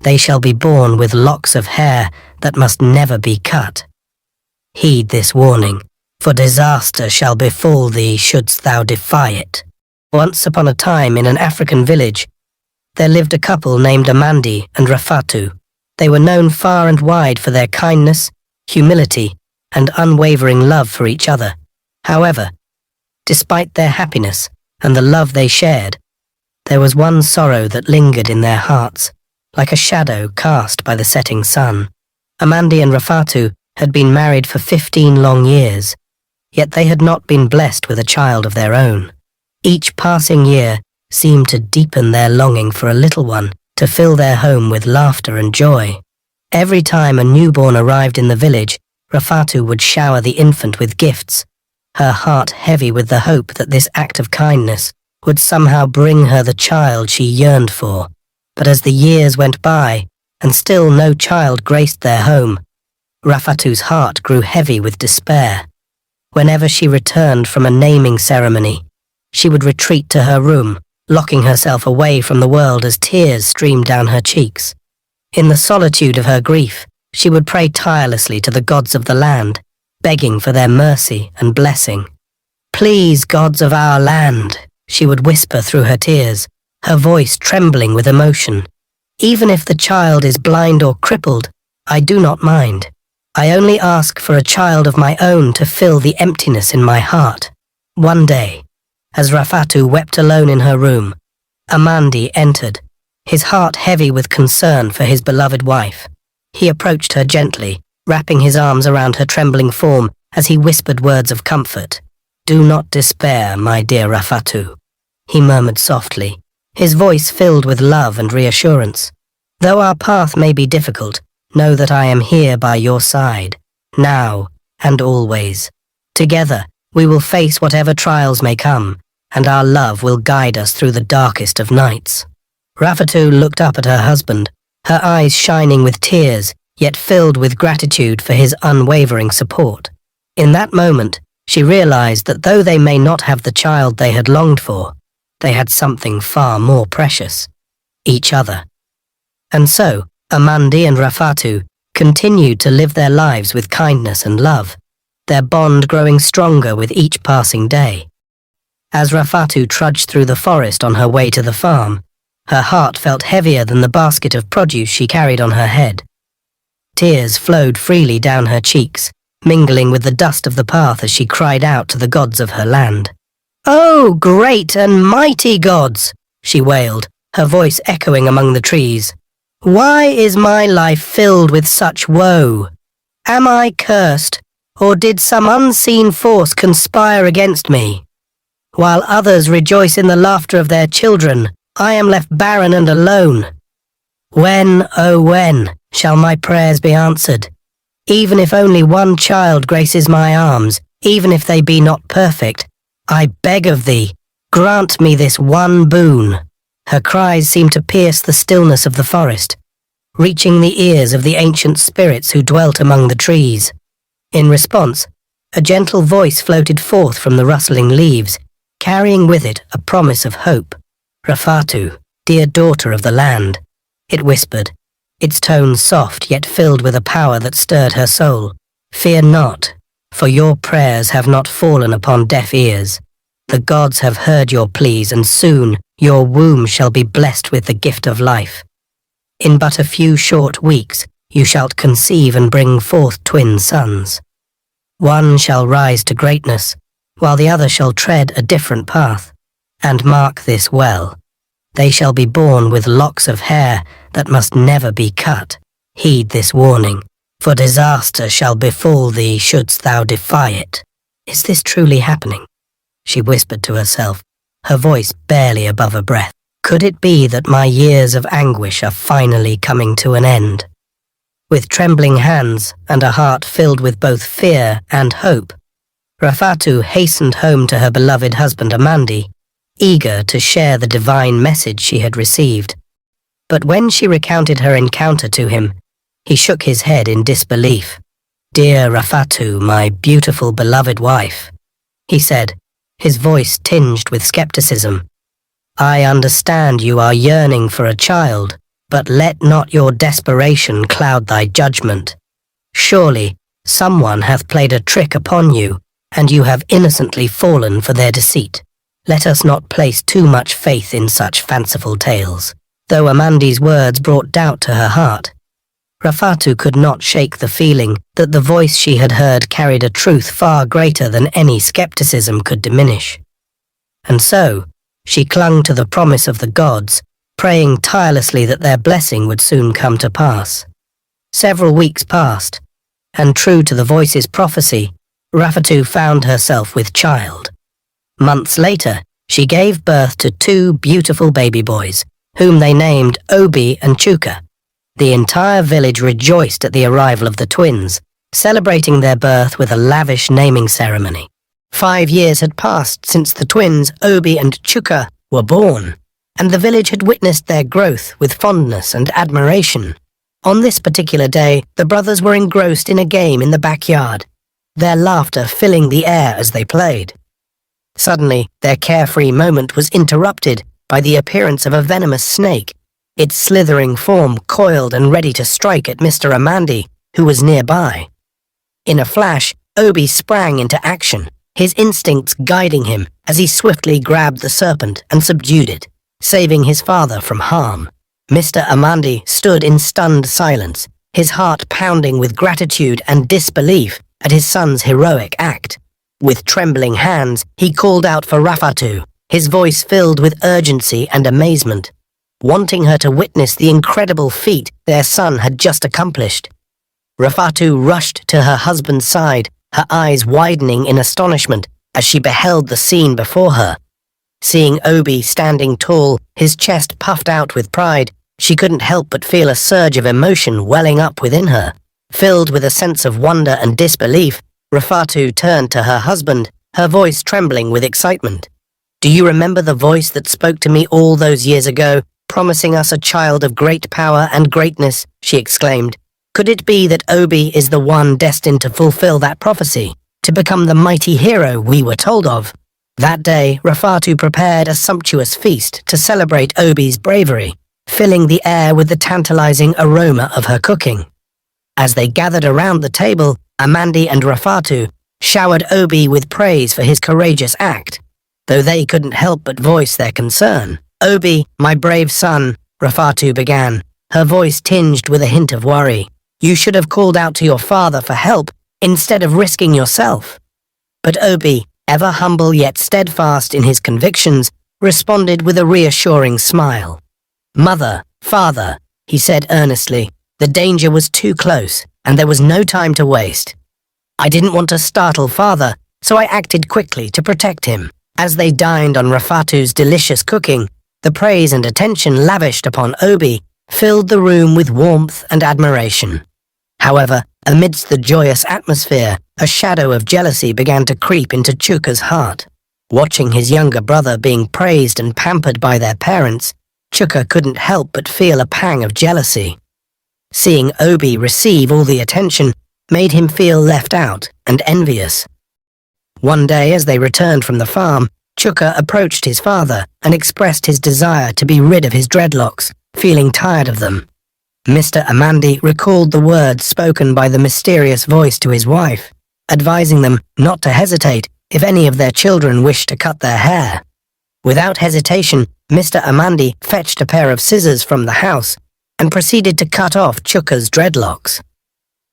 They shall be born with locks of hair that must never be cut. Heed this warning, for disaster shall befall thee shouldst thou defy it. Once upon a time in an African village, there lived a couple named Amandi and Rafatu. They were known far and wide for their kindness, humility, and unwavering love for each other. However, despite their happiness and the love they shared, there was one sorrow that lingered in their hearts, like a shadow cast by the setting sun. Amandi and Rafatu had been married for 15 long years, yet they had not been blessed with a child of their own. Each passing year seemed to deepen their longing for a little one to fill their home with laughter and joy. Every time a newborn arrived in the village, Rafatu would shower the infant with gifts, her heart heavy with the hope that this act of kindness would somehow bring her the child she yearned for. But as the years went by, and still no child graced their home, Rafatu's heart grew heavy with despair. Whenever she returned from a naming ceremony, she would retreat to her room, locking herself away from the world as tears streamed down her cheeks. In the solitude of her grief, she would pray tirelessly to the gods of the land, begging for their mercy and blessing. "Please, gods of our land," she would whisper through her tears, her voice trembling with emotion. "Even if the child is blind or crippled, I do not mind. I only ask for a child of my own to fill the emptiness in my heart." One day, as Rafatu wept alone in her room, Amandi entered, his heart heavy with concern for his beloved wife. He approached her gently, wrapping his arms around her trembling form as he whispered words of comfort. "Do not despair, my dear Rafatu," he murmured softly, his voice filled with love and reassurance. "Though our path may be difficult, know that I am here by your side, now and always. Together, we will face whatever trials may come, and our love will guide us through the darkest of nights." Rafatu looked up at her husband, her eyes shining with tears, yet filled with gratitude for his unwavering support. In that moment, she realized that though they may not have the child they had longed for, they had something far more precious: each other. And so, Amandi and Rafatu continued to live their lives with kindness and love, their bond growing stronger with each passing day. As Rafatu trudged through the forest on her way to the farm, her heart felt heavier than the basket of produce she carried on her head. Tears flowed freely down her cheeks, mingling with the dust of the path as she cried out to the gods of her land. "Oh, great and mighty gods!" she wailed, her voice echoing among the trees. "Why is my life filled with such woe? Am I cursed, or did some unseen force conspire against me? While others rejoice in the laughter of their children, I am left barren and alone. When, oh when, shall my prayers be answered? Even if only one child graces my arms, even if they be not perfect, I beg of thee, grant me this one boon." Her cries seemed to pierce the stillness of the forest, reaching the ears of the ancient spirits who dwelt among the trees. In response, a gentle voice floated forth from the rustling leaves, carrying with it a promise of hope. "Rafatu, dear daughter of the land," it whispered, its tones soft yet filled with a power that stirred her soul. "Fear not, for your prayers have not fallen upon deaf ears. The gods have heard your pleas, and soon your womb shall be blessed with the gift of life. In but a few short weeks you shalt conceive and bring forth twin sons. One shall rise to greatness, while the other shall tread a different path. And mark this well, they shall be born with locks of hair that must never be cut. Heed this warning, for disaster shall befall thee shouldst thou defy it." "Is this truly happening?" she whispered to herself, her voice barely above a breath. "Could it be that my years of anguish are finally coming to an end?" With trembling hands and a heart filled with both fear and hope, Rafatu hastened home to her beloved husband Amandi, eager to share the divine message she had received. But when she recounted her encounter to him, he shook his head in disbelief. "Dear Rafatu, my beautiful beloved wife," he said, his voice tinged with skepticism, "I understand you are yearning for a child, But let not your desperation cloud thy judgment. Surely someone hath played a trick upon you, and you have innocently fallen for their deceit. Let us not place too much faith in such fanciful tales. Though Amandi's words brought doubt to her heart, Rafatu could not shake the feeling that the voice she had heard carried a truth far greater than any skepticism could diminish. And so, she clung to the promise of the gods, praying tirelessly that their blessing would soon come to pass. Several weeks passed, and true to the voice's prophecy, Rafatu found herself with child. Months later, she gave birth to 2 beautiful baby boys, whom they named Obi and Chuka. The entire village rejoiced at the arrival of the twins, celebrating their birth with a lavish naming ceremony. 5 years had passed since the twins Obi and Chuka were born, and the village had witnessed their growth with fondness and admiration. On this particular day, the brothers were engrossed in a game in the backyard, their laughter filling the air as they played. Suddenly, their carefree moment was interrupted by the appearance of a venomous snake, its slithering form coiled and ready to strike at Mr. Amandi, who was nearby. In a flash, Obi sprang into action, his instincts guiding him as he swiftly grabbed the serpent and subdued it, saving his father from harm. Mr. Amandi stood in stunned silence, his heart pounding with gratitude and disbelief at his son's heroic act. With trembling hands, he called out for Rafatu, his voice filled with urgency and amazement, wanting her to witness the incredible feat their son had just accomplished. Rafatu rushed to her husband's side, her eyes widening in astonishment as she beheld the scene before her. Seeing Obi standing tall, his chest puffed out with pride, she couldn't help but feel a surge of emotion welling up within her. Filled with a sense of wonder and disbelief, Rafatu turned to her husband, her voice trembling with excitement. "Do you remember the voice that spoke to me all those years ago, promising us a child of great power and greatness?" she exclaimed. "Could it be that Obi is the one destined to fulfill that prophecy, to become the mighty hero we were told of?" That day, Rafatu prepared a sumptuous feast to celebrate Obi's bravery, filling the air with the tantalizing aroma of her cooking. As they gathered around the table, Amandi and Rafatu showered Obi with praise for his courageous act, though they couldn't help but voice their concern. "Obi, my brave son," Rafatu began, her voice tinged with a hint of worry. "You should have called out to your father for help instead of risking yourself." But Obi, ever humble yet steadfast in his convictions, responded with a reassuring smile. "Mother, father," he said earnestly, "the danger was too close, and there was no time to waste. I didn't want to startle father, so I acted quickly to protect him." As they dined on Rafatu's delicious cooking, the praise and attention lavished upon Obi filled the room with warmth and admiration. However, amidst the joyous atmosphere, a shadow of jealousy began to creep into Chuka's heart. Watching his younger brother being praised and pampered by their parents, Chuka couldn't help but feel a pang of jealousy. Seeing Obi receive all the attention made him feel left out and envious. One day, as they returned from the farm, Chuka approached his father and expressed his desire to be rid of his dreadlocks, feeling tired of them. Mr. Amandi recalled the words spoken by the mysterious voice to his wife, advising them not to hesitate if any of their children wished to cut their hair. Without hesitation, Mr. Amandi fetched a pair of scissors from the house and proceeded to cut off Chuka's dreadlocks.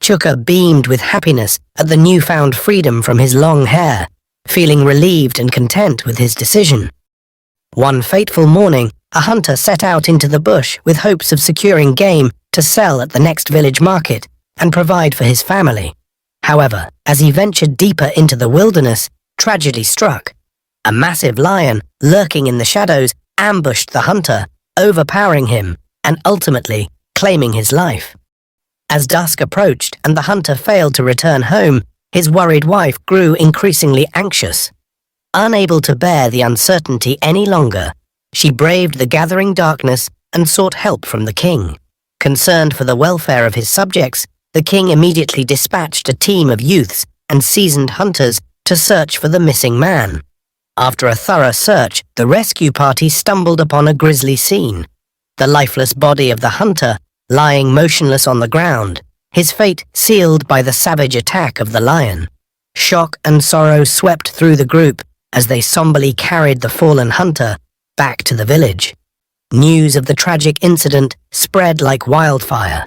Chuka beamed with happiness at the newfound freedom from his long hair, feeling relieved and content with his decision. One fateful morning, a hunter set out into the bush with hopes of securing game to sell at the next village market and provide for his family. However, as he ventured deeper into the wilderness, tragedy struck. A massive lion, lurking in the shadows, ambushed the hunter, overpowering him and ultimately claiming his life. As dusk approached and the hunter failed to return home, his worried wife grew increasingly anxious. Unable to bear the uncertainty any longer, she braved the gathering darkness and sought help from the king. Concerned for the welfare of his subjects, the king immediately dispatched a team of youths and seasoned hunters to search for the missing man. After a thorough search, the rescue party stumbled upon a grisly scene. the lifeless body of the hunter lying motionless on the ground, his fate sealed by the savage attack of the lion. Shock and sorrow swept through the group as they somberly carried the fallen hunter back to the village. News of the tragic incident spread like wildfire,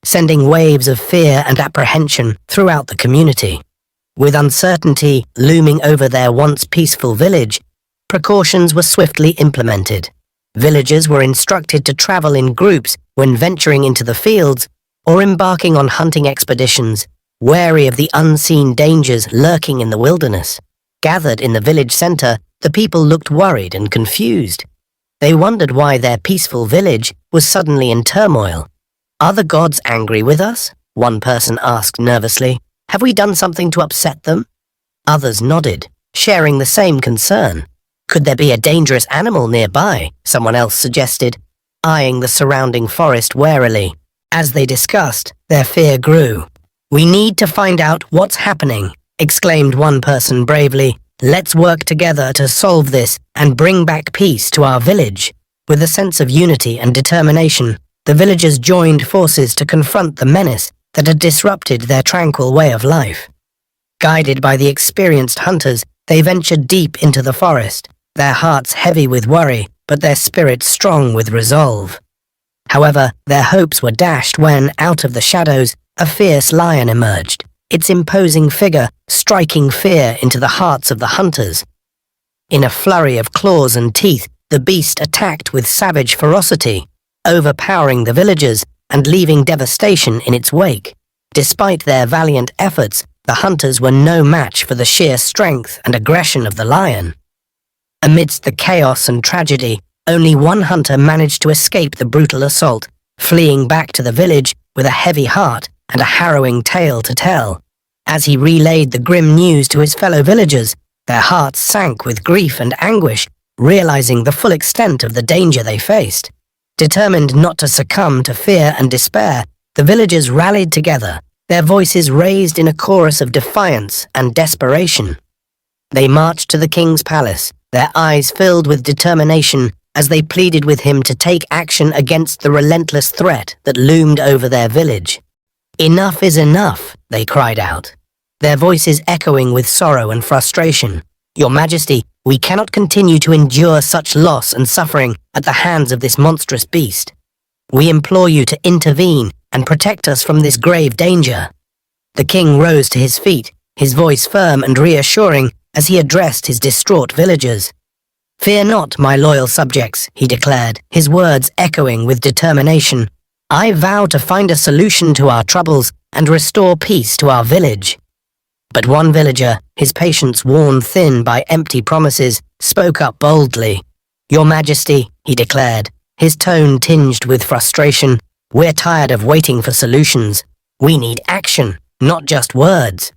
sending waves of fear and apprehension throughout the community. With uncertainty looming over their once peaceful village, precautions were swiftly implemented. Villagers were instructed to travel in groups when venturing into the fields or embarking on hunting expeditions, wary of the unseen dangers lurking in the wilderness. Gathered in the village center, the people looked worried and confused. They wondered why their peaceful village was suddenly in turmoil. "Are the gods angry with us?" one person asked nervously. "Have we done something to upset them?" Others nodded, sharing the same concern. "Could there be a dangerous animal nearby?" someone else suggested, eyeing the surrounding forest warily. As they discussed, their fear grew. "We need to find out what's happening," exclaimed one person bravely. "Let's work together to solve this and bring back peace to our village." With a sense of unity and determination, the villagers joined forces to confront the menace that had disrupted their tranquil way of life. Guided by the experienced hunters, they ventured deep into the forest, their hearts heavy with worry, but their spirits strong with resolve. However, their hopes were dashed when, out of the shadows, a fierce lion emerged, its imposing figure striking fear into the hearts of the hunters. In a flurry of claws and teeth, the beast attacked with savage ferocity, overpowering the villagers and leaving devastation in its wake. Despite their valiant efforts, the hunters were no match for the sheer strength and aggression of the lion. Amidst the chaos and tragedy, only one hunter managed to escape the brutal assault, fleeing back to the village with a heavy heart and a harrowing tale to tell. As he relayed the grim news to his fellow villagers, their hearts sank with grief and anguish, realizing the full extent of the danger they faced. Determined not to succumb to fear and despair, the villagers rallied together, their voices raised in a chorus of defiance and desperation. They marched to the king's palace, their eyes filled with determination as they pleaded with him to take action against the relentless threat that loomed over their village. "Enough is enough," they cried out, their voices echoing with sorrow and frustration. "Your Majesty, we cannot continue to endure such loss and suffering at the hands of this monstrous beast. We implore you to intervene and protect us from this grave danger." The king rose to his feet, his voice firm and reassuring as he addressed his distraught villagers. "Fear not, my loyal subjects," he declared, his words echoing with determination. "I vow to find a solution to our troubles and restore peace to our village." But one villager, his patience worn thin by empty promises, spoke up boldly. "Your Majesty," he declared, his tone tinged with frustration, "we're tired of waiting for solutions. We need action, not just words."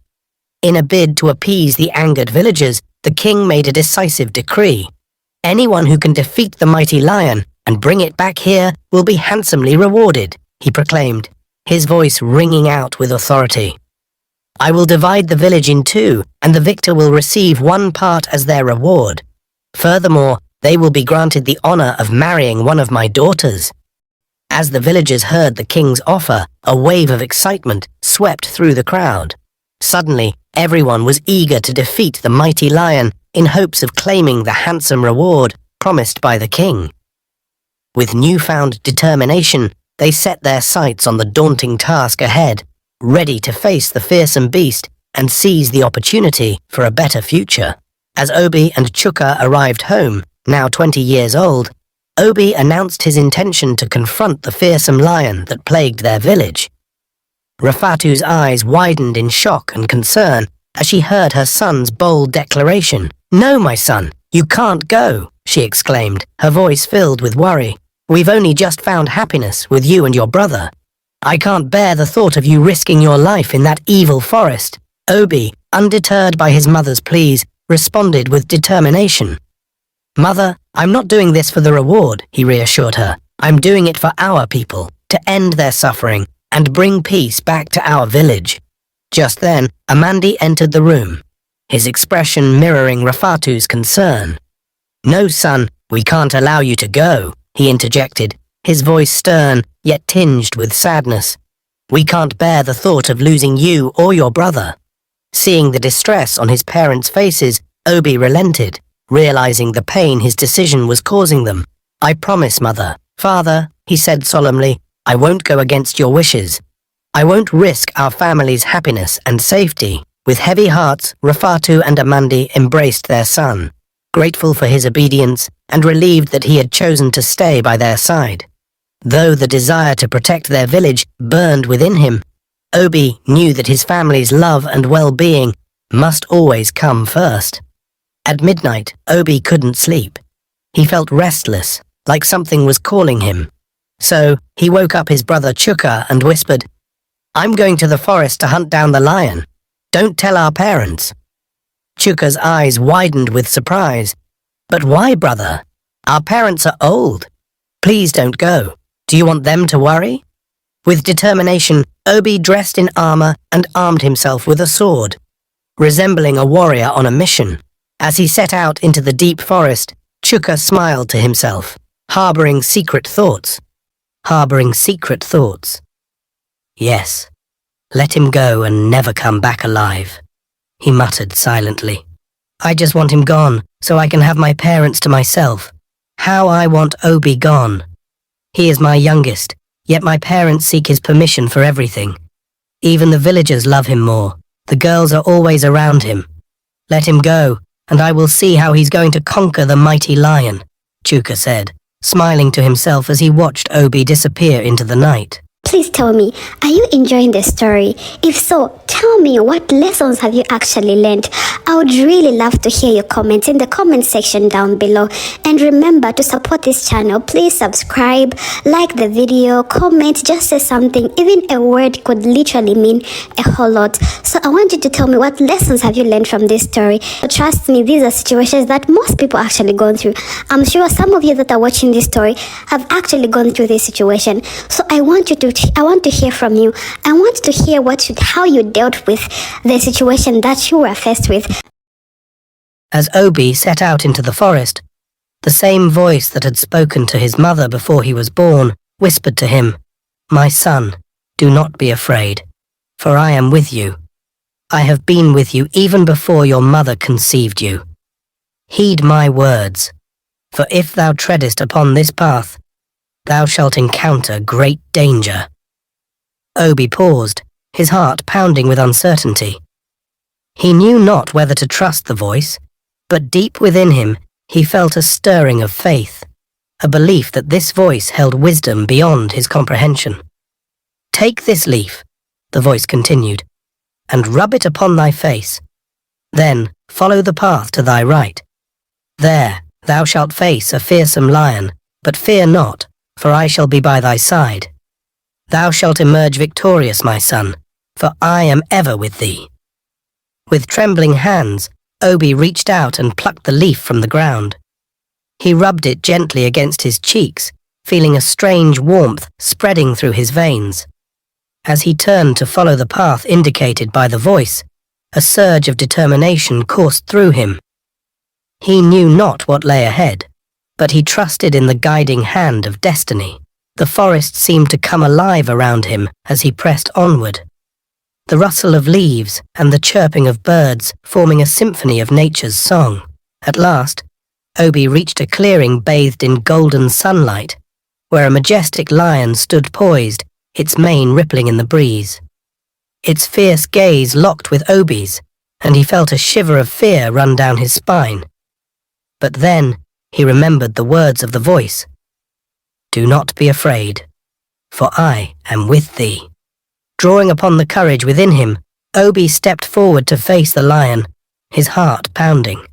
In a bid to appease the angered villagers, the king made a decisive decree. "Anyone who can defeat the mighty lion and bring it back here will be handsomely rewarded," he proclaimed, his voice ringing out with authority. "I will divide the village in two, and the victor will receive one part as their reward. Furthermore, they will be granted the honor of marrying one of my daughters." As the villagers heard the king's offer, a wave of excitement swept through the crowd. Suddenly, everyone was eager to defeat the mighty lion in hopes of claiming the handsome reward promised by the king. With newfound determination, they set their sights on the daunting task ahead, ready to face the fearsome beast and seize the opportunity for a better future. As Obi and Chuka arrived home, now 20 years old, Obi announced his intention to confront the fearsome lion that plagued their village. Rafatu's eyes widened in shock and concern as she heard her son's bold declaration. "No, my son, you can't go," she exclaimed, her voice filled with worry. "We've only just found happiness with you and your brother. I can't bear the thought of you risking your life in that evil forest." Obi, undeterred by his mother's pleas, responded with determination. "Mother, I'm not doing this for the reward," he reassured her. "I'm doing it for our people, to end their suffering and bring peace back to our village." Just then, Amandi entered the room, his expression mirroring Rafatu's concern. "No, son, we can't allow you to go," he interjected, his voice stern, yet tinged with sadness. "We can't bear the thought of losing you or your brother." Seeing the distress on his parents' faces, Obi relented, realizing the pain his decision was causing them. "I promise, Mother." "Father," he said solemnly, "I won't go against your wishes. I won't risk our family's happiness and safety." With heavy hearts, Rafatu and Amandi embraced their son, grateful for his obedience and relieved that he had chosen to stay by their side. Though the desire to protect their village burned within him, Obi knew that his family's love and well-being must always come first. At midnight, Obi couldn't sleep. He felt restless, like something was calling him. So he woke up his brother Chuka and whispered, "I'm going to the forest to hunt down the lion. Don't tell our parents." Chuka's eyes widened with surprise. "But why, brother? Our parents are old. Please don't go. Do you want them to worry?" With determination, Obi dressed in armor and armed himself with a sword, resembling a warrior on a mission. As he set out into the deep forest, Chuka smiled to himself, harboring secret thoughts. "Yes, let him go and never come back alive," he muttered silently. "I just want him gone so I can have my parents to myself. How I want Obi gone. He is my youngest, yet my parents seek his permission for everything. Even the villagers love him more. The girls are always around him. Let him go, and I will see how he's going to conquer the mighty lion," Chuka said, smiling to himself as he watched Obi disappear into the night. Please tell me, are you enjoying the story? If so, tell me, what lessons have you actually learned? I would really love to hear your comments in the comment section down below. And remember to support this channel. Please subscribe, like the video, comment, just say something. Even a word could literally mean a whole lot. So I want you to tell me, what lessons have you learned from this story? Trust me, these are situations that most people actually gone through. I'm sure some of you that are watching this story have actually gone through this situation. So I want to hear from you. I want to hear how you dealt with the situation that you were faced with. As Obi set out into the forest, the same voice that had spoken to his mother before he was born whispered to him, "My son, do not be afraid, for I am with you. I have been with you even before your mother conceived you. Heed my words, for if thou treadest upon this path, thou shalt encounter great danger." Obi paused, his heart pounding with uncertainty. He knew not whether to trust the voice, but deep within him he felt a stirring of faith, a belief that this voice held wisdom beyond his comprehension. "Take this leaf," the voice continued, "and rub it upon thy face. Then follow the path to thy right. There thou shalt face a fearsome lion, but fear not, for I shall be by thy side. Thou shalt emerge victorious, my son, for I am ever with thee." With trembling hands, Obi reached out and plucked the leaf from the ground. He rubbed it gently against his cheeks, feeling a strange warmth spreading through his veins. As he turned to follow the path indicated by the voice, a surge of determination coursed through him. He knew not what lay ahead, but he trusted in the guiding hand of destiny. The forest seemed to come alive around him as he pressed onward, the rustle of leaves and the chirping of birds forming a symphony of nature's song. At last, Obi reached a clearing bathed in golden sunlight, where a majestic lion stood poised, its mane rippling in the breeze. Its fierce gaze locked with Obi's, and he felt a shiver of fear run down his spine. But then he remembered the words of the voice. "Do not be afraid, for I am with thee." Drawing upon the courage within him, Obi stepped forward to face the lion, his heart pounding.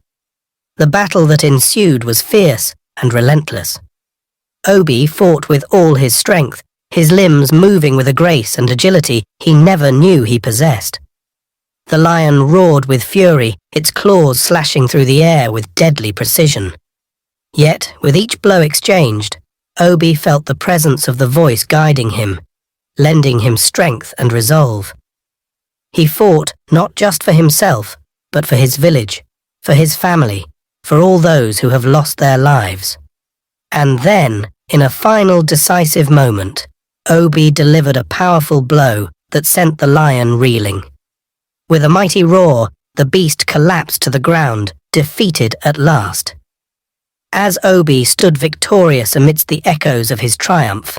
The battle that ensued was fierce and relentless. Obi fought with all his strength, his limbs moving with a grace and agility he never knew he possessed. The lion roared with fury, its claws slashing through the air with deadly precision. Yet, with each blow exchanged, Obi felt the presence of the voice guiding him, lending him strength and resolve. He fought not just for himself, but for his village, for his family, for all those who have lost their lives. And then In a final decisive moment, Obi delivered a powerful blow that sent the lion reeling. With a mighty roar, the beast collapsed to the ground, defeated at last. As Obi stood victorious amidst the echoes of his triumph,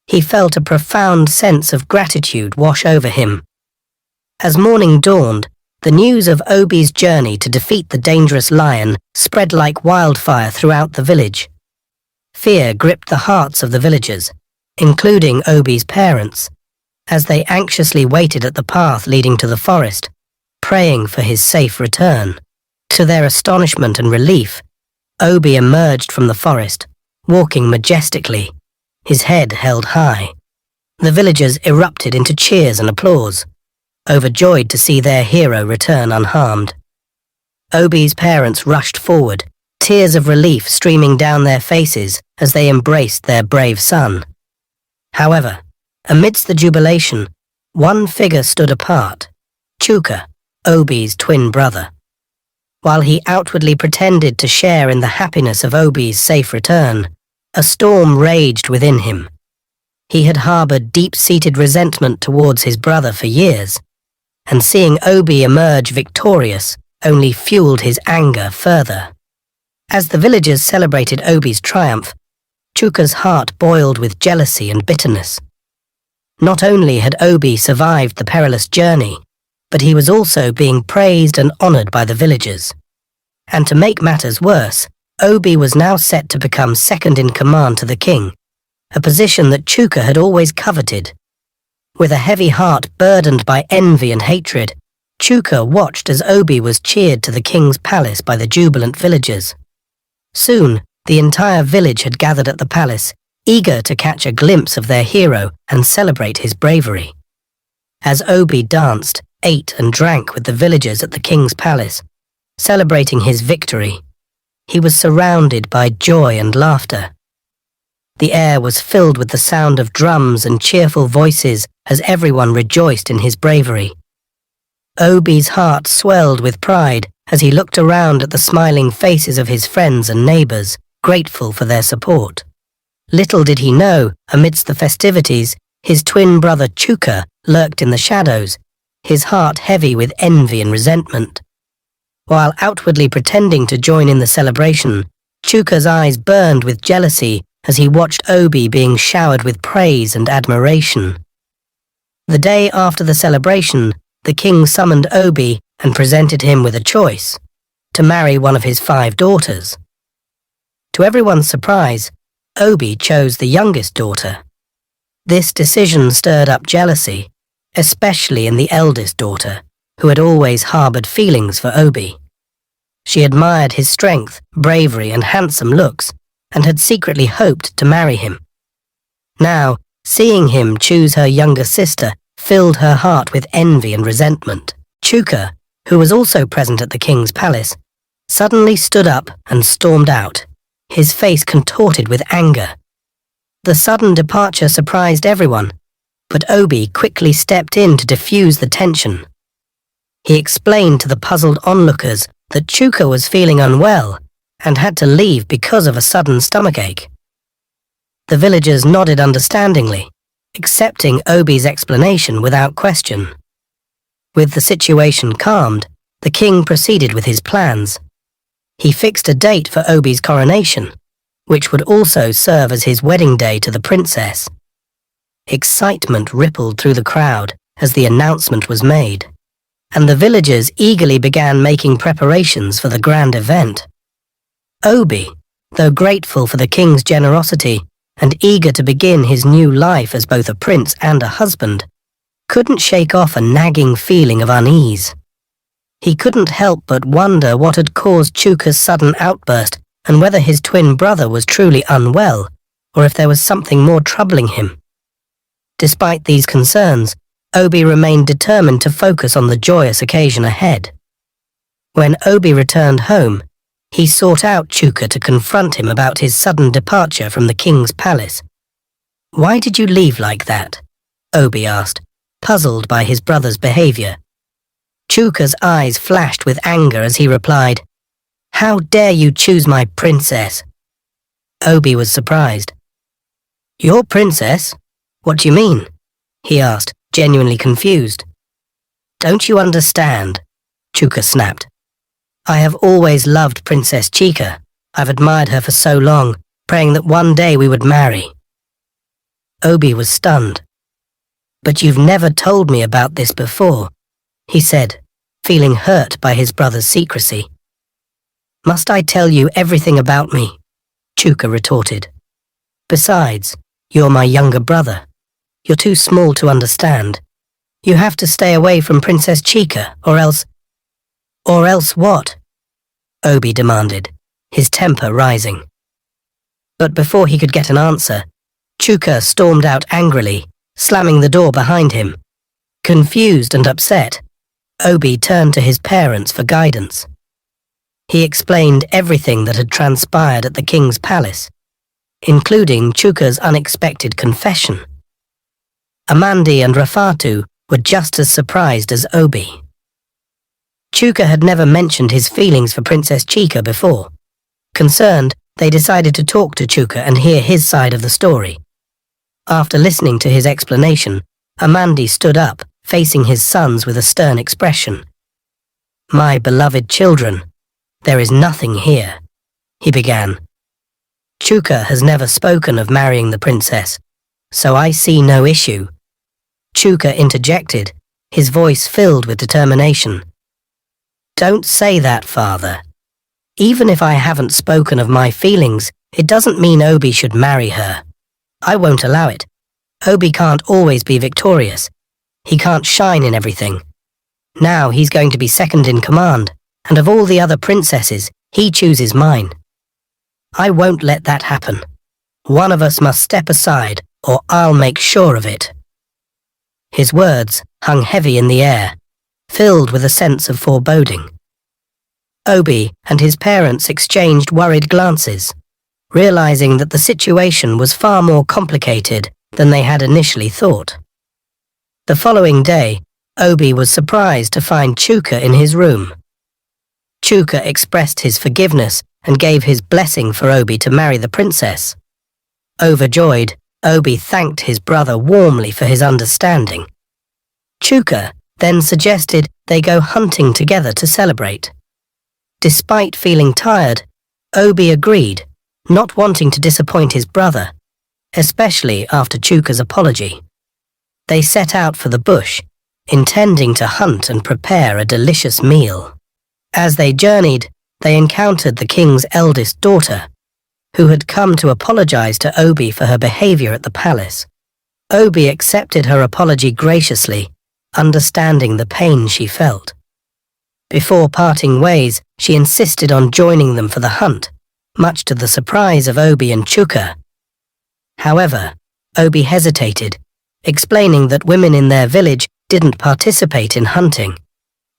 he felt a profound sense of gratitude wash over him. As morning dawned, the news of Obi's journey to defeat the dangerous lion spread like wildfire throughout the village. Fear gripped the hearts of the villagers, including Obi's parents, as they anxiously waited at the path leading to the forest, praying for his safe return. To their astonishment and relief, Obi emerged from the forest, walking majestically, his head held high. The villagers erupted into cheers and applause, overjoyed to see their hero return unharmed. Obi's parents rushed forward, tears of relief streaming down their faces as they embraced their brave son. However, amidst the jubilation, one figure stood apart, Chuka, Obi's twin brother. While he outwardly pretended to share in the happiness of Obi's safe return, a storm raged within him. He had harbored deep-seated resentment towards his brother for years, and seeing Obi emerge victorious only fueled his anger further. As the villagers celebrated Obi's triumph, Chuka's heart boiled with jealousy and bitterness. Not only had Obi survived the perilous journey, but he was also being praised and honored by the villagers. And to make matters worse, Obi was now set to become second in command to the king, a position that Chuka had always coveted. With a heavy heart burdened by envy and hatred, Chuka watched as Obi was cheered to the king's palace by the jubilant villagers. Soon, the entire village had gathered at the palace, eager to catch a glimpse of their hero and celebrate his bravery. As Obi danced, ate and drank with the villagers at the king's palace, celebrating his victory, he was surrounded by joy and laughter. The air was filled with the sound of drums and cheerful voices as everyone rejoiced in his bravery. Obi's heart swelled with pride as he looked around at the smiling faces of his friends and neighbors, grateful for their support. Little did he know, amidst the festivities, his twin brother Chuka lurked in the shadows, his heart heavy with envy and resentment. While outwardly pretending to join in the celebration, Chuka's eyes burned with jealousy as he watched Obi being showered with praise and admiration. The day after the celebration, the king summoned Obi and presented him with a choice: to marry one of his 5 daughters. To everyone's surprise, Obi chose the youngest daughter. This decision stirred up jealousy, especially in the eldest daughter, who had always harbored feelings for Obi. She admired his strength, bravery, and handsome looks, and had secretly hoped to marry him. Now, seeing him choose her younger sister filled her heart with envy and resentment. Chuka, who was also present at the king's palace, suddenly stood up and stormed out, his face contorted with anger. The sudden departure surprised everyone, but Obi quickly stepped in to diffuse the tension. He explained to the puzzled onlookers that Chuka was feeling unwell and had to leave because of a sudden stomachache. The villagers nodded understandingly, accepting Obi's explanation without question. With the situation calmed, the king proceeded with his plans. He fixed a date for Obi's coronation, which would also serve as his wedding day to the princess. Excitement rippled through the crowd as the announcement was made, and the villagers eagerly began making preparations for the grand event. Obi, though grateful for the king's generosity and eager to begin his new life as both a prince and a husband, couldn't shake off a nagging feeling of unease. He couldn't help but wonder what had caused Chuka's sudden outburst and whether his twin brother was truly unwell or if there was something more troubling him. Despite these concerns, Obi remained determined to focus on the joyous occasion ahead. When Obi returned home, he sought out Chuka to confront him about his sudden departure from the king's palace. "Why did you leave like that?" Obi asked, puzzled by his brother's behavior. Chuka's eyes flashed with anger as he replied, "How dare you choose my princess?" Obi was surprised. Your princess? What do you mean? He asked, genuinely confused. Don't you understand? Chuka snapped. I have always loved Princess Chica. I've admired her for so long, praying that one day we would marry. Obi was stunned. But you've never told me about this before, he said, feeling hurt by his brother's secrecy. Must I tell you everything about me? Chuka retorted. Besides, you're my younger brother. You're too small to understand. You have to stay away from Princess Chica, or else... Or else what? Obi demanded, his temper rising. But before he could get an answer, Chuka stormed out angrily, slamming the door behind him. Confused and upset, Obi turned to his parents for guidance. He explained everything that had transpired at the king's palace, including Chuka's unexpected confession. Amandi and Rafatu were just as surprised as Obi. Chuka had never mentioned his feelings for Princess Chica before. Concerned, they decided to talk to Chuka and hear his side of the story. After listening to his explanation, Amandi stood up, facing his sons with a stern expression. My beloved children, there is nothing here, he began. Chuka has never spoken of marrying the princess, so I see no issue. Chuka interjected, his voice filled with determination. Don't say that, father. Even if I haven't spoken of my feelings, it doesn't mean Obi should marry her. I won't allow it. Obi can't always be victorious. He can't shine in everything. Now he's going to be second in command, and of all the other princesses, he chooses mine. I won't let that happen. One of us must step aside, or I'll make sure of it. His words hung heavy in the air, filled with a sense of foreboding. Obi and his parents exchanged worried glances, realizing that the situation was far more complicated than they had initially thought. The following day, Obi was surprised to find Chuka in his room. Chuka expressed his forgiveness and gave his blessing for Obi to marry the princess. Overjoyed, Obi thanked his brother warmly for his understanding. Chuka then suggested they go hunting together to celebrate. Despite feeling tired, Obi agreed, not wanting to disappoint his brother, especially after Chuka's apology. They set out for the bush, intending to hunt and prepare a delicious meal. As they journeyed, they encountered the king's eldest daughter, who had come to apologize to Obi for her behavior at the palace. Obi accepted her apology graciously, understanding the pain she felt. Before parting ways, she insisted on joining them for the hunt, much to the surprise of Obi and Chuka. However, Obi hesitated, explaining that women in their village didn't participate in hunting,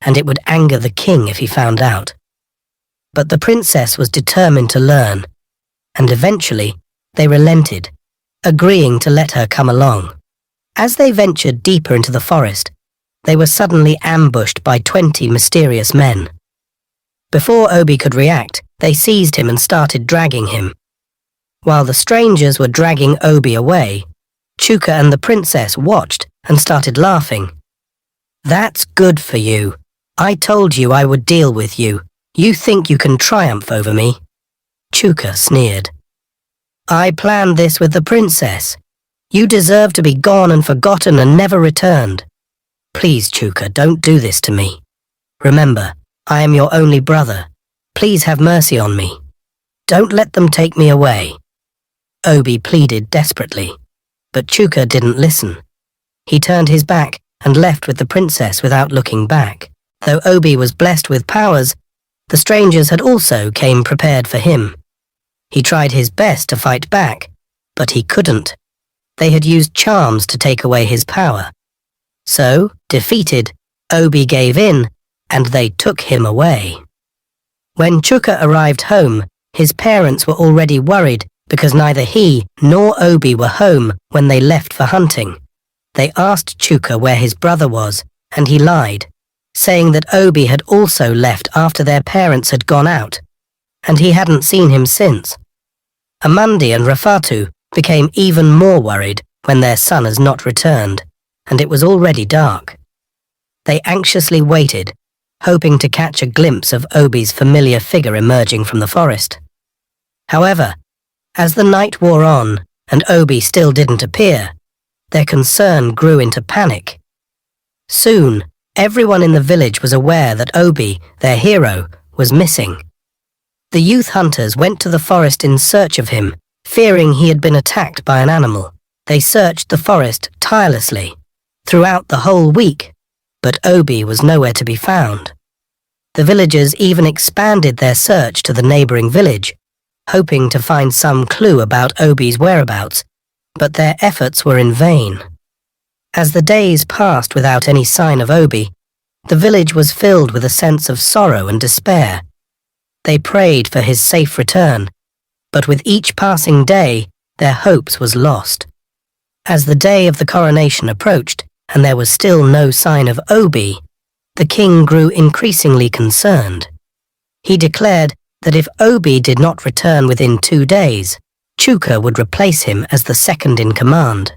and it would anger the king if he found out. But the princess was determined to learn, and eventually they relented, agreeing to let her come along. As they ventured deeper into the forest, they were suddenly ambushed by 20 mysterious men. Before Obi could react, they seized him and started dragging him. While the strangers were dragging Obi away, Chuka and the princess watched and started laughing. That's good for you. I told you I would deal with you. You think you can triumph over me? Chuka sneered. I planned this with the princess. You deserve to be gone and forgotten and never returned. Please, Chuka, don't do this to me. Remember, I am your only brother. Please have mercy on me. Don't let them take me away. Obi pleaded desperately, but Chuka didn't listen. He turned his back and left with the princess without looking back. Though Obi was blessed with powers, the strangers had also came prepared for him. He tried his best to fight back, but he couldn't. They had used charms to take away his power. So, defeated, Obi gave in, and they took him away. When Chuka arrived home, his parents were already worried because neither he nor Obi were home when they left for hunting. They asked Chuka where his brother was, and he lied, saying that Obi had also left after their parents had gone out, and he hadn't seen him since. Amandi and Rafatu became even more worried when their son has not returned, and it was already dark. They anxiously waited, hoping to catch a glimpse of Obi's familiar figure emerging from the forest. However, as the night wore on and Obi still didn't appear, their concern grew into panic. Soon, everyone in the village was aware that Obi, their hero, was missing. The youth hunters went to the forest in search of him, fearing he had been attacked by an animal. They searched the forest tirelessly throughout the whole week, but Obi was nowhere to be found. The villagers even expanded their search to the neighboring village, hoping to find some clue about Obi's whereabouts, but their efforts were in vain. As the days passed without any sign of Obi, the village was filled with a sense of sorrow and despair. They prayed for his safe return, but with each passing day, their hopes was lost. As the day of the coronation approached, and there was still no sign of Obi, the king grew increasingly concerned. He declared that if Obi did not return within 2 days, Chuka would replace him as the second in command.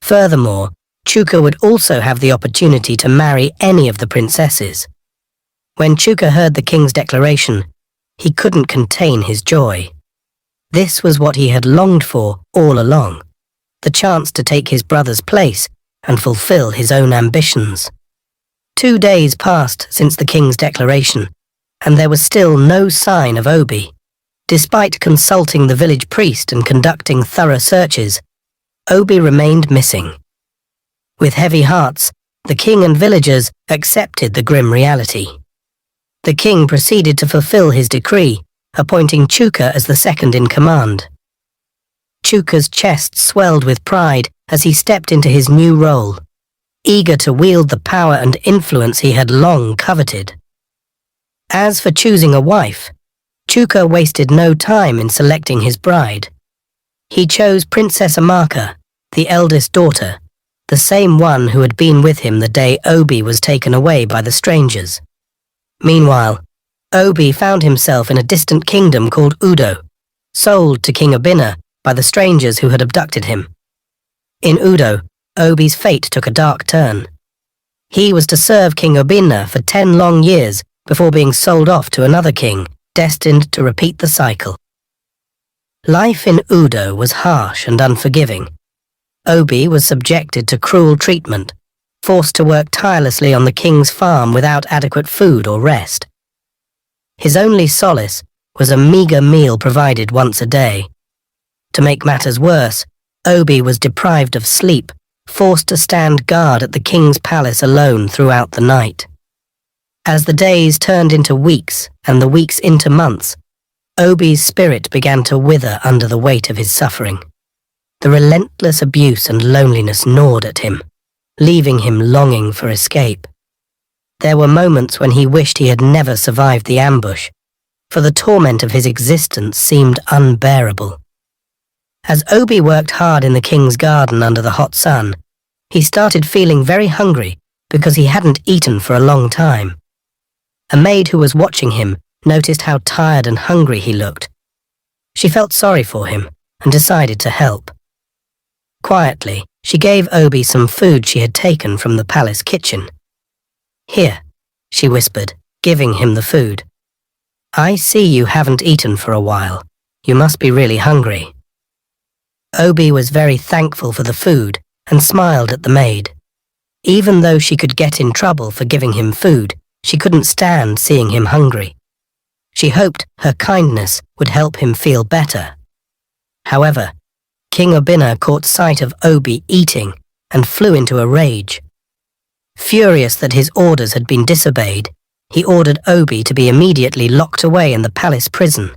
Furthermore, Chuka would also have the opportunity to marry any of the princesses. When Chuka heard the king's declaration, he couldn't contain his joy. This was what he had longed for all along, the chance to take his brother's place and fulfill his own ambitions. 2 days passed since the king's declaration, and there was still no sign of Obi. Despite consulting the village priest and conducting thorough searches, Obi remained missing. With heavy hearts, the king and villagers accepted the grim reality. The king proceeded to fulfill his decree, appointing Chuka as the second in command. Chuka's chest swelled with pride as he stepped into his new role, eager to wield the power and influence he had long coveted. As for choosing a wife, Chuka wasted no time in selecting his bride. He chose Princess Amaka, the eldest daughter, the same one who had been with him the day Obi was taken away by the strangers. Meanwhile, Obi found himself in a distant kingdom called Udo, sold to King Obinna by the strangers who had abducted him. In Udo, Obi's fate took a dark turn. He was to serve King Obinna for 10 long years before being sold off to another king, destined to repeat the cycle. Life in Udo was harsh and unforgiving. Obi was subjected to cruel treatment, forced to work tirelessly on the king's farm without adequate food or rest. His only solace was a meager meal provided once a day. To make matters worse, Obi was deprived of sleep, forced to stand guard at the king's palace alone throughout the night. As the days turned into weeks and the weeks into months, Obi's spirit began to wither under the weight of his suffering. The relentless abuse and loneliness gnawed at him, leaving him longing for escape. There were moments when he wished he had never survived the ambush, for the torment of his existence seemed unbearable. As Obi worked hard in the king's garden under the hot sun, he started feeling very hungry because he hadn't eaten for a long time. A maid who was watching him noticed how tired and hungry he looked. She felt sorry for him and decided to help. Quietly, she gave Obi some food she had taken from the palace kitchen. "Here," she whispered, giving him the food. "I see you haven't eaten for a while. You must be really hungry." Obi was very thankful for the food and smiled at the maid. Even though she could get in trouble for giving him food, she couldn't stand seeing him hungry. She hoped her kindness would help him feel better. However, King Obinna caught sight of Obi eating and flew into a rage. Furious that his orders had been disobeyed, he ordered Obi to be immediately locked away in the palace prison.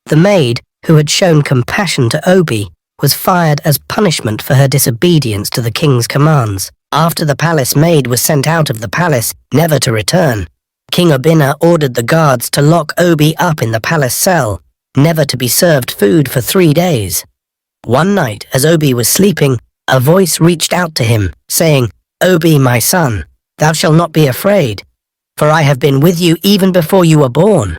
The maid, who had shown compassion to Obi, was fired as punishment for her disobedience to the king's commands. After the palace maid was sent out of the palace, never to return, King Obinna ordered the guards to lock Obi up in the palace cell, never to be served food for 3 days. One night, as Obi was sleeping, a voice reached out to him, saying, "Obi, my son, thou shalt not be afraid, for I have been with you even before you were born."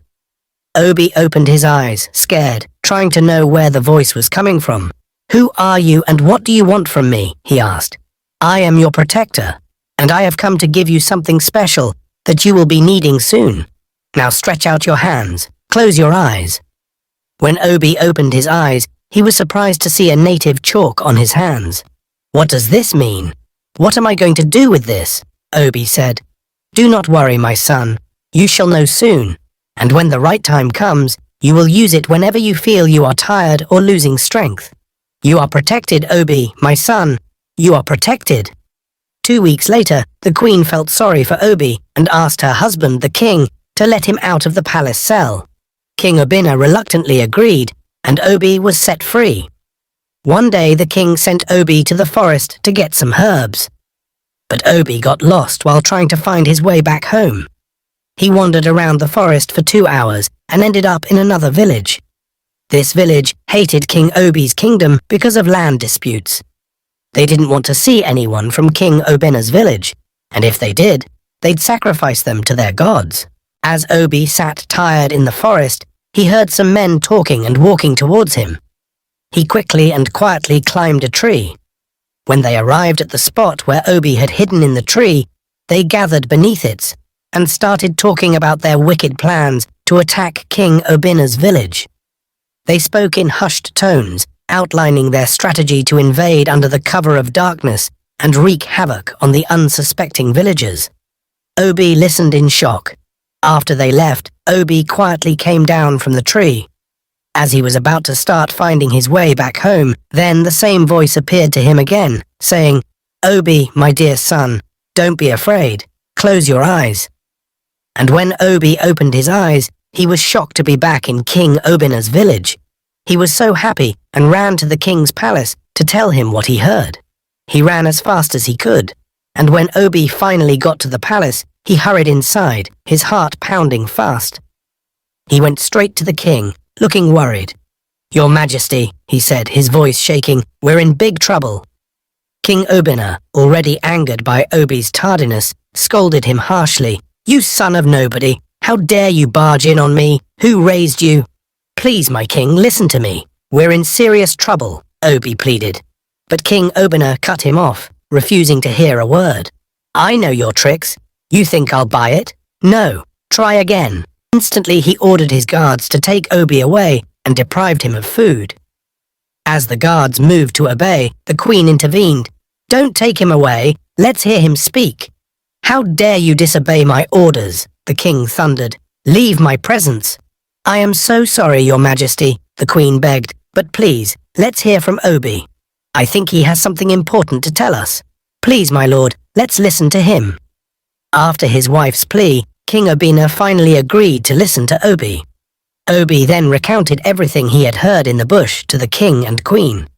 Obi opened his eyes, scared, trying to know where the voice was coming from. "Who are you and what do you want from me?" he asked. "I am your protector, and I have come to give you something special that you will be needing soon. Now stretch out your hands, close your eyes." When Obi opened his eyes, he was surprised to see a native chalk on his hands. "What does this mean? What am I going to do with this?" Obi said. "Do not worry, my son. You shall know soon, and when the right time comes, you will use it whenever you feel you are tired or losing strength. You are protected, Obi, my son. You are protected." 2 weeks later, the queen felt sorry for Obi and asked her husband, the king, to let him out of the palace cell. King Obinna reluctantly agreed, and Obi was set free. One day the king sent Obi to the forest to get some herbs. But Obi got lost while trying to find his way back home. He wandered around the forest for 2 hours and ended up in another village. This village hated King Obi's kingdom because of land disputes. They didn't want to see anyone from King Obinna's village, and if they did, they'd sacrifice them to their gods. As Obi sat tired in the forest, he heard some men talking and walking towards him. He quickly and quietly climbed a tree. When they arrived at the spot where Obi had hidden in the tree, they gathered beneath it and started talking about their wicked plans to attack King Obinna's village. They spoke in hushed tones, outlining their strategy to invade under the cover of darkness and wreak havoc on the unsuspecting villagers. Obi listened in shock. After they left, Obi quietly came down from the tree. As he was about to start finding his way back home, then the same voice appeared to him again, saying, "Obi, my dear son, don't be afraid. Close your eyes." And when Obi opened his eyes, he was shocked to be back in King Obinna's village. He was so happy and ran to the king's palace to tell him what he heard. He ran as fast as he could, and when Obi finally got to the palace, he hurried inside, his heart pounding fast. He went straight to the king, looking worried. "Your Majesty," he said, his voice shaking, "we're in big trouble." King Obinna, already angered by Obi's tardiness, scolded him harshly. "You son of nobody! How dare you barge in on me? Who raised you?" "Please, my king, listen to me. We're in serious trouble," Obi pleaded. But King Obinna cut him off, refusing to hear a word. "I know your tricks. You think I'll buy it? No. Try again." Instantly he ordered his guards to take Obi away and deprived him of food. As the guards moved to obey, the queen intervened. "Don't take him away. Let's hear him speak." "How dare you disobey my orders?" the king thundered. "Leave my presence." "I am so sorry, your majesty," the queen begged, "but please, let's hear from Obi. I think he has something important to tell us. Please, my lord, let's listen to him." After his wife's plea, King Obinna finally agreed to listen to Obi. Obi then recounted everything he had heard in the bush to the king and queen.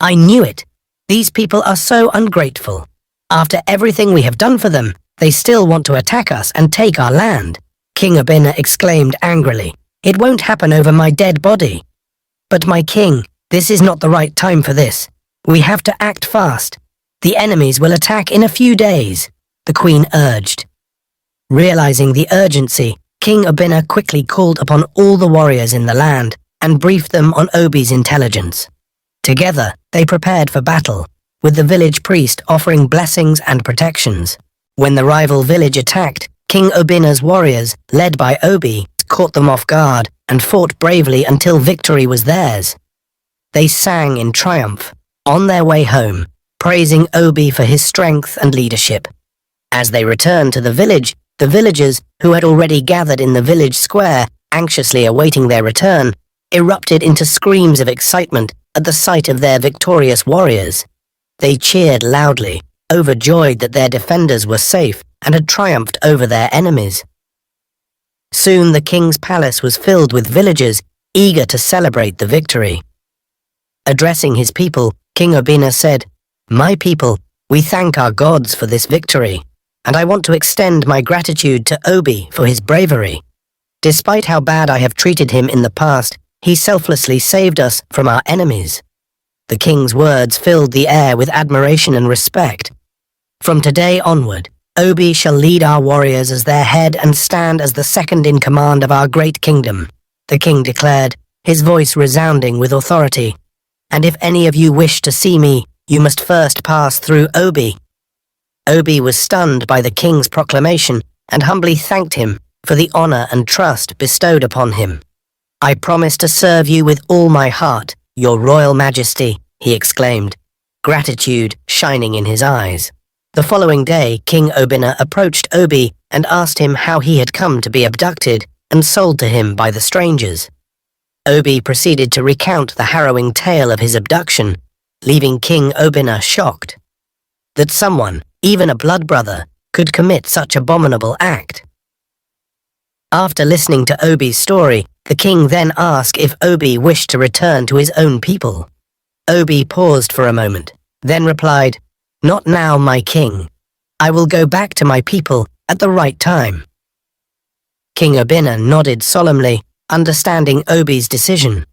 "I knew it. These people are so ungrateful. After everything we have done for them, they still want to attack us and take our land," King Obinna exclaimed angrily. "It won't happen over my dead body." "But my king, this is not the right time for this. We have to act fast. The enemies will attack in a few days," the queen urged. Realizing the urgency, King Obinna quickly called upon all the warriors in the land and briefed them on Obi's intelligence. Together, they prepared for battle, with the village priest offering blessings and protections. When the rival village attacked, King Obinna's warriors, led by Obi, caught them off guard and fought bravely until victory was theirs. They sang in triumph, on their way home, praising Obi for his strength and leadership. As they returned to the village, the villagers, who had already gathered in the village square, anxiously awaiting their return, erupted into screams of excitement at the sight of their victorious warriors. They cheered loudly, overjoyed that their defenders were safe and had triumphed over their enemies. Soon the king's palace was filled with villagers eager to celebrate the victory. Addressing his people, King Obinna said, "My people, we thank our gods for this victory, and I want to extend my gratitude to Obi for his bravery. Despite how bad I have treated him in the past, he selflessly saved us from our enemies." The king's words filled the air with admiration and respect. "From today onward, Obi shall lead our warriors as their head and stand as the second in command of our great kingdom," the king declared, his voice resounding with authority. and if any of you wish to see me, you must first pass through Obi." Obi was stunned by the king's proclamation and humbly thanked him for the honor and trust bestowed upon him. "I promise to serve you with all my heart, your royal majesty," he exclaimed, gratitude shining in his eyes. The following day, King Obinna approached Obi and asked him how he had come to be abducted and sold to him by the strangers. Obi proceeded to recount the harrowing tale of his abduction, leaving King Obinna shocked. That someone, even a blood brother, could commit such abominable act. After listening to Obi's story, the king then asked if Obi wished to return to his own people. Obi paused for a moment, then replied, "Not now, my king. I will go back to my people at the right time." King Obinna nodded solemnly, understanding Obi's decision.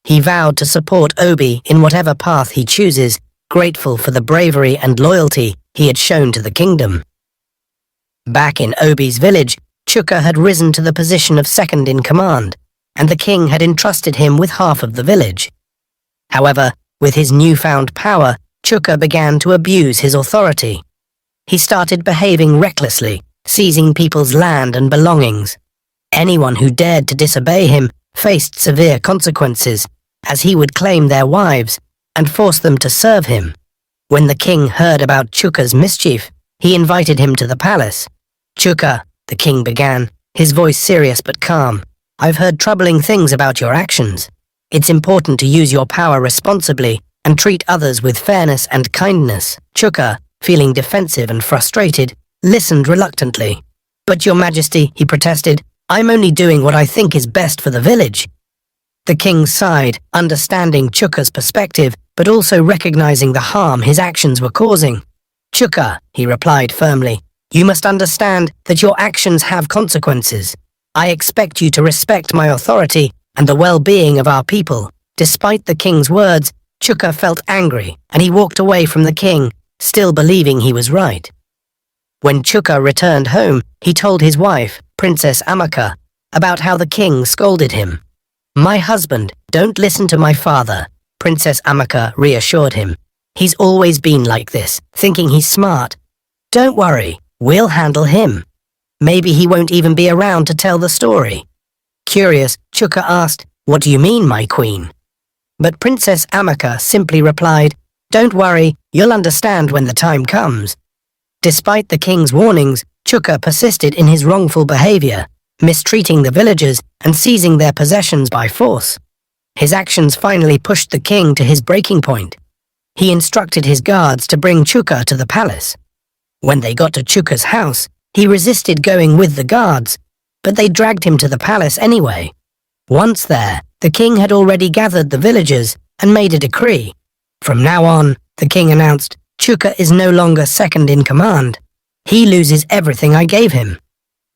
He vowed to support Obi in whatever path he chooses, grateful for the bravery and loyalty he had shown to the kingdom. Back in Obi's village, Chuka had risen to the position of second in command, and the king had entrusted him with half of the village. However, with his newfound power, Chuka began to abuse his authority. He started behaving recklessly, seizing people's land and belongings. Anyone who dared to disobey him faced severe consequences, as he would claim their wives and force them to serve him. When the king heard about Chuka's mischief, he invited him to the palace. "Chuka," the king began, his voice serious but calm, "I've heard troubling things about your actions. It's important to use your power responsibly and treat others with fairness and kindness." Chuka, feeling defensive and frustrated, listened reluctantly. "But your majesty," he protested, "I'm only doing what I think is best for the village." The king sighed, understanding Chuka's perspective, but also recognizing the harm his actions were causing. "Chuka," he replied firmly, "you must understand that your actions have consequences. I expect you to respect my authority and the well-being of our people." Despite the king's words, Chuka felt angry, and he walked away from the king, still believing he was right. When Chuka returned home, he told his wife, Princess Amaka, about how the king scolded him. "My husband, don't listen to my father," Princess Amaka reassured him. "He's always been like this, thinking he's smart. Don't worry, we'll handle him. Maybe he won't even be around to tell the story." Curious, Chuka asked, "What do you mean, my queen?" But Princess Amaka simply replied, "Don't worry, you'll understand when the time comes." Despite the king's warnings, Chuka persisted in his wrongful behavior, mistreating the villagers and seizing their possessions by force. His actions finally pushed the king to his breaking point. He instructed his guards to bring Chuka to the palace. When they got to Chuka's house, he resisted going with the guards, but they dragged him to the palace anyway. Once there, the king had already gathered the villagers and made a decree. From now on, the king announced, "Chuka is no longer second in command. He loses everything I gave him."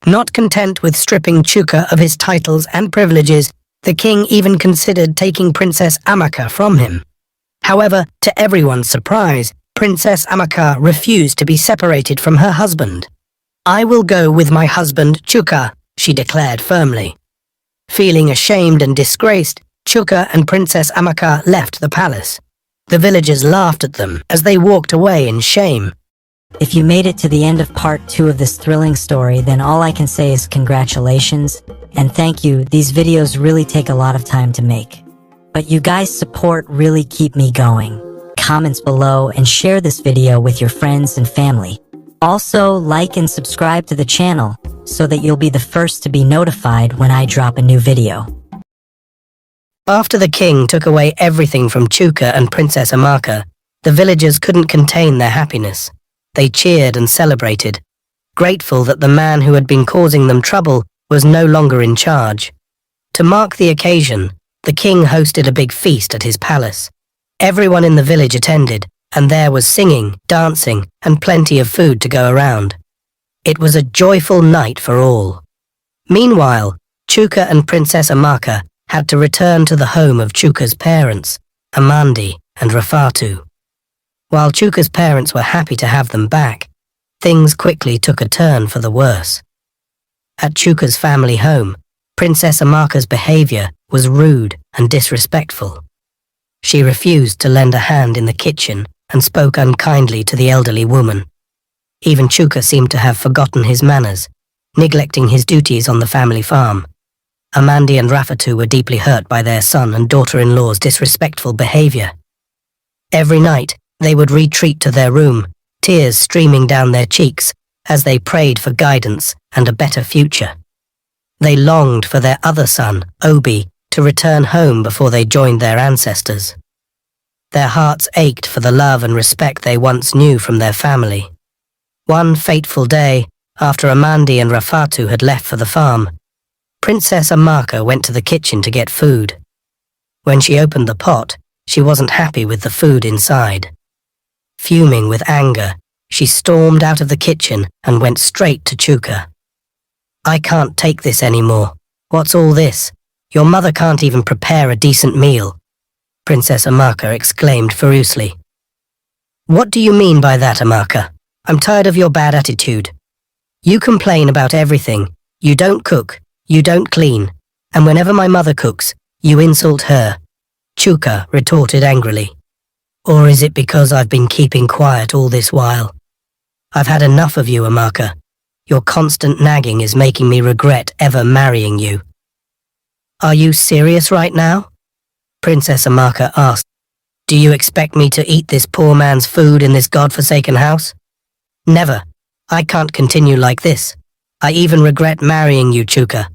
Not content with stripping Chuka of his titles and privileges, the king even considered taking Princess Amaka from him. However, to everyone's surprise, Princess Amaka refused to be separated from her husband. "I will go with my husband, Chuka," she declared firmly. Feeling ashamed and disgraced, Chuka and Princess Amaka left the palace. The villagers laughed at them as they walked away in shame. If you made it to the end of part 2 of this thrilling story, then all I can say is congratulations and thank you. These videos really take a lot of time to make, but you guys' support really keep me going. Comments below and share this video with your friends and family. Also, like and subscribe to the channel so that you'll be the first to be notified when I drop a new video. After the king took away everything from Chuka and Princess Amaka, the villagers couldn't contain their happiness. They cheered and celebrated, grateful that the man who had been causing them trouble was no longer in charge. To mark the occasion, the king hosted a big feast at his palace. Everyone in the village attended, and there was singing, dancing, and plenty of food to go around. It was a joyful night for all. Meanwhile, Chuka and Princess Amaka had to return to the home of Chuka's parents, Amandi and Rafatu. While Chuka's parents were happy to have them back, things quickly took a turn for the worse. At Chuka's family home, Princess Amaka's behavior was rude and disrespectful. She refused to lend a hand in the kitchen and spoke unkindly to the elderly woman. Even Chuka seemed to have forgotten his manners, neglecting his duties on the family farm. Amandi and Rafatu were deeply hurt by their son and daughter-in-law's disrespectful behavior. Every night, they would retreat to their room, tears streaming down their cheeks as they prayed for guidance and a better future. They longed for their other son, Obi, to return home before they joined their ancestors. Their hearts ached for the love and respect they once knew from their family. One fateful day, after Amandi and Rafatu had left for the farm, Princess Amaka went to the kitchen to get food. When she opened the pot, she wasn't happy with the food inside. Fuming with anger, she stormed out of the kitchen and went straight to Chuka. "I can't take this anymore. What's all this? Your mother can't even prepare a decent meal," Princess Amaka exclaimed furiously. "What do you mean by that, Amaka? I'm tired of your bad attitude. You complain about everything. You don't cook, you don't clean, and whenever my mother cooks, you insult her," Chuka retorted angrily. "Or is it because I've been keeping quiet all this while? I've had enough of you, Amaka. Your constant nagging is making me regret ever marrying you." "Are you serious right now?" Princess Amaka asked. "Do you expect me to eat this poor man's food in this godforsaken house? Never. I can't continue like this. I even regret marrying you, Chuka.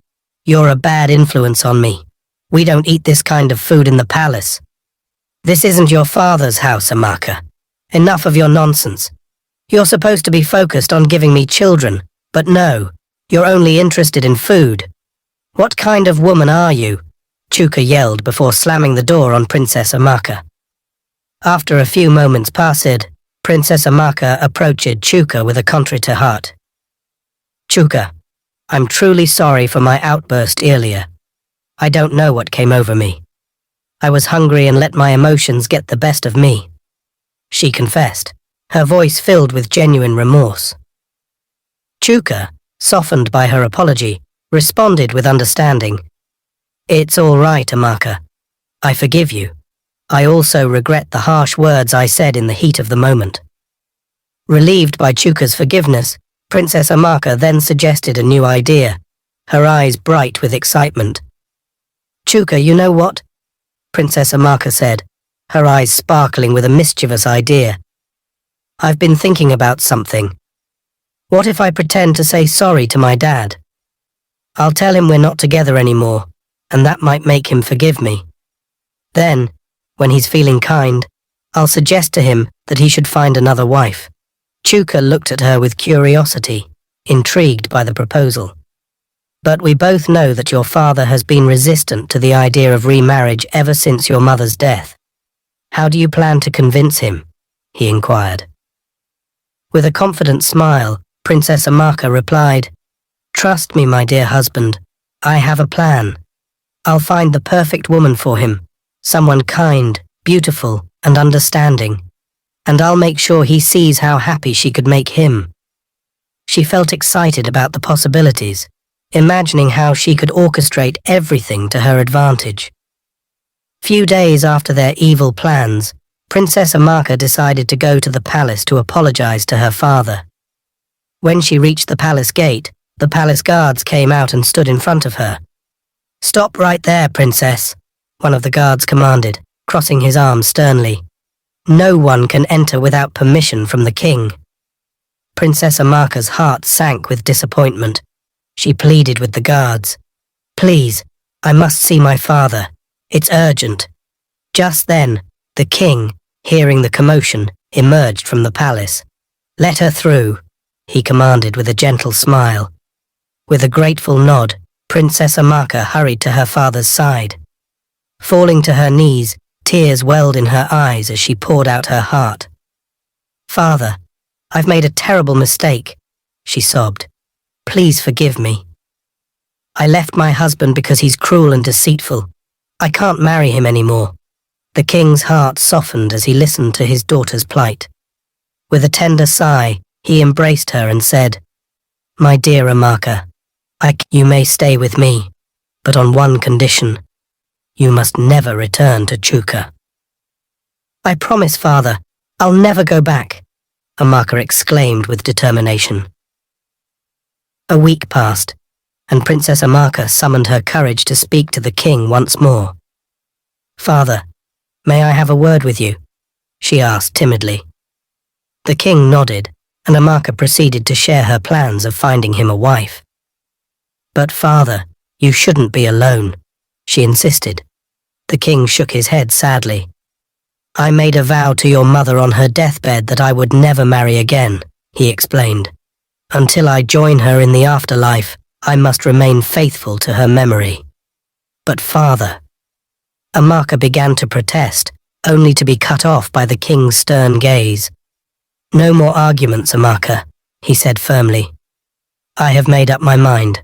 You're a bad influence on me. We don't eat this kind of food in the palace. This isn't your father's house, Amaka. Enough of your nonsense. You're supposed to be focused on giving me children, but no, you're only interested in food. What kind of woman are you?" Chuka yelled before slamming the door on Princess Amaka. After a few moments passed, Princess Amaka approached Chuka with a contrite heart. "Chuka, I'm truly sorry for my outburst earlier. I don't know what came over me. I was hungry and let my emotions get the best of me," she confessed, her voice filled with genuine remorse. Chuka, softened by her apology, responded with understanding. "It's all right, Amaka. I forgive you. I also regret the harsh words I said in the heat of the moment." Relieved by Chuka's forgiveness, Princess Amaka then suggested a new idea, her eyes bright with excitement. "Chuka, you know what?" Princess Amaka said, her eyes sparkling with a mischievous idea. "I've been thinking about something. What if I pretend to say sorry to my dad? I'll tell him we're not together anymore, and that might make him forgive me. Then, when he's feeling kind, I'll suggest to him that he should find another wife." Chuka looked at her with curiosity, intrigued by the proposal. "But we both know that your father has been resistant to the idea of remarriage ever since your mother's death. How do you plan to convince him?" he inquired. With a confident smile, Princess Amaka replied, "Trust me, my dear husband. I have a plan. I'll find the perfect woman for him, someone kind, beautiful, and understanding, and I'll make sure he sees how happy she could make him." She felt excited about the possibilities, imagining how she could orchestrate everything to her advantage. Few days after their evil plans, Princess Amaka decided to go to the palace to apologize to her father. When she reached the palace gate, the palace guards came out and stood in front of her. "Stop right there, Princess," one of the guards commanded, crossing his arms sternly. "No one can enter without permission from the king." Princess Amaka's heart sank with disappointment. She pleaded with the guards. "Please, I must see my father. It's urgent." Just then, the king, hearing the commotion, emerged from the palace. "Let her through," he commanded with a gentle smile. With a grateful nod, Princess Amaka hurried to her father's side. Falling to her knees, tears welled in her eyes as she poured out her heart. "Father, I've made a terrible mistake," she sobbed. "Please forgive me. I left my husband because he's cruel and deceitful. I can't marry him anymore." The king's heart softened as he listened to his daughter's plight. With a tender sigh, he embraced her and said, "My dear Amaka, you may stay with me, but on one condition. You must never return to Chuka." I promise, father, I'll never go back, Amaka exclaimed with determination. A week passed, and Princess Amaka summoned her courage to speak to the king once more. Father, may I have a word with you? She asked timidly. The king nodded, and Amaka proceeded to share her plans of finding him a wife. But father, you shouldn't be alone, she insisted. The king shook his head sadly. I made a vow to your mother on her deathbed that I would never marry again, he explained. Until I join her in the afterlife, I must remain faithful to her memory. But father... Amaka began to protest, only to be cut off by the king's stern gaze. No more arguments, Amaka, he said firmly. I have made up my mind.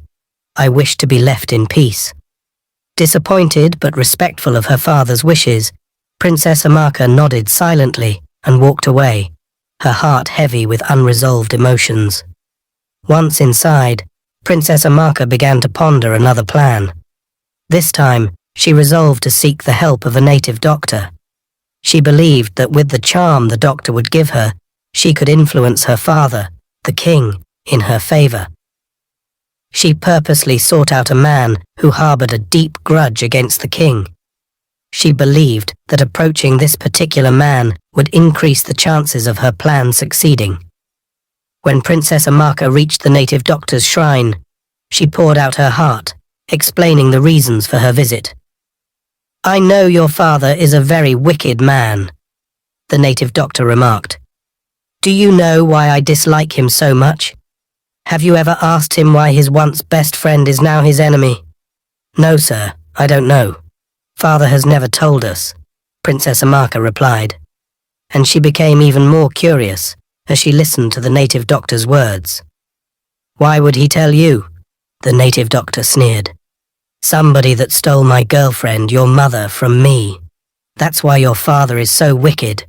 I wish to be left in peace. Disappointed but respectful of her father's wishes, Princess Amaka nodded silently and walked away, her heart heavy with unresolved emotions. Once inside, Princess Amaka began to ponder another plan. This time, she resolved to seek the help of a native doctor. She believed that with the charm the doctor would give her, she could influence her father, the king, in her favor. She purposely sought out a man who harbored a deep grudge against the king. She believed that approaching this particular man would increase the chances of her plan succeeding. When Princess Amaka reached the native doctor's shrine, she poured out her heart, explaining the reasons for her visit. I know your father is a very wicked man, the native doctor remarked. Do you know why I dislike him so much? Have you ever asked him why his once best friend is now his enemy? No, sir, I don't know. Father has never told us, Princess Amaka replied, and she became even more curious as she listened to the native doctor's words. Why would he tell you? The native doctor sneered. Somebody that stole my girlfriend, your mother, from me. That's why your father is so wicked.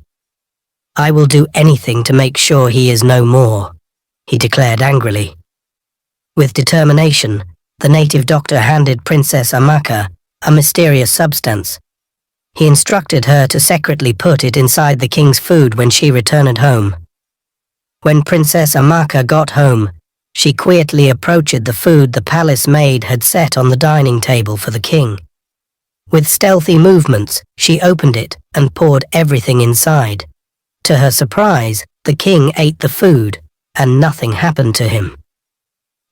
I will do anything to make sure he is no more, he declared angrily. With determination, the native doctor handed Princess Amaka a mysterious substance. He instructed her to secretly put it inside the king's food when she returned home. When Princess Amaka got home, she quietly approached the food the palace maid had set on the dining table for the king. With stealthy movements, she opened it and poured everything inside. To her surprise, the king ate the food, and nothing happened to him.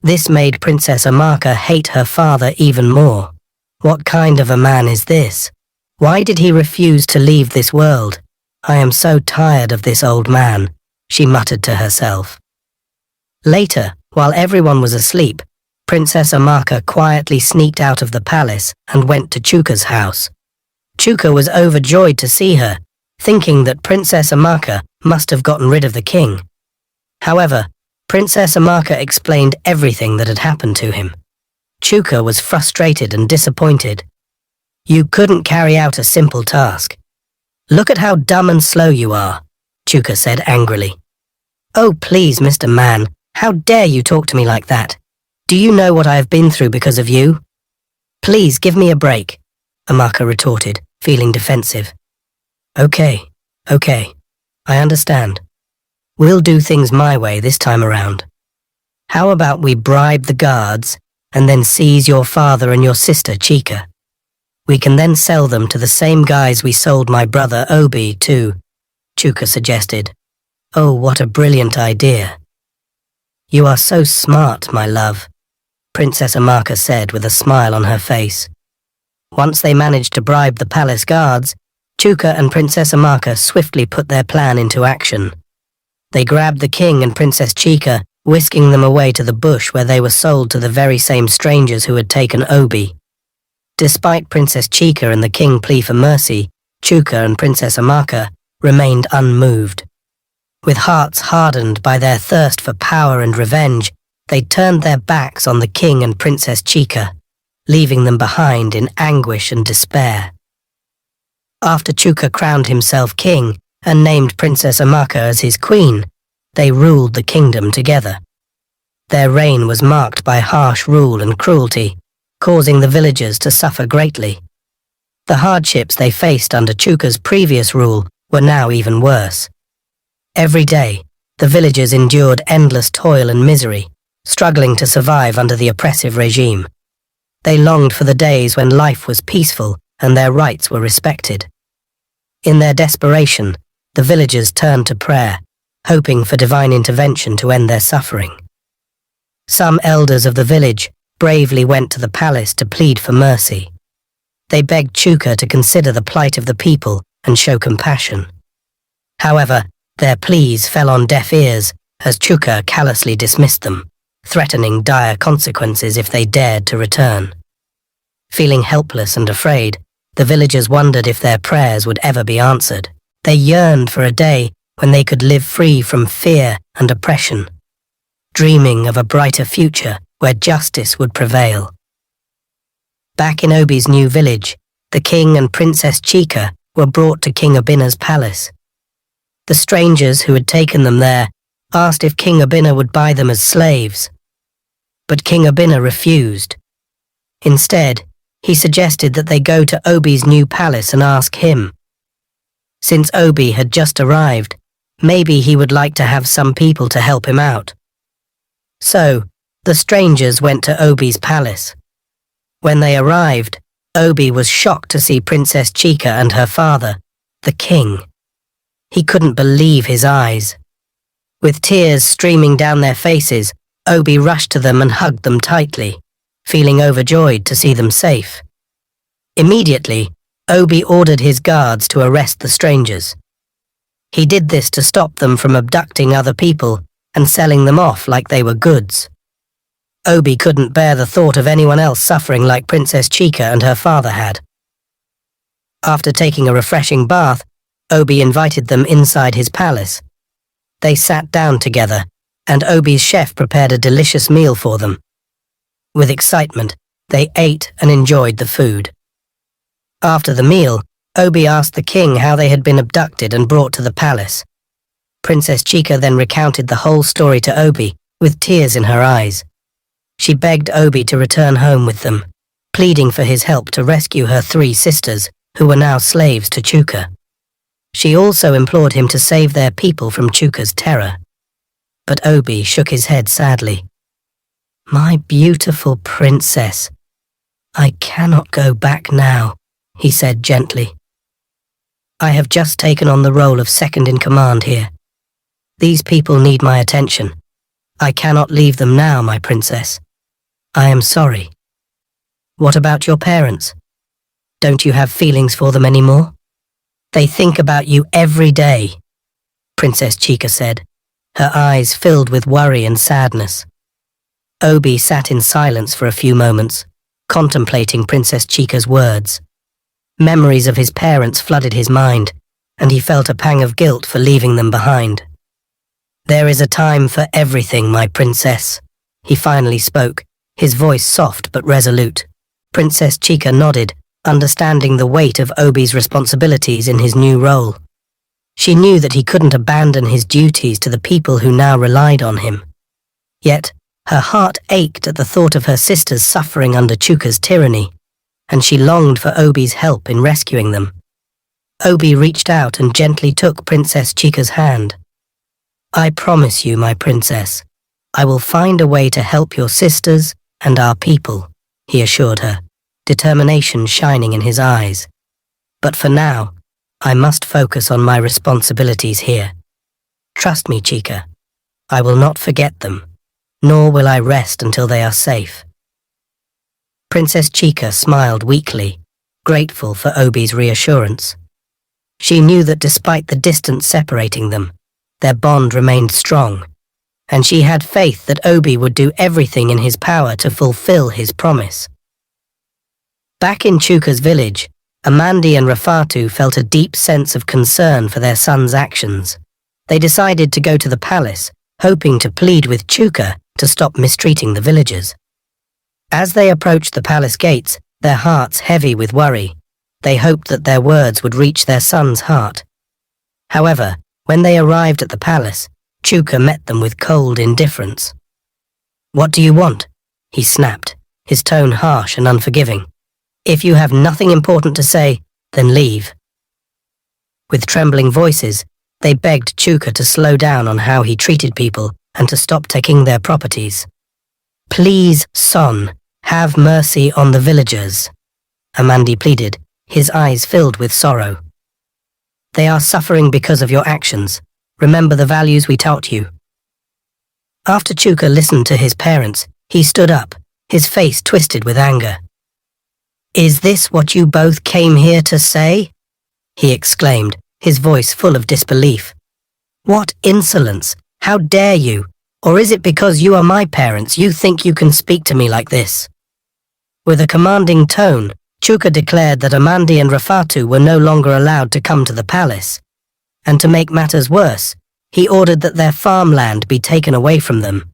This made Princess Amaka hate her father even more. What kind of a man is this? Why did he refuse to leave this world? I am so tired of this old man, she muttered to herself. Later, while everyone was asleep, Princess Amaka quietly sneaked out of the palace and went to Chuka's house. Chuka was overjoyed to see her, thinking that Princess Amaka must have gotten rid of the king. However, Princess Amaka explained everything that had happened to him. Chuka was frustrated and disappointed. You couldn't carry out a simple task. Look at how dumb and slow you are, Chuka said angrily. Oh, please, Mr. Man, how dare you talk to me like that? Do you know what I have been through because of you? Please give me a break, Amaka retorted, feeling defensive. Okay, I understand. We'll do things my way this time around. How about we bribe the guards and then seize your father and your sister Chika? We can then sell them to the same guys we sold my brother Obi to, Chuka suggested. Oh, what a brilliant idea. You are so smart, my love, Princess Amaka said with a smile on her face. Once they managed to bribe the palace guards, Chuka and Princess Amaka swiftly put their plan into action. They grabbed the king and Princess Chika, whisking them away to the bush where they were sold to the very same strangers who had taken Obi. Despite Princess Chika and the king plea for mercy, Chuka and Princess Amaka remained unmoved. With hearts hardened by their thirst for power and revenge, they turned their backs on the king and Princess Chika, leaving them behind in anguish and despair. After Chuka crowned himself king and named Princess Amaka as his queen, they ruled the kingdom together. Their reign was marked by harsh rule and cruelty, causing the villagers to suffer greatly. The hardships they faced under Chuka's previous rule were now even worse. Every day, the villagers endured endless toil and misery, struggling to survive under the oppressive regime. They longed for the days when life was peaceful and their rights were respected. In their desperation, the villagers turned to prayer, hoping for divine intervention to end their suffering. Some elders of the village bravely went to the palace to plead for mercy. They begged Chuka to consider the plight of the people and show compassion. However, their pleas fell on deaf ears as Chuka callously dismissed them, threatening dire consequences if they dared to return. Feeling helpless and afraid, the villagers wondered if their prayers would ever be answered. They yearned for a day when they could live free from fear and oppression, dreaming of a brighter future where justice would prevail. Back in Obi's new village, the king and Princess Chika were brought to King Abina's palace. The strangers who had taken them there asked if King Abina would buy them as slaves. But King Abina refused. Instead, he suggested that they go to Obi's new palace and ask him. Since Obi had just arrived, maybe he would like to have some people to help him out. So, the strangers went to Obi's palace. When they arrived, Obi was shocked to see Princess Chika and her father, the king. He couldn't believe his eyes. With tears streaming down their faces, Obi rushed to them and hugged them tightly, feeling overjoyed to see them safe. Immediately, Obi ordered his guards to arrest the strangers. He did this to stop them from abducting other people and selling them off like they were goods. Obi couldn't bear the thought of anyone else suffering like Princess Chika and her father had. After taking a refreshing bath, Obi invited them inside his palace. They sat down together, and Obi's chef prepared a delicious meal for them. With excitement, they ate and enjoyed the food. After the meal, Obi asked the king how they had been abducted and brought to the palace. Princess Chika then recounted the whole story to Obi, with tears in her eyes. She begged Obi to return home with them, pleading for his help to rescue her 3 sisters, who were now slaves to Chuka. She also implored him to save their people from Chuka's terror. But Obi shook his head sadly. "My beautiful princess, I cannot go back now," he said gently. "I have just taken on the role of second in command here. These people need my attention. I cannot leave them now, my princess. I am sorry." "What about your parents? Don't you have feelings for them anymore? They think about you every day," Princess Chika said, her eyes filled with worry and sadness. Obi sat in silence for a few moments, contemplating Princess Chika's words. Memories of his parents flooded his mind, and he felt a pang of guilt for leaving them behind. "There is a time for everything, my princess," he finally spoke, his voice soft but resolute. Princess Chika nodded, understanding the weight of Obi's responsibilities in his new role. She knew that he couldn't abandon his duties to the people who now relied on him. Yet, her heart ached at the thought of her sisters suffering under Chuka's tyranny, and she longed for Obi's help in rescuing them. Obi reached out and gently took Princess Chika's hand. "I promise you, my princess, I will find a way to help your sisters and our people," he assured her, determination shining in his eyes. "But for now, I must focus on my responsibilities here. Trust me, Chika, I will not forget them, nor will I rest until they are safe." Princess Chika smiled weakly, grateful for Obi's reassurance. She knew that despite the distance separating them, their bond remained strong, and she had faith that Obi would do everything in his power to fulfill his promise. Back in Chuka's village, Amandi and Rafatu felt a deep sense of concern for their son's actions. They decided to go to the palace, hoping to plead with Chuka to stop mistreating the villagers. As they approached the palace gates, their hearts heavy with worry, they hoped that their words would reach their son's heart. However, when they arrived at the palace, Chuka met them with cold indifference. "What do you want?" he snapped, his tone harsh and unforgiving. "If you have nothing important to say, then leave." With trembling voices, they begged Chuka to slow down on how he treated people and to stop taking their properties. "Please, Son, have mercy on the villagers," Amandi pleaded, his eyes filled with sorrow. "They are suffering because of your actions. Remember the values we taught you." After Chuka listened to his parents, he stood up, his face twisted with anger. "Is this what you both came here to say?" he exclaimed, his voice full of disbelief. "What insolence! How dare you? Or is it because you are my parents you think you can speak to me like this?" With a commanding tone, Chuka declared that Amandi and Rafatu were no longer allowed to come to the palace, and to make matters worse, he ordered that their farmland be taken away from them.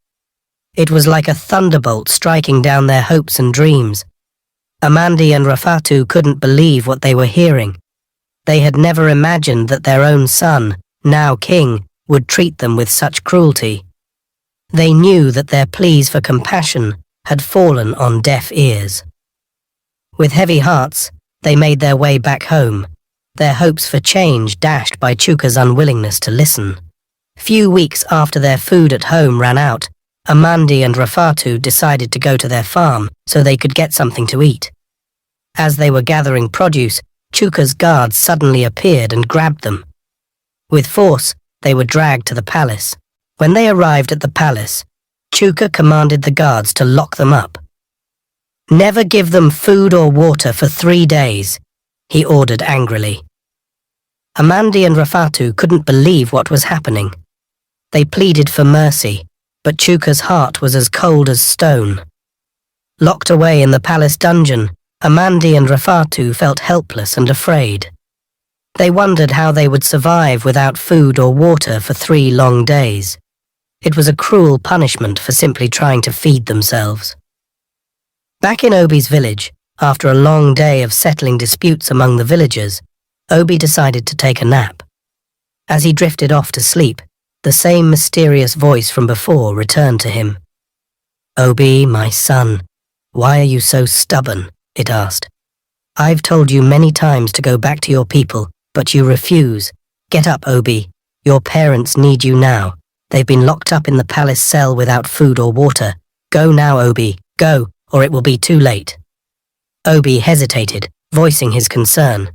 It was like a thunderbolt striking down their hopes and dreams. Amandi and Rafatu couldn't believe what they were hearing. They had never imagined that their own son, now king, would treat them with such cruelty. They knew that their pleas for compassion had fallen on deaf ears. With heavy hearts, they made their way back home, their hopes for change dashed by Chuka's unwillingness to listen. Few weeks after their food at home ran out, Amandi and Rafatu decided to go to their farm so they could get something to eat. As they were gathering produce, Chuka's guards suddenly appeared and grabbed them. With force, they were dragged to the palace. When they arrived at the palace, Chuka commanded the guards to lock them up. "Never give them food or water for 3 days," he ordered angrily. Amandi and Rafatu couldn't believe what was happening. They pleaded for mercy, but Chuka's heart was as cold as stone. Locked away in the palace dungeon, Amandi and Rafatu felt helpless and afraid. They wondered how they would survive without food or water for 3 long days. It was a cruel punishment for simply trying to feed themselves. Back in Obi's village, after a long day of settling disputes among the villagers, Obi decided to take a nap. As he drifted off to sleep, the same mysterious voice from before returned to him. "Obi, my son, why are you so stubborn?" it asked. "I've told you many times to go back to your people, but you refuse. Get up, Obi. Your parents need you now. They've been locked up in the palace cell without food or water. Go now, Obi, go, or it will be too late." Obi hesitated, voicing his concern.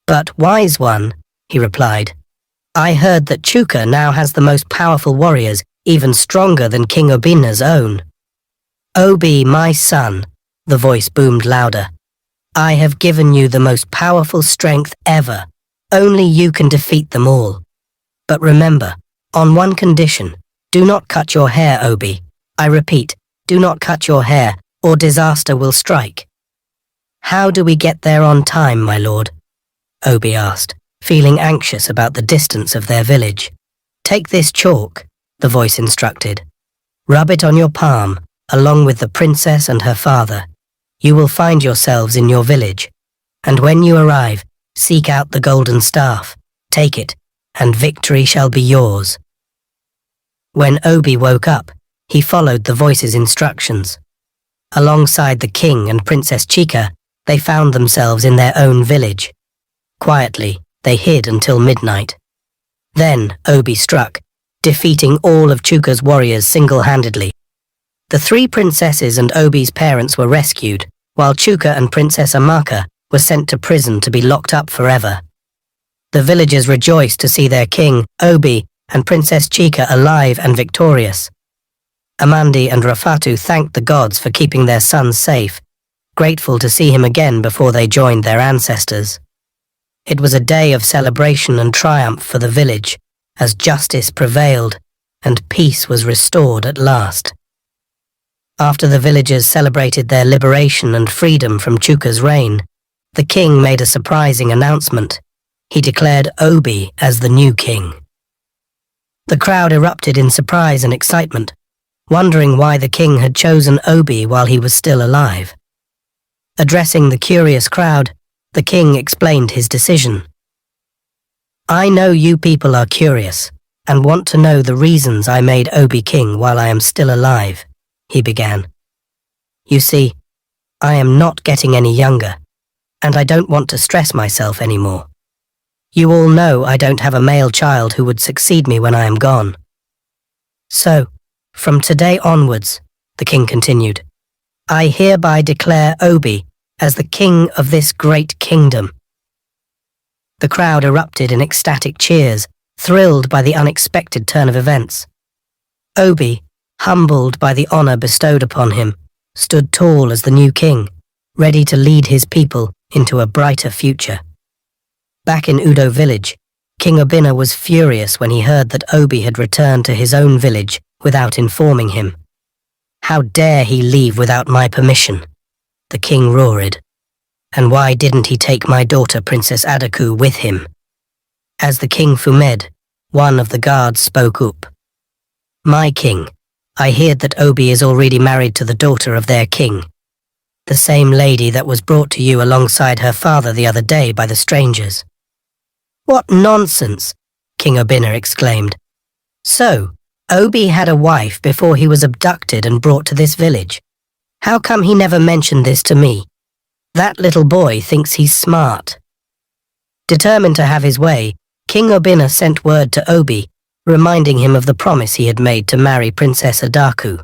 "But, wise one," he replied, "I heard that Chuka now has the most powerful warriors, even stronger than King Obina's own." "Obi, my son," the voice boomed louder, "I have given you the most powerful strength ever. Only you can defeat them all. But remember, on one condition, do not cut your hair, Obi. I repeat, do not cut your hair, or disaster will strike." "How do we get there on time, my lord?" Obi asked, feeling anxious about the distance of their village. "Take this chalk," the voice instructed. "Rub it on your palm, along with the princess and her father. You will find yourselves in your village, and when you arrive, seek out the golden staff, take it, and victory shall be yours." When Obi woke up, he followed the voice's instructions. Alongside the king and Princess Chika, they found themselves in their own village. Quietly, they hid until midnight. Then Obi struck, defeating all of Chuka's warriors single-handedly. The 3 princesses and Obi's parents were rescued, while Chuka and Princess Amaka were sent to prison to be locked up forever. The villagers rejoiced to see their king, Obi, and Princess Chika alive and victorious. Amandi and Rafatu thanked the gods for keeping their son safe, grateful to see him again before they joined their ancestors. It was a day of celebration and triumph for the village, as justice prevailed and peace was restored at last. After the villagers celebrated their liberation and freedom from Chuka's reign, the king made a surprising announcement. He declared Obi as the new king. The crowd erupted in surprise and excitement, wondering why the king had chosen Obi while he was still alive. Addressing the curious crowd, the king explained his decision. "I know you people are curious and want to know the reasons I made Obi king while I am still alive," he began. "You see, I am not getting any younger, and I don't want to stress myself anymore. You all know I don't have a male child who would succeed me when I am gone. So, from today onwards, the king continued, I hereby declare Obi as the king of this great kingdom. The crowd erupted in ecstatic cheers, thrilled by the unexpected turn of events. Obi, humbled by the honor bestowed upon him, stood tall as the new king, ready to lead his people into a brighter future. Back in Udo village, King Obina was furious when he heard that Obi had returned to his own village without informing him. How dare he leave without my permission? The king roared. And why didn't he take my daughter Princess Adaku with him? As the king fumed, one of the guards spoke up. My king, I heard that Obi is already married to the daughter of their king. The same lady that was brought to you alongside her father the other day by the strangers. What nonsense, King Obina exclaimed. So, Obi had a wife before he was abducted and brought to this village. How come he never mentioned this to me? That little boy thinks he's smart. Determined to have his way, King Obina sent word to Obi, reminding him of the promise he had made to marry Princess Adaku.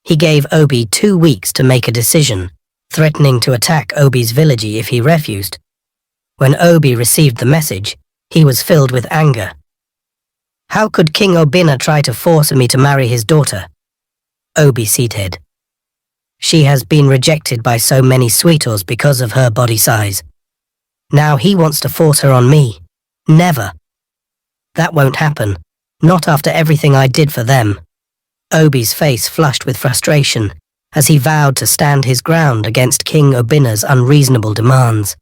He gave Obi 2 weeks to make a decision, threatening to attack Obi's village if he refused. When Obi received the message, he was filled with anger. How could King Obina try to force me to marry his daughter? Obi seated. She has been rejected by so many suitors because of her body size. Now he wants to force her on me. Never. That won't happen. Not after everything I did for them. Obi's face flushed with frustration as he vowed to stand his ground against King Obina's unreasonable demands.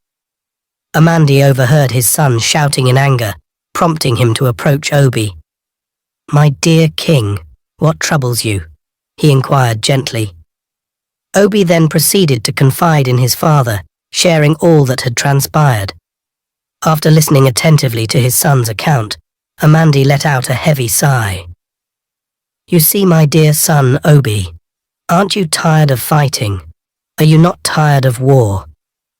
Amandi overheard his son shouting in anger, prompting him to approach Obi. My dear king, what troubles you? He inquired gently. Obi then proceeded to confide in his father, sharing all that had transpired. After listening attentively to his son's account, Amandi let out a heavy sigh. You see, my dear son Obi, aren't you tired of fighting? Are you not tired of war?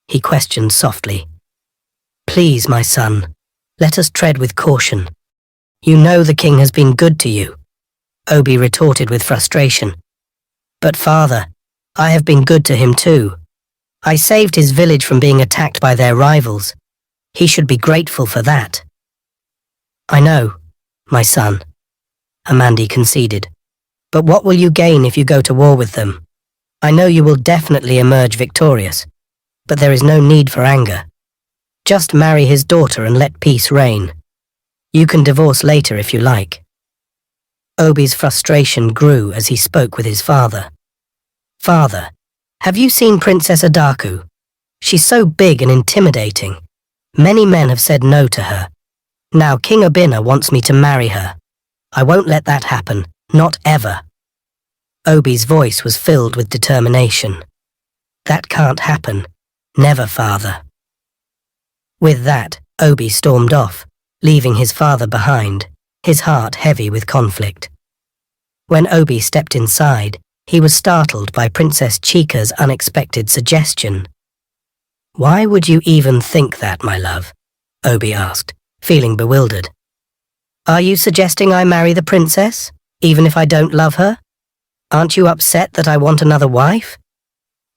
He questioned softly. Please, my son, let us tread with caution. You know the king has been good to you, Obi retorted with frustration. But father, I have been good to him too. I saved his village from being attacked by their rivals. He should be grateful for that. I know, my son, Amandi conceded. But what will you gain if you go to war with them? I know you will definitely emerge victorious, but there is no need for anger. Just marry his daughter and let peace reign. You can divorce later if you like. Obi's frustration grew as he spoke with his father. Father, have you seen Princess Adaku? She's so big and intimidating. Many men have said no to her. Now King Obina wants me to marry her. I won't let that happen, not ever. Obi's voice was filled with determination. That can't happen. Never, father. With that, Obi stormed off, leaving his father behind, his heart heavy with conflict. When Obi stepped inside, he was startled by Princess Chika's unexpected suggestion. Why would you even think that, my love? Obi asked, feeling bewildered. Are you suggesting I marry the princess, even if I don't love her? Aren't you upset that I want another wife?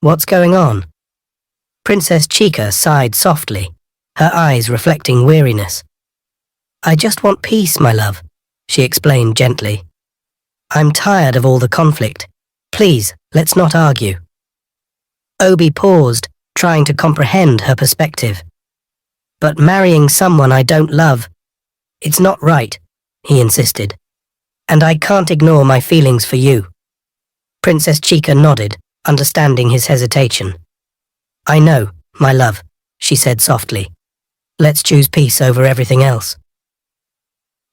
What's going on? Princess Chika sighed softly, her eyes reflecting weariness. I just want peace, my love, she explained gently. I'm tired of all the conflict. Please, let's not argue. Obi paused, trying to comprehend her perspective. But marrying someone I don't love, it's not right, he insisted. And I can't ignore my feelings for you. Princess Chika nodded, understanding his hesitation. I know, my love, she said softly. Let's choose peace over everything else.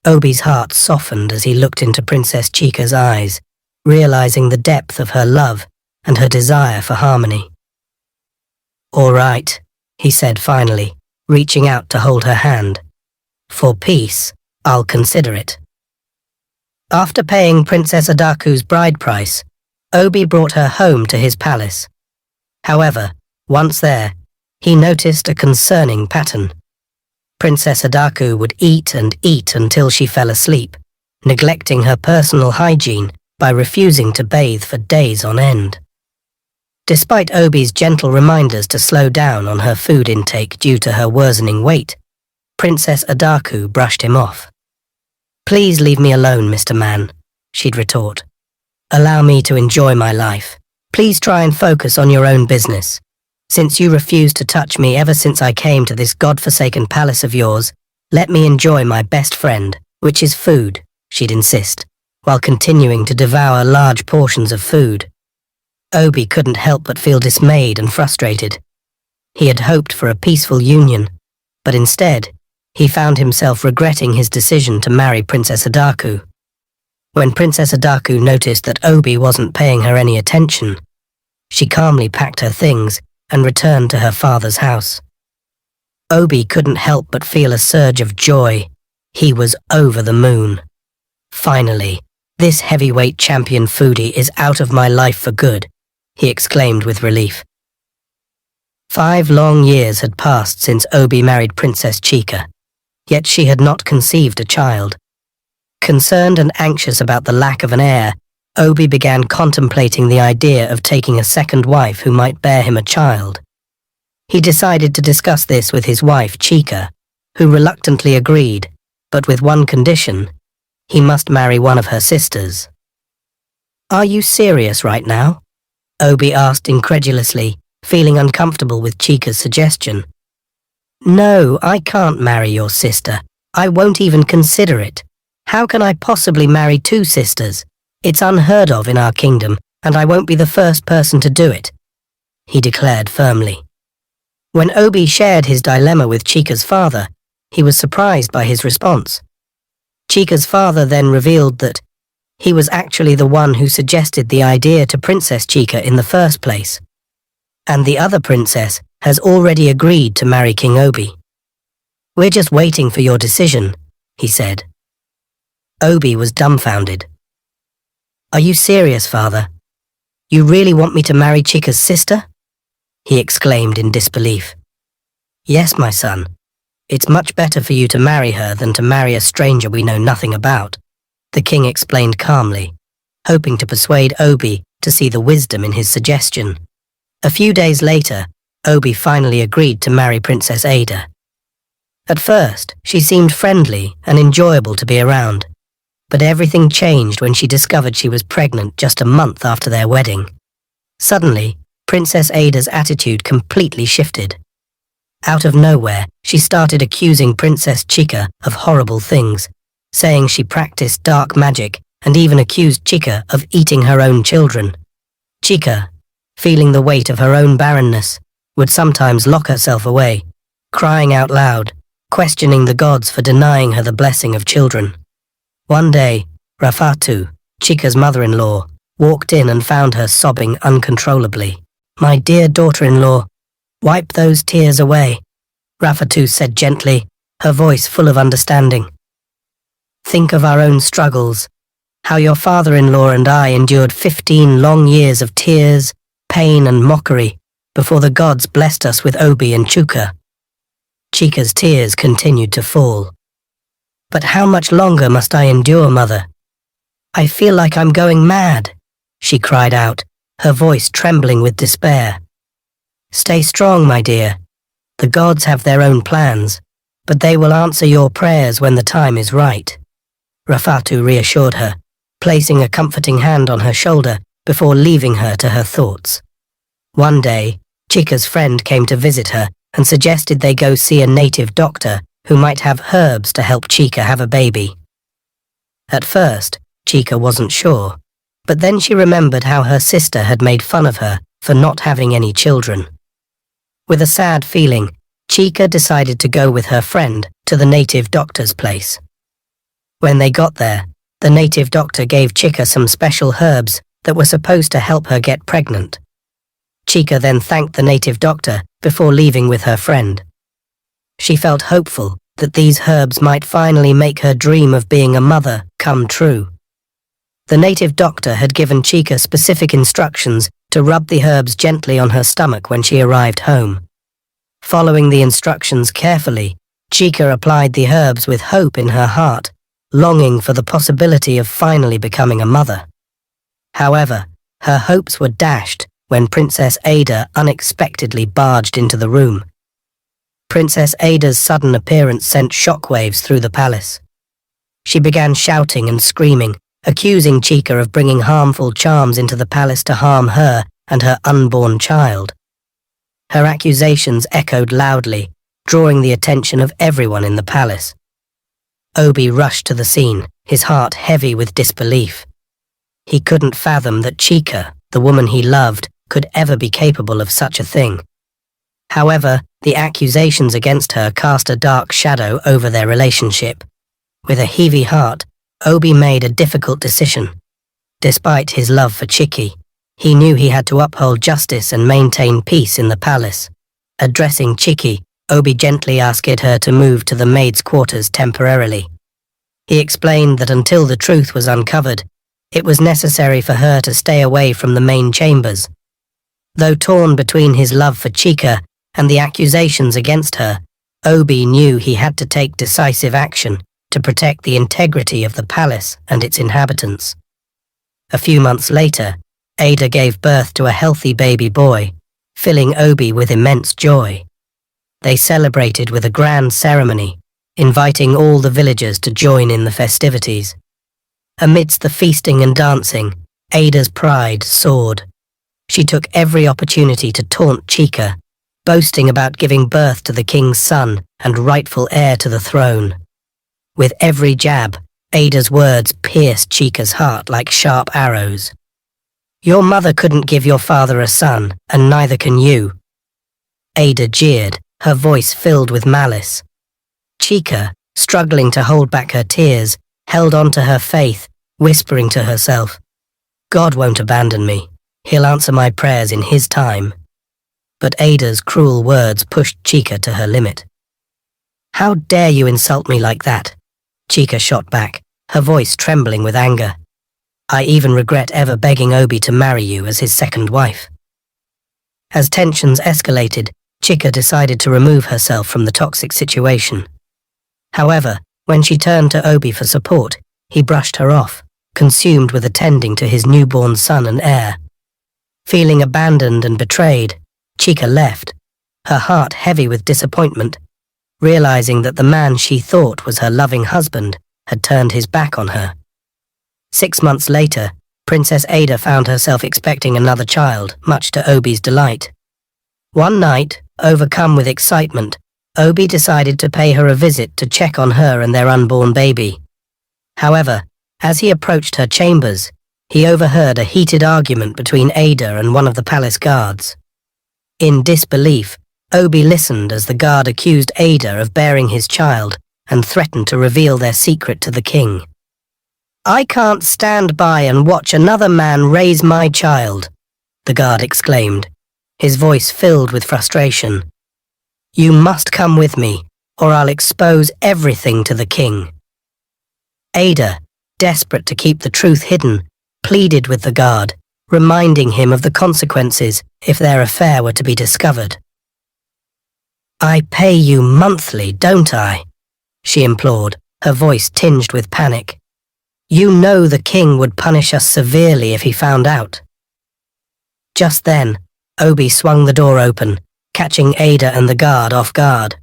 Obi's heart softened as he looked into Princess Chika's eyes, realizing the depth of her love and her desire for harmony. All right, he said finally, reaching out to hold her hand. For peace, I'll consider it. After paying Princess Adaku's bride price, Obi brought her home to his palace. However, once there, he noticed a concerning pattern. Princess Adaku would eat and eat until she fell asleep, neglecting her personal hygiene by refusing to bathe for days on end. Despite Obi's gentle reminders to slow down on her food intake due to her worsening weight, Princess Adaku brushed him off. "Please leave me alone, Mr. Man," she'd retort. "Allow me to enjoy my life. Please try and focus on your own business. Since you refused to touch me ever since I came to this godforsaken palace of yours, let me enjoy my best friend, which is food," she'd insist, while continuing to devour large portions of food. Obi couldn't help but feel dismayed and frustrated. He had hoped for a peaceful union, but instead, he found himself regretting his decision to marry Princess Adaku. When Princess Adaku noticed that Obi wasn't paying her any attention, she calmly packed her things and returned to her father's house. Obi couldn't help but feel a surge of joy. He was over the moon. "Finally, this heavyweight champion foodie is out of my life for good," he exclaimed with relief. 5 long years had passed since Obi married Princess Chika, yet she had not conceived a child. Concerned and anxious about the lack of an heir, Obi began contemplating the idea of taking a second wife who might bear him a child. He decided to discuss this with his wife Chika, who reluctantly agreed, but with one condition: he must marry one of her sisters. "Are you serious right now?" Obi asked incredulously, feeling uncomfortable with Chika's suggestion. "No, I can't marry your sister. I won't even consider it. How can I possibly marry 2 sisters? It's unheard of in our kingdom, and I won't be the first person to do it," he declared firmly. When Obi shared his dilemma with Chika's father, he was surprised by his response. Chika's father then revealed that he was actually the one who suggested the idea to Princess Chika in the first place, and the other princess has already agreed to marry King Obi. "We're just waiting for your decision," he said. Obi was dumbfounded. "Are you serious, father? You really want me to marry Chika's sister?" he exclaimed in disbelief. "Yes, my son. It's much better for you to marry her than to marry a stranger we know nothing about," the king explained calmly, hoping to persuade Obi to see the wisdom in his suggestion. A few days later, Obi finally agreed to marry Princess Ada. At first, she seemed friendly and enjoyable to be around, but everything changed when she discovered she was pregnant just a month after their wedding. Suddenly, Princess Ada's attitude completely shifted. Out of nowhere, she started accusing Princess Chika of horrible things, saying she practiced dark magic and even accused Chika of eating her own children. Chika, feeling the weight of her own barrenness, would sometimes lock herself away, crying out loud, questioning the gods for denying her the blessing of children. One day, Rafatu, Chika's mother-in-law, walked in and found her sobbing uncontrollably. "My dear daughter-in-law, wipe those tears away," Rafatu said gently, her voice full of understanding. "Think of our own struggles, how your father-in-law and I endured 15 long years of tears, pain and mockery before the gods blessed us with Obi and Chuka." Chika's tears continued to fall. "But how much longer must I endure, mother? I feel like I'm going mad," she cried out, her voice trembling with despair. "Stay strong, my dear. The gods have their own plans, but they will answer your prayers when the time is right," Rafatu reassured her, placing a comforting hand on her shoulder before leaving her to her thoughts. One day, Chika's friend came to visit her and suggested they go see a native doctor who might have herbs to help Chika have a baby. At first, Chika wasn't sure, but then she remembered how her sister had made fun of her for not having any children. With a sad feeling, Chika decided to go with her friend to the native doctor's place. When they got there, the native doctor gave Chika some special herbs that were supposed to help her get pregnant. Chika then thanked the native doctor before leaving with her friend. She felt hopeful that these herbs might finally make her dream of being a mother come true. The native doctor had given Chika specific instructions to rub the herbs gently on her stomach when she arrived home. Following the instructions carefully, Chica applied the herbs with hope in her heart, longing for the possibility of finally becoming a mother. However, her hopes were dashed when Princess Ada unexpectedly barged into the room. Princess Ada's sudden appearance sent shockwaves through the palace. She began shouting and screaming, accusing Chica of bringing harmful charms into the palace to harm her and her unborn child. Her accusations echoed loudly, drawing the attention of everyone in the palace. Obi rushed to the scene, his heart heavy with disbelief. He couldn't fathom that Chica, the woman he loved, could ever be capable of such a thing. However, the accusations against her cast a dark shadow over their relationship. With a heavy heart, Obi made a difficult decision. Despite his love for Chiki, he knew he had to uphold justice and maintain peace in the palace. Addressing Chiki, Obi gently asked her to move to the maids' quarters temporarily. He explained that until the truth was uncovered, it was necessary for her to stay away from the main chambers. Though torn between his love for Chica and the accusations against her, Obi knew he had to take decisive action to protect the integrity of the palace and its inhabitants. A few months later, Ada gave birth to a healthy baby boy, filling Obi with immense joy. They celebrated with a grand ceremony, inviting all the villagers to join in the festivities. Amidst the feasting and dancing, Ada's pride soared. She took every opportunity to taunt Chica, boasting about giving birth to the king's son and rightful heir to the throne. With every jab, Ada's words pierced Chica's heart like sharp arrows. "Your mother couldn't give your father a son, and neither can you." Ada jeered, her voice filled with malice. Chica, struggling to hold back her tears, held on to her faith, whispering to herself, "God won't abandon me. He'll answer my prayers in his time." But Ada's cruel words pushed Chica to her limit. "How dare you insult me like that?" Chica shot back, her voice trembling with anger. "I even regret ever begging Obi to marry you as his second wife." As tensions escalated, Chica decided to remove herself from the toxic situation. However, when she turned to Obi for support, he brushed her off, consumed with attending to his newborn son and heir. Feeling abandoned and betrayed, Chica left, her heart heavy with disappointment, realizing that the man she thought was her loving husband had turned his back on her. 6 months later, Princess Ada found herself expecting another child, much to Obi's delight. One night, overcome with excitement, Obi decided to pay her a visit to check on her and their unborn baby. However, as he approached her chambers, he overheard a heated argument between Ada and one of the palace guards. In disbelief, Obi listened as the guard accused Ada of bearing his child and threatened to reveal their secret to the king. "I can't stand by and watch another man raise my child," the guard exclaimed, his voice filled with frustration. "You must come with me, or I'll expose everything to the king." Ada, desperate to keep the truth hidden, pleaded with the guard, reminding him of the consequences if their affair were to be discovered. "I pay you monthly, don't I?" she implored, her voice tinged with panic. "You know the king would punish us severely if he found out." Just then, Obi swung the door open, catching Ada and the guard off guard.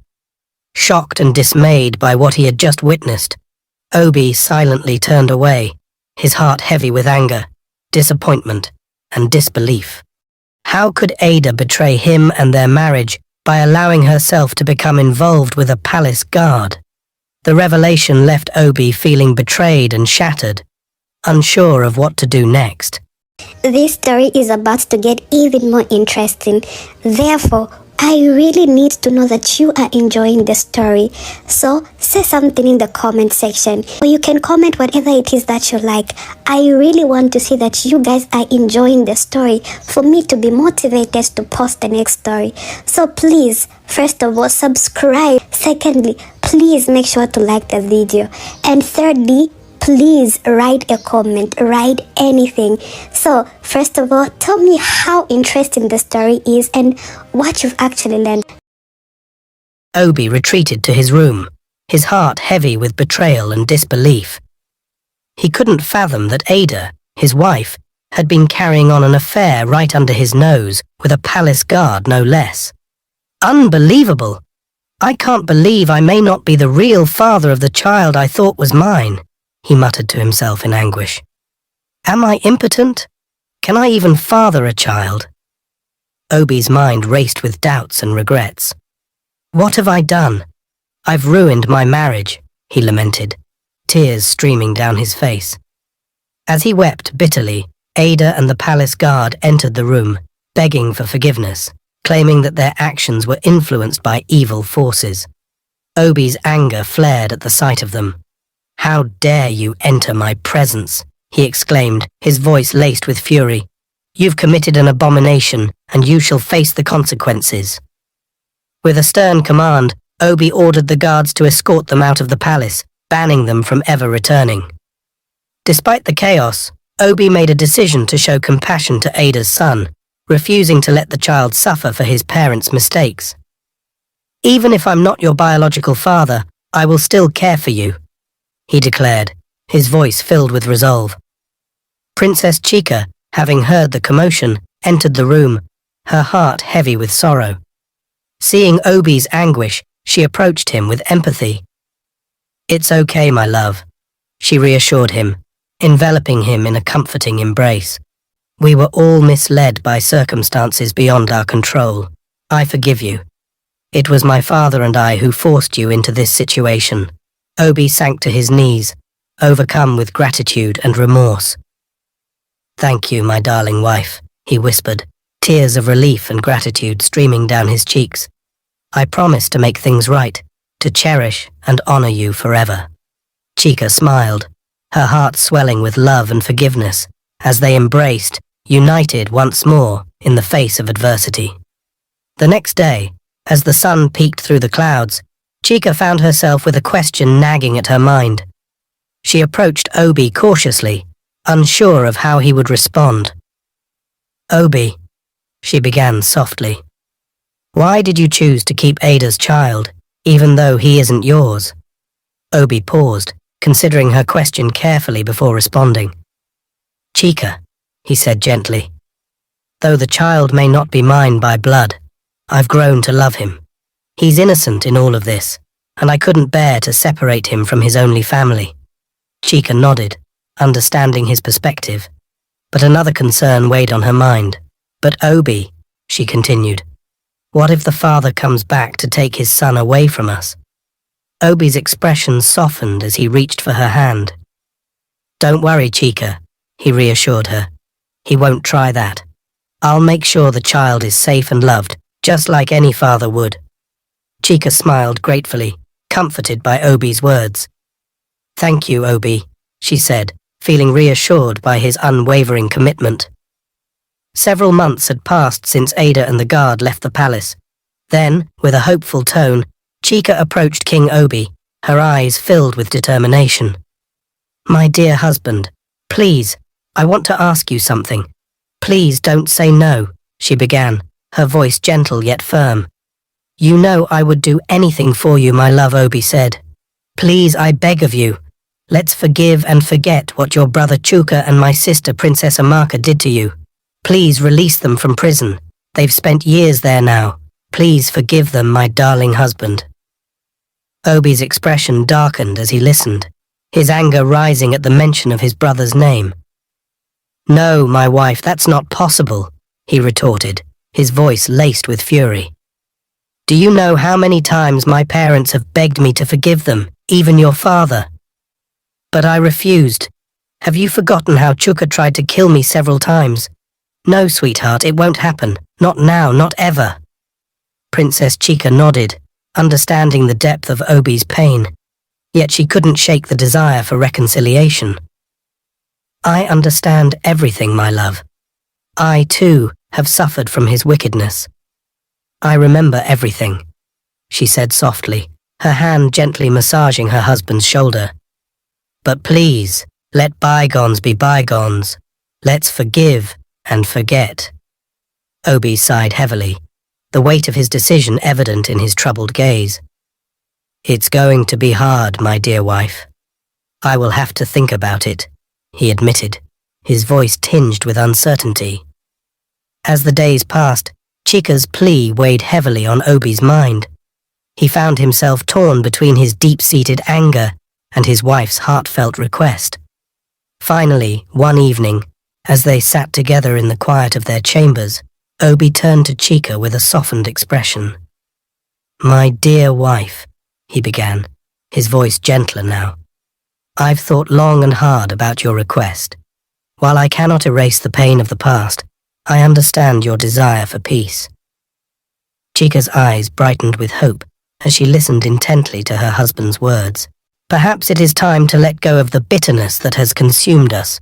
Shocked and dismayed by what he had just witnessed, Obi silently turned away, his heart heavy with anger, disappointment, and disbelief. How could Ada betray him and their marriage by allowing herself to become involved with a palace guard? The revelation left Obi feeling betrayed and shattered, unsure of what to do next. This story is about to get even more interesting. Therefore, I really need to know that you are enjoying the story. So, say something in the comment section. Or you can comment whatever it is that you like. I really want to see that you guys are enjoying the story for me to be motivated to post the next story. So please, first of all, subscribe. Secondly, please make sure to like the video. And thirdly, please write a comment, write anything. So first of all, tell me how interesting the story is and what you've actually learned. Obi retreated to his room, his heart heavy with betrayal and disbelief. He couldn't fathom that Ada, his wife, had been carrying on an affair right under his nose with a palace guard, no less. Unbelievable! I can't believe I may not be the real father of the child I thought was mine, he muttered to himself in anguish. Am I impotent? Can I even father a child? Obi's mind raced with doubts and regrets. What have I done? I've ruined my marriage, he lamented, tears streaming down his face. As he wept bitterly, Ada and the palace guard entered the room, begging for forgiveness, claiming that their actions were influenced by evil forces. Obi's anger flared at the sight of them. How dare you enter my presence, he exclaimed, his voice laced with fury. You've committed an abomination, and you shall face the consequences. With a stern command, Obi ordered the guards to escort them out of the palace, banning them from ever returning. Despite the chaos, Obi made a decision to show compassion to Ada's son, refusing to let the child suffer for his parents' mistakes. Even if I'm not your biological father, I will still care for you, he declared, his voice filled with resolve. Princess Chica, having heard the commotion, entered the room, her heart heavy with sorrow. Seeing Obi's anguish, she approached him with empathy. It's okay, my love, she reassured him, enveloping him in a comforting embrace. We were all misled by circumstances beyond our control. I forgive you. It was my father and I who forced you into this situation. Obi sank to his knees, overcome with gratitude and remorse. Thank you, my darling wife, he whispered, tears of relief and gratitude streaming down his cheeks. I promise to make things right, to cherish and honor you forever. Chica smiled, her heart swelling with love and forgiveness, as they embraced, united once more in the face of adversity. The next day, as the sun peeked through the clouds, Chica found herself with a question nagging at her mind. She approached Obi cautiously, unsure of how he would respond. Obi, she began softly. Why did you choose to keep Ada's child, even though he isn't yours? Obi paused, considering her question carefully before responding. Chica, he said gently, though the child may not be mine by blood, I've grown to love him. He's innocent in all of this, and I couldn't bear to separate him from his only family. Chica nodded, understanding his perspective, but another concern weighed on her mind. But Obi, she continued, what if the father comes back to take his son away from us? Obi's expression softened as he reached for her hand. Don't worry, Chica, he reassured her. He won't try that. I'll make sure the child is safe and loved, just like any father would. Chica smiled gratefully, comforted by Obi's words. Thank you, Obi, she said, feeling reassured by his unwavering commitment. Several months had passed since Ada and the guard left the palace. Then, with a hopeful tone, Chica approached King Obi, her eyes filled with determination. My dear husband, please, I want to ask you something. Please don't say no, she began, her voice gentle yet firm. You know I would do anything for you, my love, Obi said. Please, I beg of you. Let's forgive and forget what your brother Chuka and my sister Princess Amaka did to you. Please release them from prison. They've spent years there now. Please forgive them, my darling husband. Obi's expression darkened as he listened, his anger rising at the mention of his brother's name. No, my wife, that's not possible, he retorted, his voice laced with fury. Do you know how many times my parents have begged me to forgive them, even your father? But I refused. Have you forgotten how Chuka tried to kill me several times? No, sweetheart, it won't happen. Not now, not ever. Princess Chica nodded, understanding the depth of Obi's pain, yet she couldn't shake the desire for reconciliation. I understand everything, my love. I, too, have suffered from his wickedness. I remember everything, she said softly, her hand gently massaging her husband's shoulder. But please, let bygones be bygones. Let's forgive and forget. Obi sighed heavily, the weight of his decision evident in his troubled gaze. "It's going to be hard, my dear wife. I will have to think about it," he admitted, his voice tinged with uncertainty. As the days passed, Chika's plea weighed heavily on Obi's mind. He found himself torn between his deep-seated anger and his wife's heartfelt request. Finally, one evening, as they sat together in the quiet of their chambers, Obi turned to Chika with a softened expression. "My dear wife," he began, his voice gentler now, "I've thought long and hard about your request. While I cannot erase the pain of the past, I understand your desire for peace." Chika's eyes brightened with hope as she listened intently to her husband's words. "Perhaps it is time to let go of the bitterness that has consumed us,"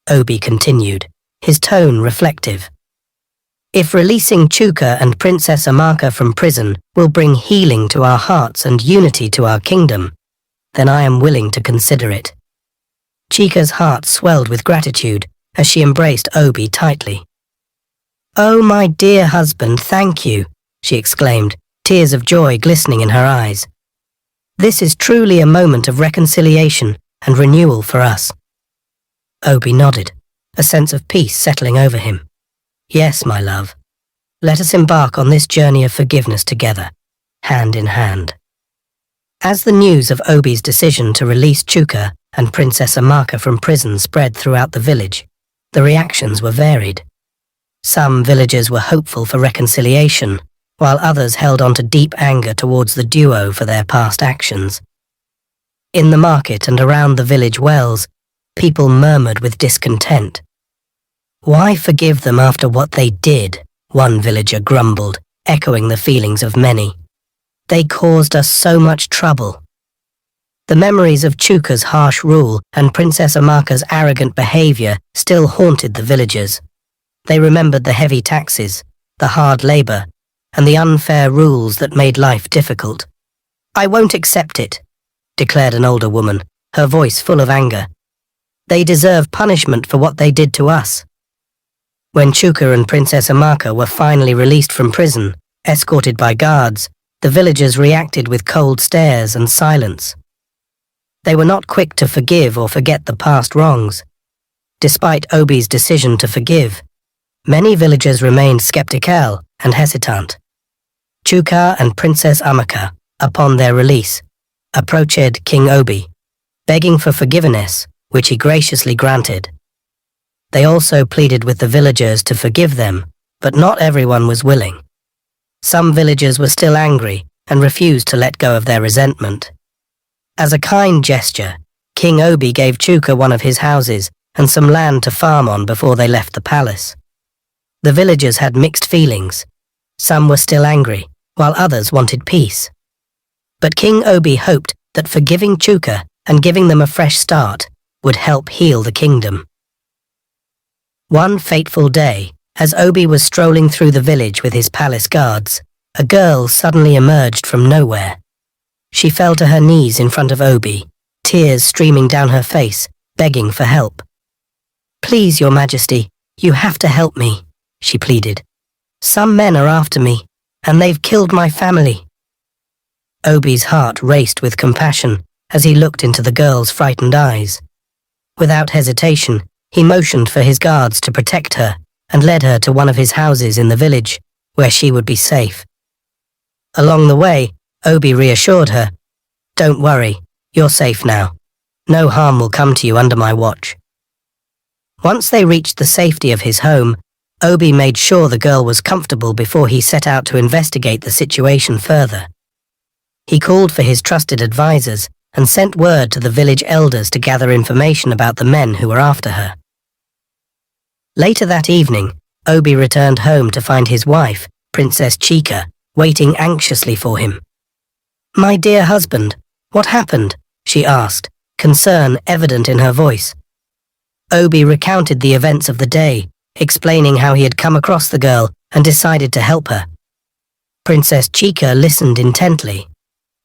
Obi continued, his tone reflective. "If releasing Chuka and Princess Amaka from prison will bring healing to our hearts and unity to our kingdom, then I am willing to consider it." Chika's heart swelled with gratitude as she embraced Obi tightly. "Oh, my dear husband, thank you," she exclaimed, tears of joy glistening in her eyes. "This is truly a moment of reconciliation and renewal for us." Obi nodded, a sense of peace settling over him. "Yes, my love. Let us embark on this journey of forgiveness together, hand in hand." As the news of Obi's decision to release Chuka and Princess Amaka from prison spread throughout the village, the reactions were varied. Some villagers were hopeful for reconciliation, while others held on to deep anger towards the duo for their past actions. In the market and around the village wells, people murmured with discontent. "Why forgive them after what they did?" one villager grumbled, echoing the feelings of many. "They caused us so much trouble." The memories of Chuka's harsh rule and Princess Amaka's arrogant behavior still haunted the villagers. They remembered the heavy taxes, the hard labor, and the unfair rules that made life difficult. "I won't accept it," declared an older woman, her voice full of anger. "They deserve punishment for what they did to us." When Chuka and Princess Amaka were finally released from prison, escorted by guards, the villagers reacted with cold stares and silence. They were not quick to forgive or forget the past wrongs. Despite Obi's decision to forgive, many villagers remained skeptical and hesitant. Chuka and Princess Amaka, upon their release, approached King Obi, begging for forgiveness, which he graciously granted. They also pleaded with the villagers to forgive them, but not everyone was willing. Some villagers were still angry and refused to let go of their resentment. As a kind gesture, King Obi gave Chuka one of his houses and some land to farm on before they left the palace. The villagers had mixed feelings. Some were still angry, while others wanted peace. But King Obi hoped that forgiving Chuka and giving them a fresh start would help heal the kingdom. One fateful day, as Obi was strolling through the village with his palace guards, a girl suddenly emerged from nowhere. She fell to her knees in front of Obi, tears streaming down her face, begging for help. "Please, Your Majesty, you have to help me," she pleaded. "Some men are after me, and they've killed my family." Obi's heart raced with compassion as he looked into the girl's frightened eyes. Without hesitation, he motioned for his guards to protect her and led her to one of his houses in the village, where she would be safe. Along the way, Obi reassured her, "Don't worry, you're safe now. No harm will come to you under my watch." Once they reached the safety of his home, Obi made sure the girl was comfortable before he set out to investigate the situation further. He called for his trusted advisors and sent word to the village elders to gather information about the men who were after her. Later that evening, Obi returned home to find his wife, Princess Chika, waiting anxiously for him. "My dear husband, what happened?" she asked, concern evident in her voice. Obi recounted the events of the day, explaining how he had come across the girl and decided to help her. Princess Chika listened intently,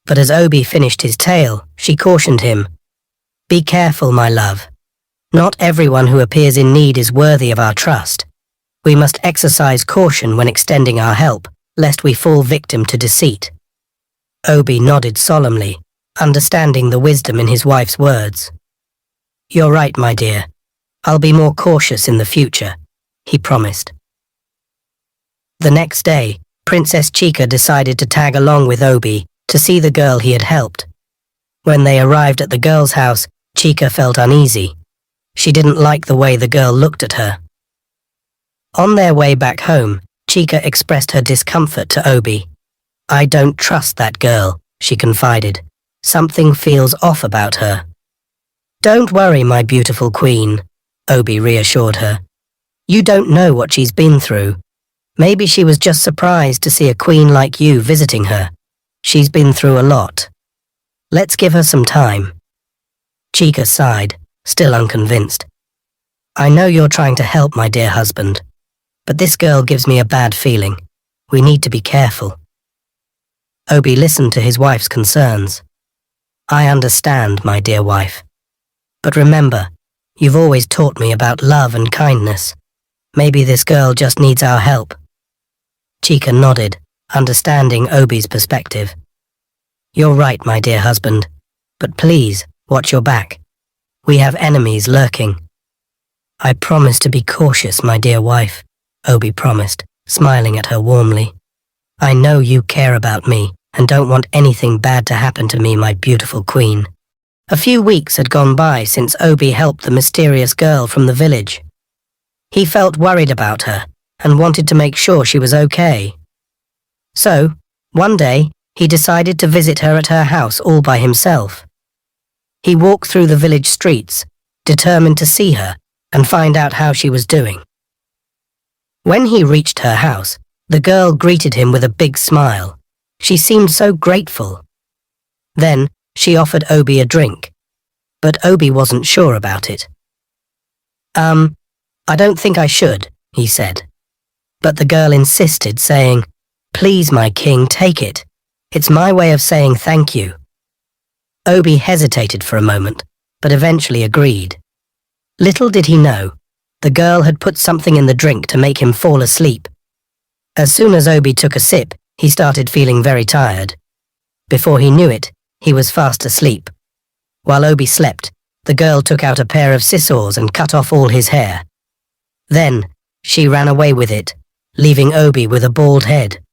but as Obi finished his tale, she cautioned him, "Be careful, my love. Not everyone who appears in need is worthy of our trust. We must exercise caution when extending our help, lest we fall victim to deceit. Obi nodded solemnly, understanding the wisdom in his wife's words. "You're right, my dear. I'll be more cautious in the future," he promised. The next day, Princess Chica decided to tag along with Obi to see the girl he had helped. When they arrived at the girl's house, Chica felt uneasy. She didn't like the way the girl looked at her. On their way back home, Chica expressed her discomfort to Obi. "I don't trust that girl," she confided. "Something feels off about her." "Don't worry, my beautiful queen," Obi reassured her. "You don't know what she's been through. Maybe she was just surprised to see a queen like you visiting her. She's been through a lot. Let's give her some time." Chica sighed, still unconvinced. "I know you're trying to help, my dear husband, but this girl gives me a bad feeling. We need to be careful." Obi listened to his wife's concerns. "I understand, my dear wife. But remember, you've always taught me about love and kindness. Maybe this girl just needs our help." Chica nodded, understanding Obi's perspective. "You're right, my dear husband, but please, watch your back. We have enemies lurking." "I promise to be cautious, my dear wife," Obi promised, smiling at her warmly. "I know you care about me and don't want anything bad to happen to me, my beautiful queen." A few weeks had gone by since Obi helped the mysterious girl from the village. He felt worried about her and wanted to make sure she was okay. So, one day, he decided to visit her at her house all by himself. He walked through the village streets, determined to see her and find out how she was doing. When he reached her house, the girl greeted him with a big smile. She seemed so grateful. Then, she offered Obi a drink, but Obi wasn't sure about it. I don't think I should," he said. But the girl insisted, saying, "Please, my king, take it. It's my way of saying thank you." Obi hesitated for a moment, but eventually agreed. Little did he know, the girl had put something in the drink to make him fall asleep. As soon as Obi took a sip, he started feeling very tired. Before he knew it, he was fast asleep. While Obi slept, the girl took out a pair of scissors and cut off all his hair. Then, she ran away with it, leaving Obi with a bald head.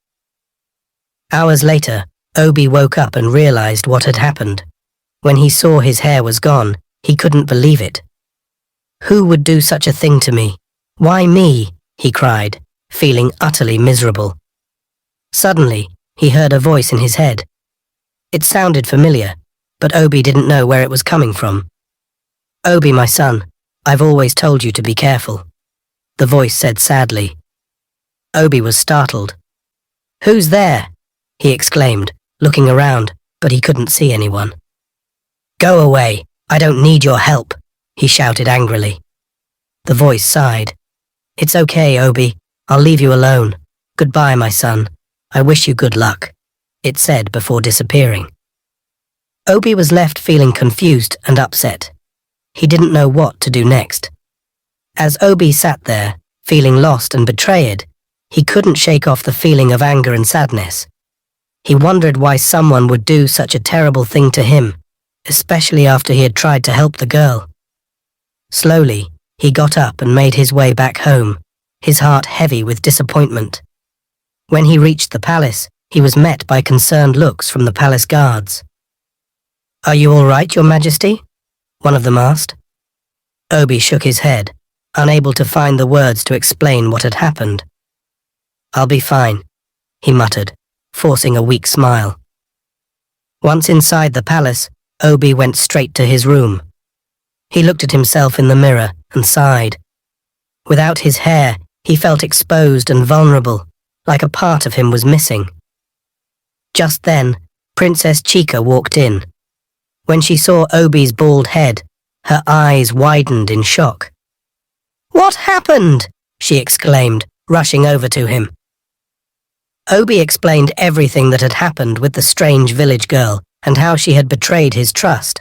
Hours later, Obi woke up and realized what had happened. When he saw his hair was gone, he couldn't believe it. "Who would do such a thing to me? Why me?" he cried, feeling utterly miserable. Suddenly, he heard a voice in his head. It sounded familiar, but Obi didn't know where it was coming from. "Obi, my son, I've always told you to be careful," the voice said sadly. Obi was startled. "Who's there?" he exclaimed, looking around, but he couldn't see anyone. "Go away, I don't need your help," he shouted angrily. The voice sighed. "It's okay, Obi, I'll leave you alone. Goodbye, my son. I wish you good luck," it said before disappearing. Obi was left feeling confused and upset. He didn't know what to do next. As Obi sat there, feeling lost and betrayed, he couldn't shake off the feeling of anger and sadness. He wondered why someone would do such a terrible thing to him, especially after he had tried to help the girl. Slowly, he got up and made his way back home, his heart heavy with disappointment. When he reached the palace, he was met by concerned looks from the palace guards. "Are you all right, Your Majesty?" one of them asked. Obi shook his head, unable to find the words to explain what had happened. "I'll be fine," he muttered, forcing a weak smile. Once inside the palace, Obi went straight to his room. He looked at himself in the mirror and sighed. Without his hair, he felt exposed and vulnerable, like a part of him was missing. Just then, Princess Chica walked in. When she saw Obi's bald head, her eyes widened in shock. "What happened?" she exclaimed, rushing over to him. Obi explained everything that had happened with the strange village girl and how she had betrayed his trust.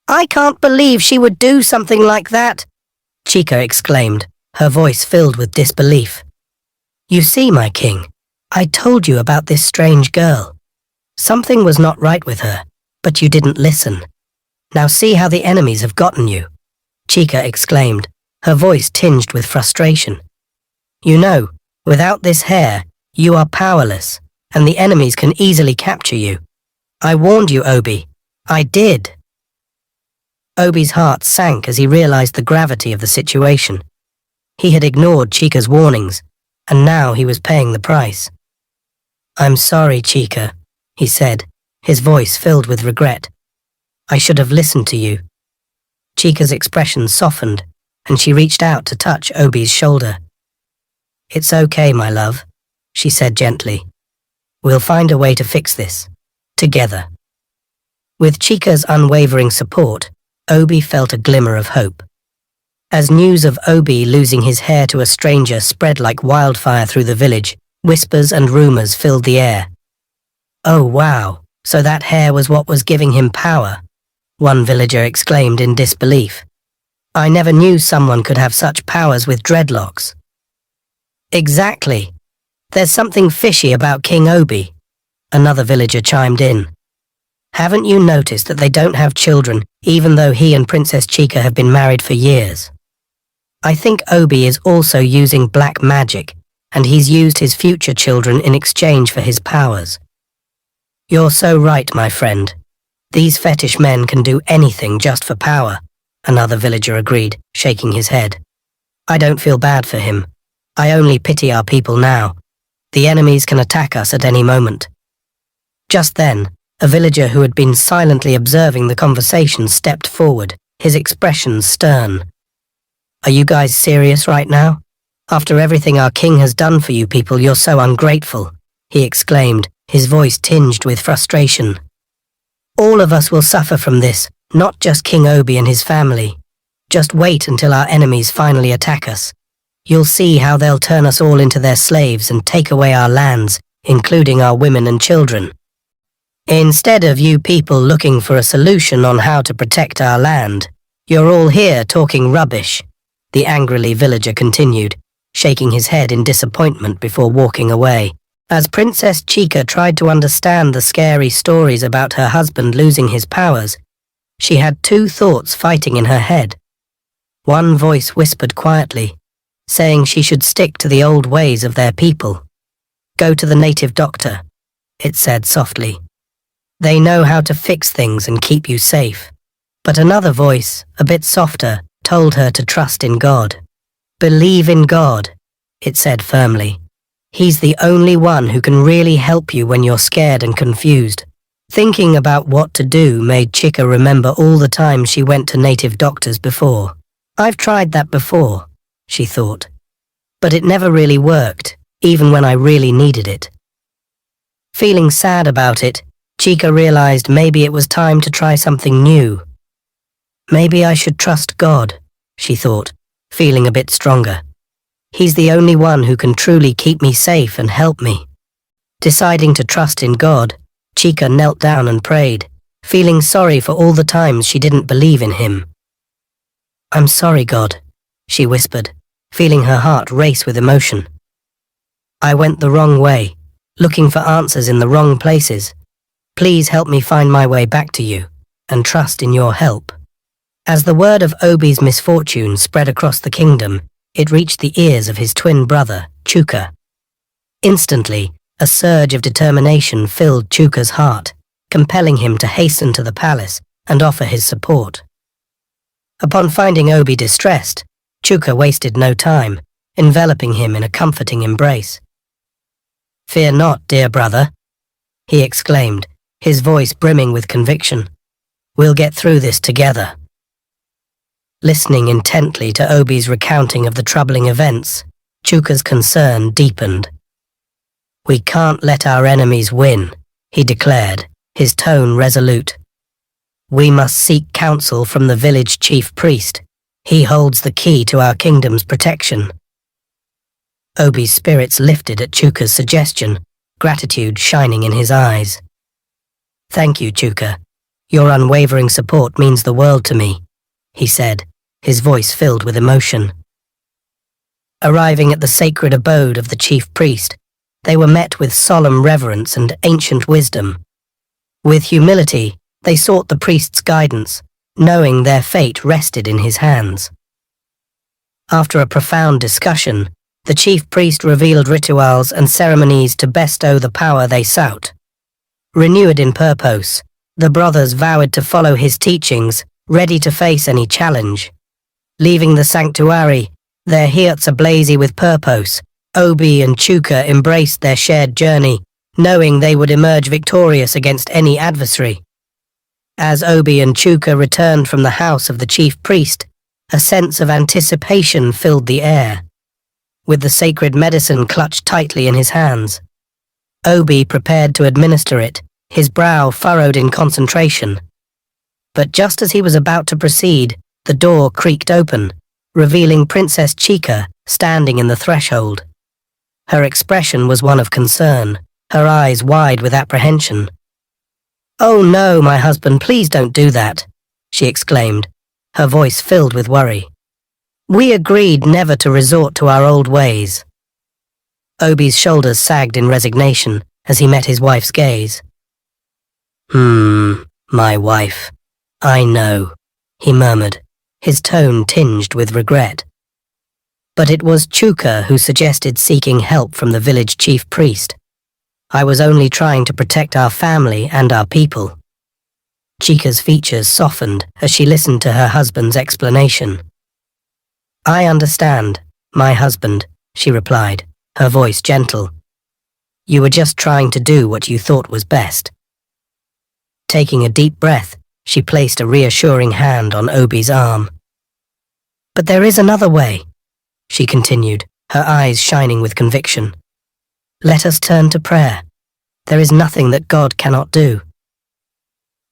"I can't believe she would do something like that," Chica exclaimed, her voice filled with disbelief. "You see, my king, I told you about this strange girl. Something was not right with her, but you didn't listen. Now see how the enemies have gotten you," Chica exclaimed, her voice tinged with frustration. "You know, without this hair, you are powerless, and the enemies can easily capture you. I warned you, Obi. I did." Obi's heart sank as he realized the gravity of the situation. He had ignored Chica's warnings, and now he was paying the price. "I'm sorry, Chica," he said, his voice filled with regret. "I should have listened to you." Chica's expression softened, and she reached out to touch Obi's shoulder. "It's okay, my love," she said gently. "We'll find a way to fix this, together." With Chica's unwavering support, Obi felt a glimmer of hope. As news of Obi losing his hair to a stranger spread like wildfire through the village, whispers and rumors filled the air. "Oh wow, so that hair was what was giving him power," one villager exclaimed in disbelief. "I never knew someone could have such powers with dreadlocks." "Exactly. There's something fishy about King Obi," another villager chimed in. "Haven't you noticed that they don't have children, even though he and Princess Chica have been married for years? I think Obi is also using black magic, and he's used his future children in exchange for his powers." "You're so right, my friend. These fetish men can do anything just for power," another villager agreed, shaking his head. "I don't feel bad for him. I only pity our people now. The enemies can attack us at any moment." Just then, a villager who had been silently observing the conversation stepped forward, his expression stern. "Are you guys serious right now? After everything our king has done for you people, you're so ungrateful," he exclaimed, his voice tinged with frustration. "All of us will suffer from this, not just King Obi and his family. Just wait until our enemies finally attack us. You'll see how they'll turn us all into their slaves and take away our lands, including our women and children. Instead of you people looking for a solution on how to protect our land, you're all here talking rubbish," the angrily villager continued, shaking his head in disappointment before walking away. As Princess Chica tried to understand the scary stories about her husband losing his powers, she had two thoughts fighting in her head. One voice whispered quietly, saying she should stick to the old ways of their people. "Go to the native doctor," it said softly. "They know how to fix things and keep you safe." But another voice, a bit softer, told her to trust in God. "Believe in God," it said firmly. "He's the only one who can really help you when you're scared and confused." Thinking about what to do made Chica remember all the times she went to native doctors before. "I've tried that before," she thought. "But it never really worked, even when I really needed it." Feeling sad about it, Chica realized maybe it was time to try something new. "Maybe I should trust God," she thought, feeling a bit stronger. "He's the only one who can truly keep me safe and help me." Deciding to trust in God, Chica knelt down and prayed, feeling sorry for all the times she didn't believe in him. "I'm sorry, God," she whispered, feeling her heart race with emotion. "I went the wrong way, looking for answers in the wrong places. Please help me find my way back to you, and trust in your help." As the word of Obi's misfortune spread across the kingdom, it reached the ears of his twin brother, Chuka. Instantly, a surge of determination filled Chuka's heart, compelling him to hasten to the palace and offer his support. Upon finding Obi distressed, Chuka wasted no time, enveloping him in a comforting embrace. "Fear not, dear brother," he exclaimed, his voice brimming with conviction. "We'll get through this together." Listening intently to Obi's recounting of the troubling events, Chuka's concern deepened. "We can't let our enemies win," he declared, his tone resolute. "We must seek counsel from the village chief priest. He holds the key to our kingdom's protection." Obi's spirits lifted at Chuka's suggestion, gratitude shining in his eyes. "Thank you, Chuka. Your unwavering support means the world to me," he said, his voice filled with emotion. Arriving at the sacred abode of the chief priest, they were met with solemn reverence and ancient wisdom. With humility, they sought the priest's guidance, knowing their fate rested in his hands. After a profound discussion, the chief priest revealed rituals and ceremonies to bestow the power they sought. Renewed in purpose, the brothers vowed to follow his teachings, ready to face any challenge. Leaving the sanctuary, their hearts ablaze with purpose, Obi and Chuka embraced their shared journey, knowing they would emerge victorious against any adversary. As Obi and Chuka returned from the house of the chief priest, a sense of anticipation filled the air. With the sacred medicine clutched tightly in his hands, Obi prepared to administer it, his brow furrowed in concentration. But just as he was about to proceed, the door creaked open, revealing Princess Chika standing in the threshold. Her expression was one of concern, her eyes wide with apprehension. "Oh no, my husband, please don't do that," she exclaimed, her voice filled with worry. "We agreed never to resort to our old ways." Obi's shoulders sagged in resignation as he met his wife's gaze. My wife. I know," he murmured, his tone tinged with regret. But it was Chuka who suggested seeking help from the village chief priest. "I was only trying to protect our family and our people." Chika's features softened as she listened to her husband's explanation. "I understand, my husband," she replied, her voice gentle. "You were just trying to do what you thought was best." Taking a deep breath, she placed a reassuring hand on Obi's arm. "But there is another way," she continued, her eyes shining with conviction. "Let us turn to prayer. There is nothing that God cannot do."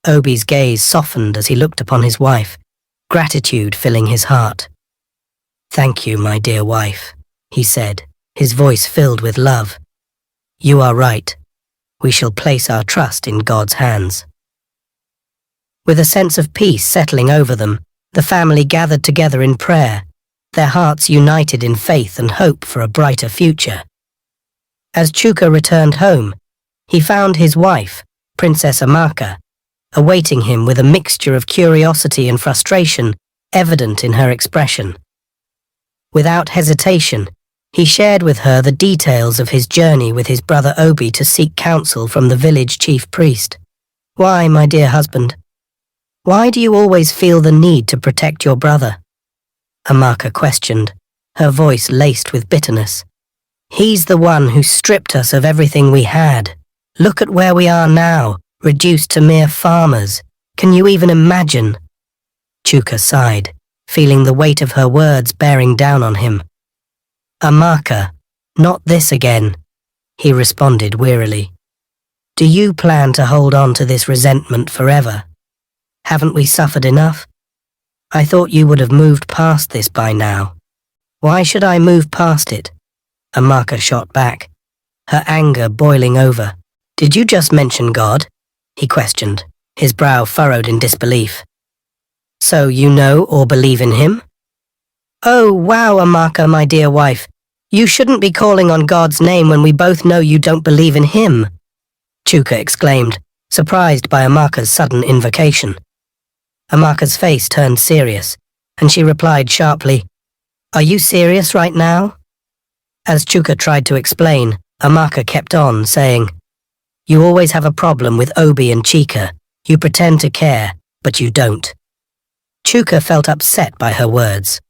Obi's gaze softened as he looked upon his wife, gratitude filling his heart. "Thank you, my dear wife," he said, his voice filled with love. "You are right. We shall place our trust in God's hands." With a sense of peace settling over them, the family gathered together in prayer, their hearts united in faith and hope for a brighter future. As Chuka returned home, he found his wife, Princess Amaka, awaiting him with a mixture of curiosity and frustration evident in her expression. Without hesitation, he shared with her the details of his journey with his brother Obi to seek counsel from the village chief priest. "Why, my dear husband? Why do you always feel the need to protect your brother?" Amaka questioned, her voice laced with bitterness. "He's the one who stripped us of everything we had. Look at where we are now, reduced to mere farmers. Can you even imagine?" Chuka sighed, feeling the weight of her words bearing down on him. "Amaka, not this again," he responded wearily. "Do you plan to hold on to this resentment forever? Haven't we suffered enough? I thought you would have moved past this by now." "Why should I move past it?" Amaka shot back, her anger boiling over. "Did you just mention God?" he questioned, his brow furrowed in disbelief. "So you know or believe in him?" "Oh, wow, Amaka, my dear wife. You shouldn't be calling on God's name when we both know you don't believe in him," Chuka exclaimed, surprised by Amaka's sudden invocation. Amaka's face turned serious, and she replied sharply, "Are you serious right now?" As Chuka tried to explain, Amaka kept on, saying, "You always have a problem with Obi and Chika. You pretend to care, but you don't." Chuka felt upset by her words.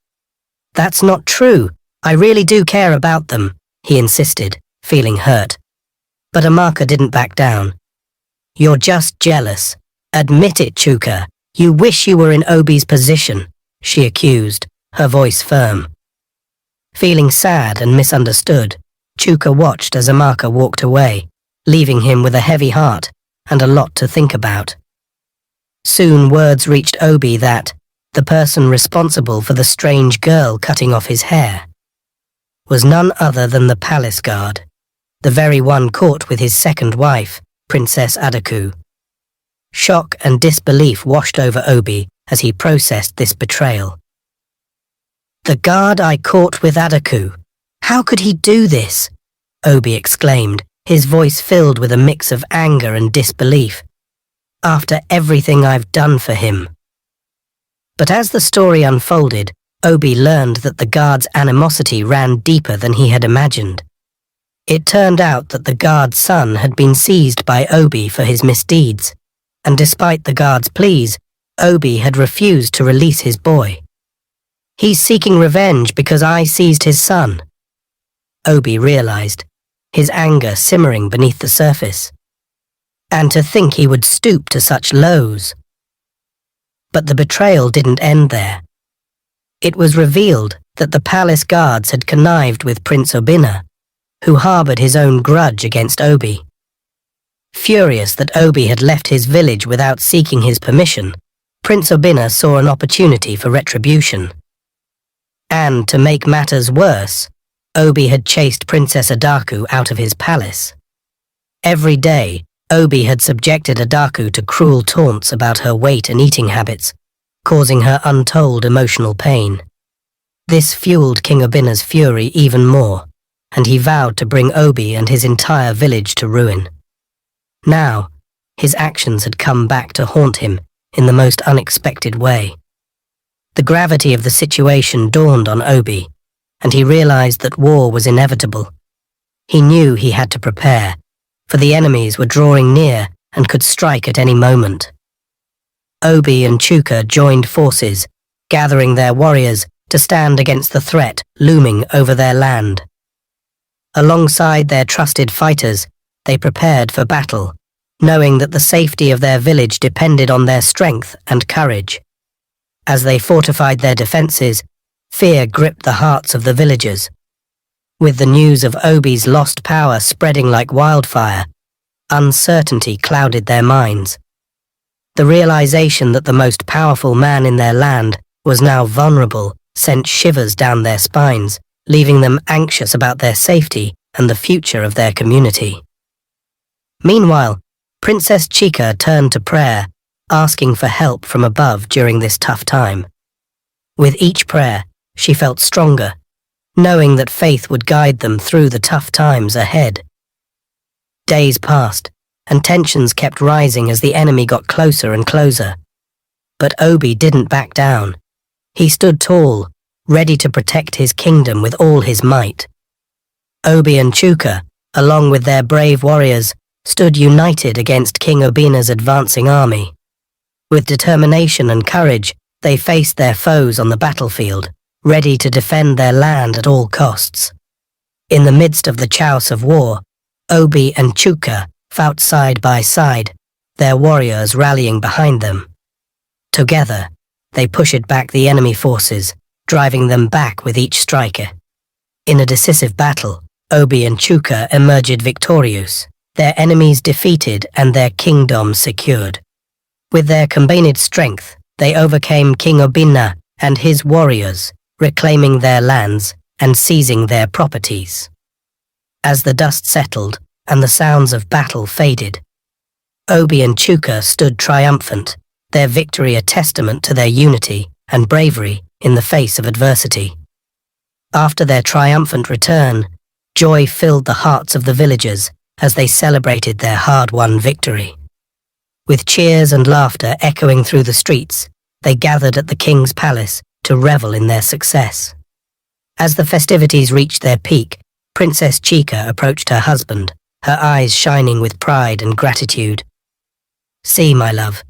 "That's not true. I really do care about them," he insisted, feeling hurt. But Amaka didn't back down. "You're just jealous. Admit it, Chuka. You wish you were in Obi's position," she accused, her voice firm. Feeling sad and misunderstood, Chuka watched as Amaka walked away, leaving him with a heavy heart and a lot to think about. Soon words reached Obi that the person responsible for the strange girl cutting off his hair was none other than the palace guard, the very one caught with his second wife, Princess Adaku. Shock and disbelief washed over Obi as he processed this betrayal. The guard I caught with Adaku, how could he do this? Obi exclaimed, his voice filled with a mix of anger and disbelief. After everything I've done for him. But as the story unfolded, Obi learned that the guard's animosity ran deeper than he had imagined. It turned out that the guard's son had been seized by Obi for his misdeeds, and despite the guard's pleas, Obi had refused to release his boy. He's seeking revenge because I seized his son. Obi realized, his anger simmering beneath the surface. And to think he would stoop to such lows. But the betrayal didn't end there. It was revealed that the palace guards had connived with Prince Obinna, who harbored his own grudge against Obi. Furious that Obi had left his village without seeking his permission, Prince Obinna saw an opportunity for retribution. And to make matters worse, Obi had chased Princess Adaku out of his palace. Every day, Obi had subjected Adaku to cruel taunts about her weight and eating habits, causing her untold emotional pain. This fueled King Obinna's fury even more, and he vowed to bring Obi and his entire village to ruin. Now, his actions had come back to haunt him in the most unexpected way. The gravity of the situation dawned on Obi, and he realized that war was inevitable. He knew he had to prepare, for the enemies were drawing near and could strike at any moment. Obi and Chuka joined forces, gathering their warriors to stand against the threat looming over their land. Alongside their trusted fighters, they prepared for battle, knowing that the safety of their village depended on their strength and courage. As they fortified their defenses, fear gripped the hearts of the villagers. With the news of Obi's lost power spreading like wildfire, uncertainty clouded their minds. The realization that the most powerful man in their land was now vulnerable sent shivers down their spines, leaving them anxious about their safety and the future of their community. Meanwhile, Princess Chika turned to prayer, asking for help from above during this tough time. With each prayer, she felt stronger, knowing that faith would guide them through the tough times ahead. Days passed, and tensions kept rising as the enemy got closer and closer. But Obi didn't back down. He stood tall, ready to protect his kingdom with all his might. Obi and Chuka, along with their brave warriors, stood united against King Obinna's advancing army. With determination and courage, they faced their foes on the battlefield, ready to defend their land at all costs. In the midst of the chaos of war, Obi and Chuka fought side by side, their warriors rallying behind them. Together, they pushed back the enemy forces, driving them back with each striker. In a decisive battle, Obi and Chuka emerged victorious, their enemies defeated and their kingdom secured. With their combined strength, they overcame King Obinna and his warriors, reclaiming their lands and seizing their properties. As the dust settled and the sounds of battle faded, Obi and Chuka stood triumphant, their victory a testament to their unity and bravery in the face of adversity. After their triumphant return, joy filled the hearts of the villagers as they celebrated their hard-won victory. With cheers and laughter echoing through the streets, they gathered at the king's palace to revel in their success. As the festivities reached their peak, Princess Chika approached her husband, her eyes shining with pride and gratitude. "See, my love,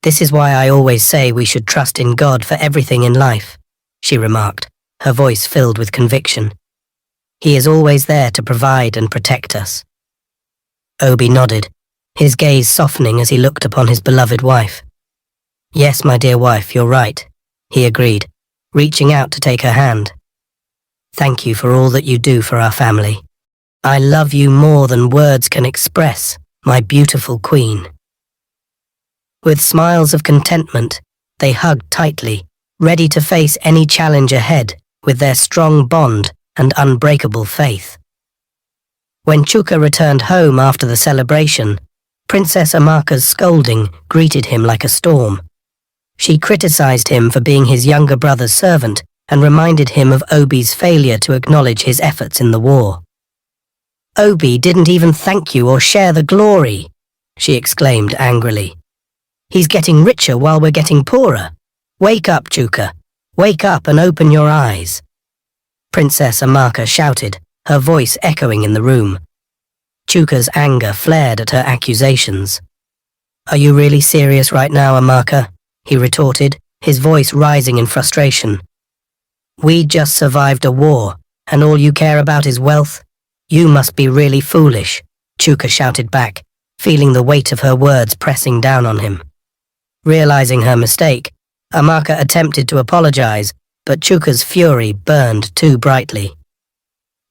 this is why I always say we should trust in God for everything in life," she remarked, her voice filled with conviction. "He is always there to provide and protect us." Obi nodded, his gaze softening as he looked upon his beloved wife. "Yes, my dear wife, you're right," he agreed, reaching out to take her hand. "Thank you for all that you do for our family. I love you more than words can express, my beautiful queen." With smiles of contentment, they hugged tightly, ready to face any challenge ahead with their strong bond and unbreakable faith. When Chuka returned home after the celebration, Princess Amaka's scolding greeted him like a storm. She criticized him for being his younger brother's servant and reminded him of Obi's failure to acknowledge his efforts in the war. Obi didn't even thank you or share the glory, she exclaimed angrily. He's getting richer while we're getting poorer. Wake up, Chuka. Wake up and open your eyes. Princess Amaka shouted, her voice echoing in the room. Chuka's anger flared at her accusations. Are you really serious right now, Amaka? He retorted, his voice rising in frustration. We just survived a war, and all you care about is wealth? You must be really foolish, Chuka shouted back, feeling the weight of her words pressing down on him. Realizing her mistake, Amaka attempted to apologize, but Chuka's fury burned too brightly.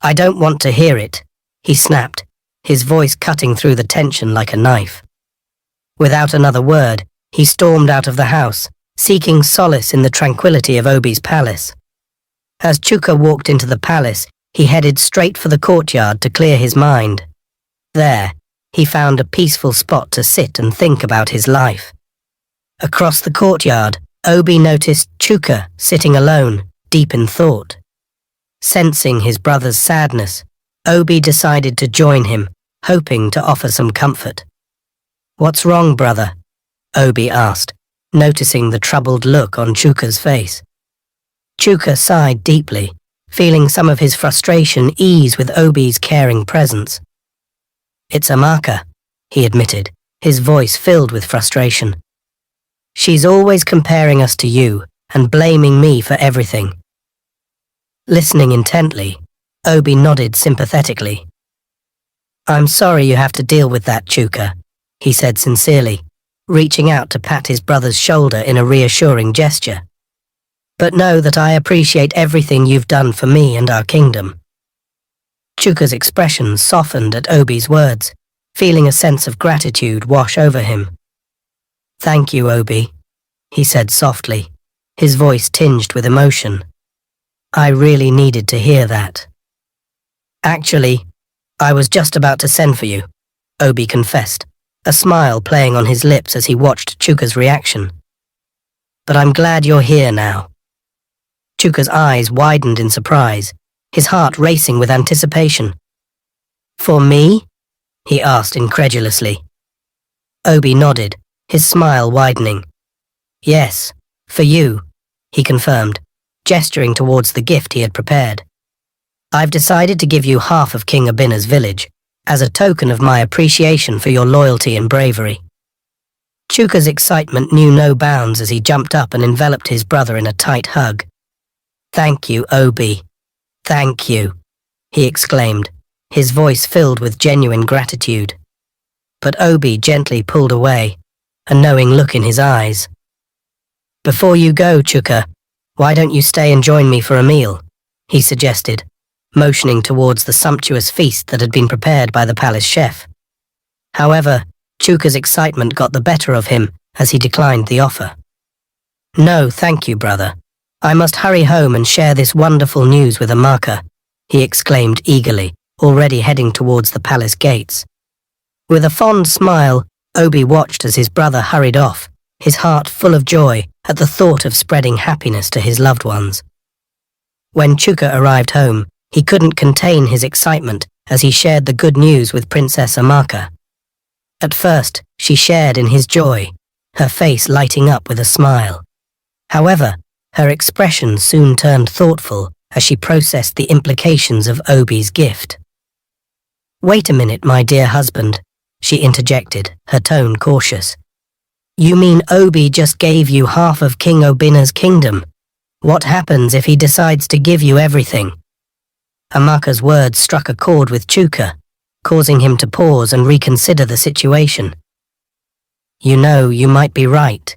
I don't want to hear it, he snapped, his voice cutting through the tension like a knife. Without another word, he stormed out of the house, seeking solace in the tranquility of Obi's palace. As Chuka walked into the palace, he headed straight for the courtyard to clear his mind. There, he found a peaceful spot to sit and think about his life. Across the courtyard, Obi noticed Chuka sitting alone, deep in thought. Sensing his brother's sadness, Obi decided to join him, hoping to offer some comfort. What's wrong, brother? Obi asked, noticing the troubled look on Chuka's face. Chuka sighed deeply, feeling some of his frustration ease with Obi's caring presence. It's Amaka, he admitted, his voice filled with frustration. She's always comparing us to you and blaming me for everything. Listening intently, Obi nodded sympathetically. I'm sorry you have to deal with that, Chuka, he said sincerely, reaching out to pat his brother's shoulder in a reassuring gesture. But know that I appreciate everything you've done for me and our kingdom. Chuka's expression softened at Obi's words, feeling a sense of gratitude wash over him. Thank you, Obi, he said softly, his voice tinged with emotion. I really needed to hear that. Actually, I was just about to send for you, Obi confessed, a smile playing on his lips as he watched Chuka's reaction. But I'm glad you're here now. Chuka's eyes widened in surprise, his heart racing with anticipation. For me? He asked incredulously. Obi nodded, his smile widening. Yes, for you, he confirmed, gesturing towards the gift he had prepared. I've decided to give you half of King Abina's village, as a token of my appreciation for your loyalty and bravery. Chuka's excitement knew no bounds as he jumped up and enveloped his brother in a tight hug. Thank you, Obi. Thank you, he exclaimed, his voice filled with genuine gratitude. But Obi gently pulled away, a knowing look in his eyes. Before you go, Chuka, why don't you stay and join me for a meal? He suggested, motioning towards the sumptuous feast that had been prepared by the palace chef. However, Chuka's excitement got the better of him as he declined the offer. No, thank you, brother. I must hurry home and share this wonderful news with Amaka, he exclaimed eagerly, already heading towards the palace gates. With a fond smile, Obi watched as his brother hurried off, his heart full of joy at the thought of spreading happiness to his loved ones. When Chuka arrived home, he couldn't contain his excitement as he shared the good news with Princess Amaka. At first, she shared in his joy, her face lighting up with a smile. However, her expression soon turned thoughtful as she processed the implications of Obi's gift. Wait a minute, my dear husband, she interjected, her tone cautious. You mean Obi just gave you half of King Obina's kingdom? What happens if he decides to give you everything? Amaka's words struck a chord with Chuka, causing him to pause and reconsider the situation. You know, you might be right,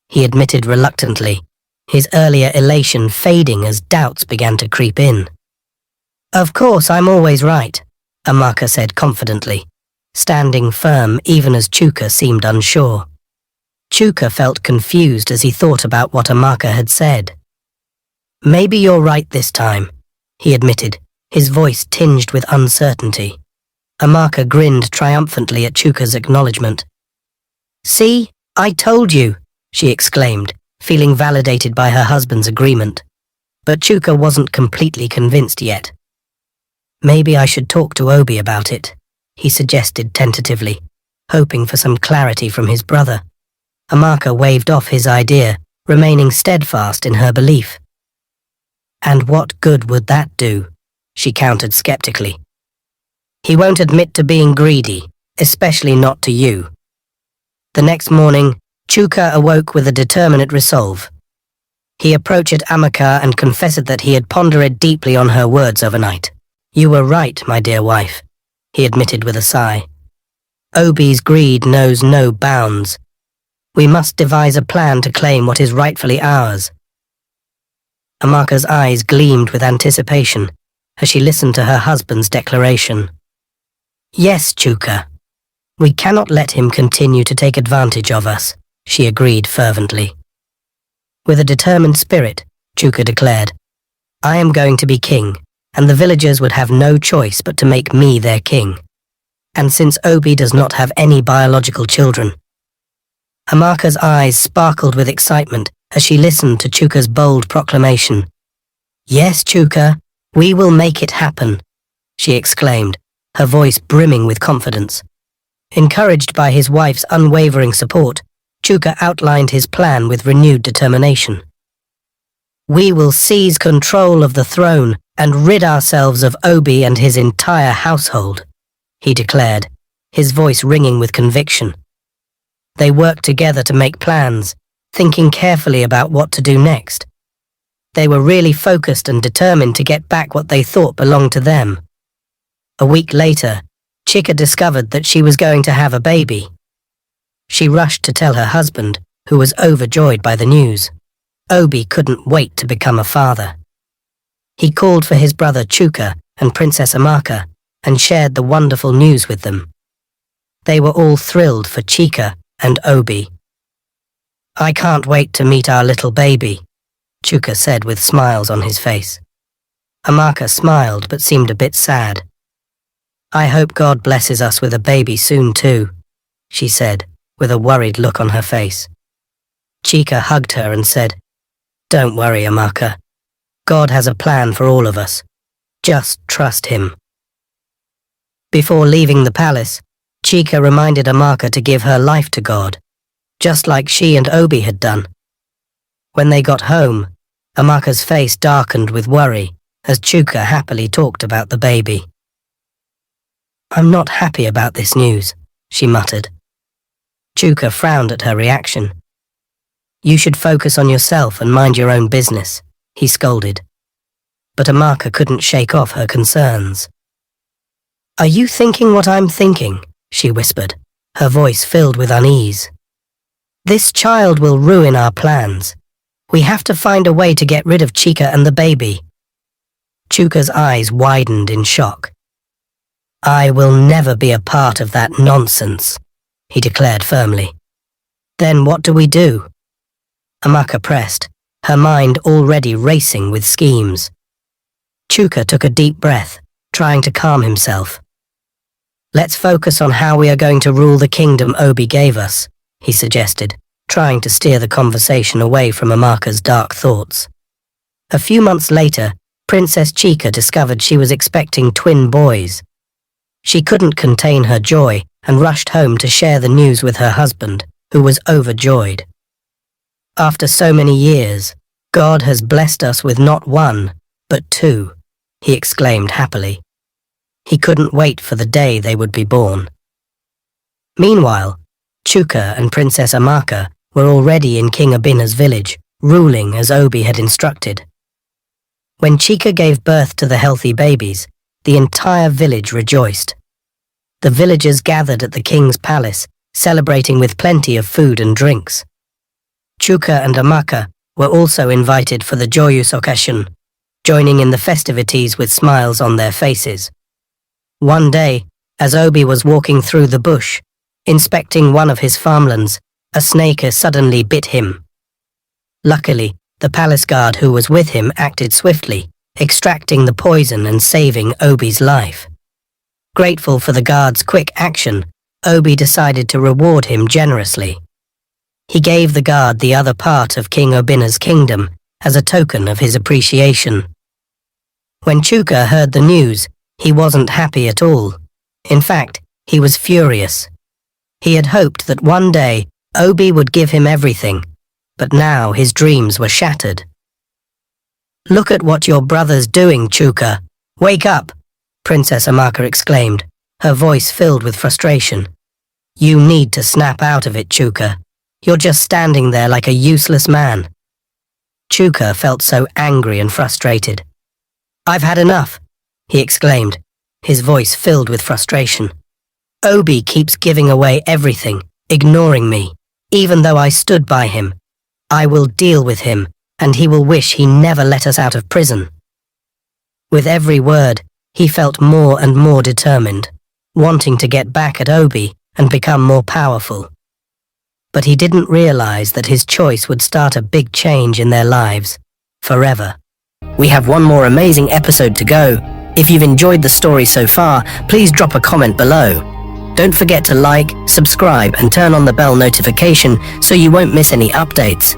he admitted reluctantly, his earlier elation fading as doubts began to creep in. Of course, I'm always right, Amaka said confidently, standing firm even as Chuka seemed unsure. Chuka felt confused as he thought about what Amaka had said. Maybe you're right this time, he admitted, his voice tinged with uncertainty. Amaka grinned triumphantly at Chuka's acknowledgement. See, I told you, she exclaimed, feeling validated by her husband's agreement. But Chuka wasn't completely convinced yet. Maybe I should talk to Obi about it, he suggested tentatively, hoping for some clarity from his brother. Amaka waved off his idea, remaining steadfast in her belief. And what good would that do? She countered skeptically. He won't admit to being greedy, especially not to you. The next morning, Chuka awoke with a determinate resolve. He approached Amaka and confessed that he had pondered deeply on her words overnight. You were right, my dear wife, he admitted with a sigh. Obi's greed knows no bounds. We must devise a plan to claim what is rightfully ours. Amaka's eyes gleamed with anticipation as she listened to her husband's declaration. Yes, Chuka. We cannot let him continue to take advantage of us, she agreed fervently. With a determined spirit, Chuka declared, I am going to be king, and the villagers would have no choice but to make me their king. And since Obi does not have any biological children. Amaka's eyes sparkled with excitement as she listened to Chuka's bold proclamation. Yes, Chuka, we will make it happen, she exclaimed, her voice brimming with confidence. Encouraged by his wife's unwavering support, Chuka outlined his plan with renewed determination. We will seize control of the throne and rid ourselves of Obi and his entire household, he declared, his voice ringing with conviction. They worked together to make plans, thinking carefully about what to do next. They were really focused and determined to get back what they thought belonged to them. A week later, Chika discovered that she was going to have a baby. She rushed to tell her husband, who was overjoyed by the news. Obi couldn't wait to become a father. He called for his brother Chuka and Princess Amaka and shared the wonderful news with them. They were all thrilled for Chika and Obi. I can't wait to meet our little baby, Chuka said with smiles on his face. Amaka smiled but seemed a bit sad. I hope God blesses us with a baby soon too, she said, with a worried look on her face. Chika hugged her and said, Don't worry, Amaka. God has a plan for all of us. Just trust him. Before leaving the palace, Chika reminded Amaka to give her life to God, just like she and Obi had done. When they got home, Amaka's face darkened with worry as Chuka happily talked about the baby. I'm not happy about this news, she muttered. Chuka frowned at her reaction. You should focus on yourself and mind your own business, he scolded. But Amaka couldn't shake off her concerns. Are you thinking what I'm thinking? She whispered, her voice filled with unease. This child will ruin our plans. We have to find a way to get rid of Chika and the baby. Chuka's eyes widened in shock. I will never be a part of that nonsense, he declared firmly. Then what do we do? Amaka pressed, her mind already racing with schemes. Chuka took a deep breath, trying to calm himself. Let's focus on how we are going to rule the kingdom Obi gave us, he suggested, trying to steer the conversation away from Amaka's dark thoughts. A few months later, Princess Chika discovered she was expecting twin boys. She couldn't contain her joy and rushed home to share the news with her husband, who was overjoyed. After so many years, God has blessed us with not one, but two, he exclaimed happily. He couldn't wait for the day they would be born. Meanwhile, Chuka and Princess Amaka were already in King Abina's village, ruling as Obi had instructed. When Chika gave birth to the healthy babies, the entire village rejoiced. The villagers gathered at the king's palace, celebrating with plenty of food and drinks. Chuka and Amaka were also invited for the joyous occasion, joining in the festivities with smiles on their faces. One day, as Obi was walking through the bush, inspecting one of his farmlands, a snake suddenly bit him. Luckily, the palace guard who was with him acted swiftly, extracting the poison and saving Obi's life. Grateful for the guard's quick action, Obi decided to reward him generously. He gave the guard the other part of King Obina's kingdom as a token of his appreciation. When Chuka heard the news, He wasn't happy at all. In fact, he was furious. He had hoped that one day Obi would give him everything, but now his dreams were shattered. "Look at what your brother's doing, Chuka. Wake up!" Princess Amaka exclaimed, her voice filled with frustration. "You need to snap out of it, Chuka. You're just standing there like a useless man." Chuka felt so angry and frustrated. "I've had enough," he exclaimed, his voice filled with frustration. "Obi keeps giving away everything, ignoring me, even though I stood by him. I will deal with him, and he will wish he never let us out of prison." With every word, he felt more and more determined, wanting to get back at Obi and become more powerful. But he didn't realize that his choice would start a big change in their lives, forever. We have one more amazing episode to go. If you've enjoyed the story so far, please drop a comment below. Don't forget to like, subscribe, and turn on the bell notification so you won't miss any updates.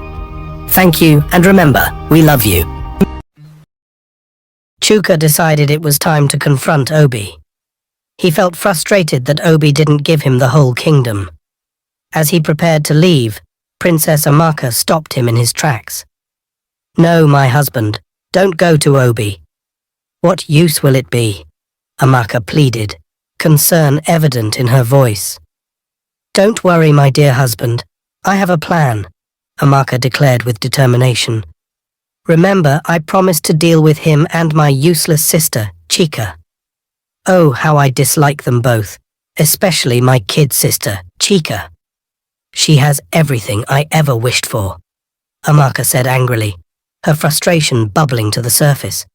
Thank you, and remember, we love you. Chuka decided it was time to confront Obi. He felt frustrated that Obi didn't give him the whole kingdom. As he prepared to leave, Princess Amaka stopped him in his tracks. "No, my husband, don't go to Obi." "What use will it be?" Amaka pleaded, concern evident in her voice. "Don't worry, my dear husband. I have a plan," Amaka declared with determination. "Remember, I promised to deal with him and my useless sister, Chika. Oh, how I dislike them both, especially my kid sister, Chika. She has everything I ever wished for," Amaka said angrily, her frustration bubbling to the surface.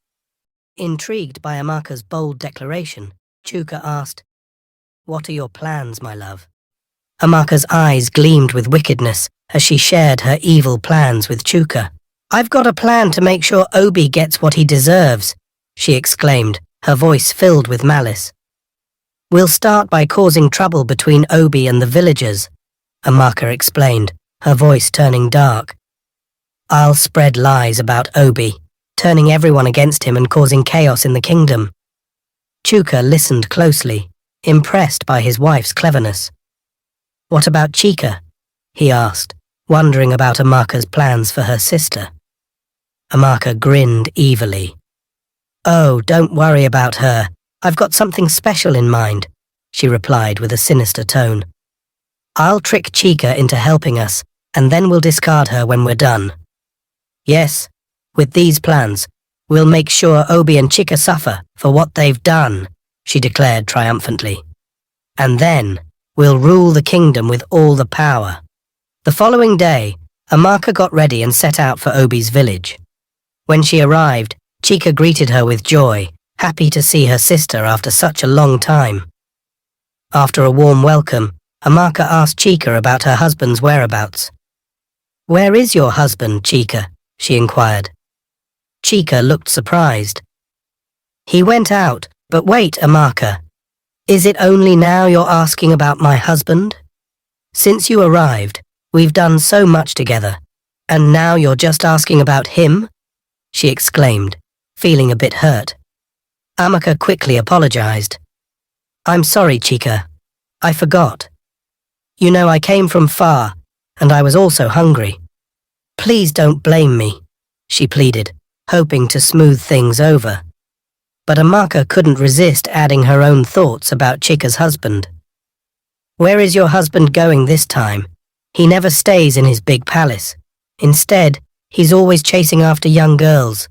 Intrigued by Amaka's bold declaration, Chuka asked, "What are your plans, my love?" Amaka's eyes gleamed with wickedness as she shared her evil plans with Chuka. "I've got a plan to make sure Obi gets what he deserves," she exclaimed, her voice filled with malice. "We'll start by causing trouble between Obi and the villagers," Amaka explained, her voice turning dark. "I'll spread lies about Obi, turning everyone against him and causing chaos in the kingdom." Chuka listened closely, impressed by his wife's cleverness. "What about Chika?" he asked, wondering about Amaka's plans for her sister. Amaka grinned evilly. "Oh, don't worry about her. I've got something special in mind," she replied with a sinister tone. "I'll trick Chika into helping us, and then we'll discard her when we're done. Yes, with these plans, we'll make sure Obi and Chika suffer for what they've done," she declared triumphantly. "And then, we'll rule the kingdom with all the power." The following day, Amaka got ready and set out for Obi's village. When she arrived, Chika greeted her with joy, happy to see her sister after such a long time. After a warm welcome, Amaka asked Chika about her husband's whereabouts. "Where is your husband, Chika?" she inquired. Chika looked surprised. "He went out, but wait, Amaka. Is it only now you're asking about my husband? Since you arrived, we've done so much together, and now you're just asking about him?" she exclaimed, feeling a bit hurt. Amaka quickly apologized. "I'm sorry, Chika. I forgot. You know, I came from far, and I was also hungry. Please don't blame me," she pleaded, hoping to smooth things over. But Amaka couldn't resist adding her own thoughts about Chika's husband. "Where is your husband going this time? He never stays in his big palace. Instead, he's always chasing after young girls,"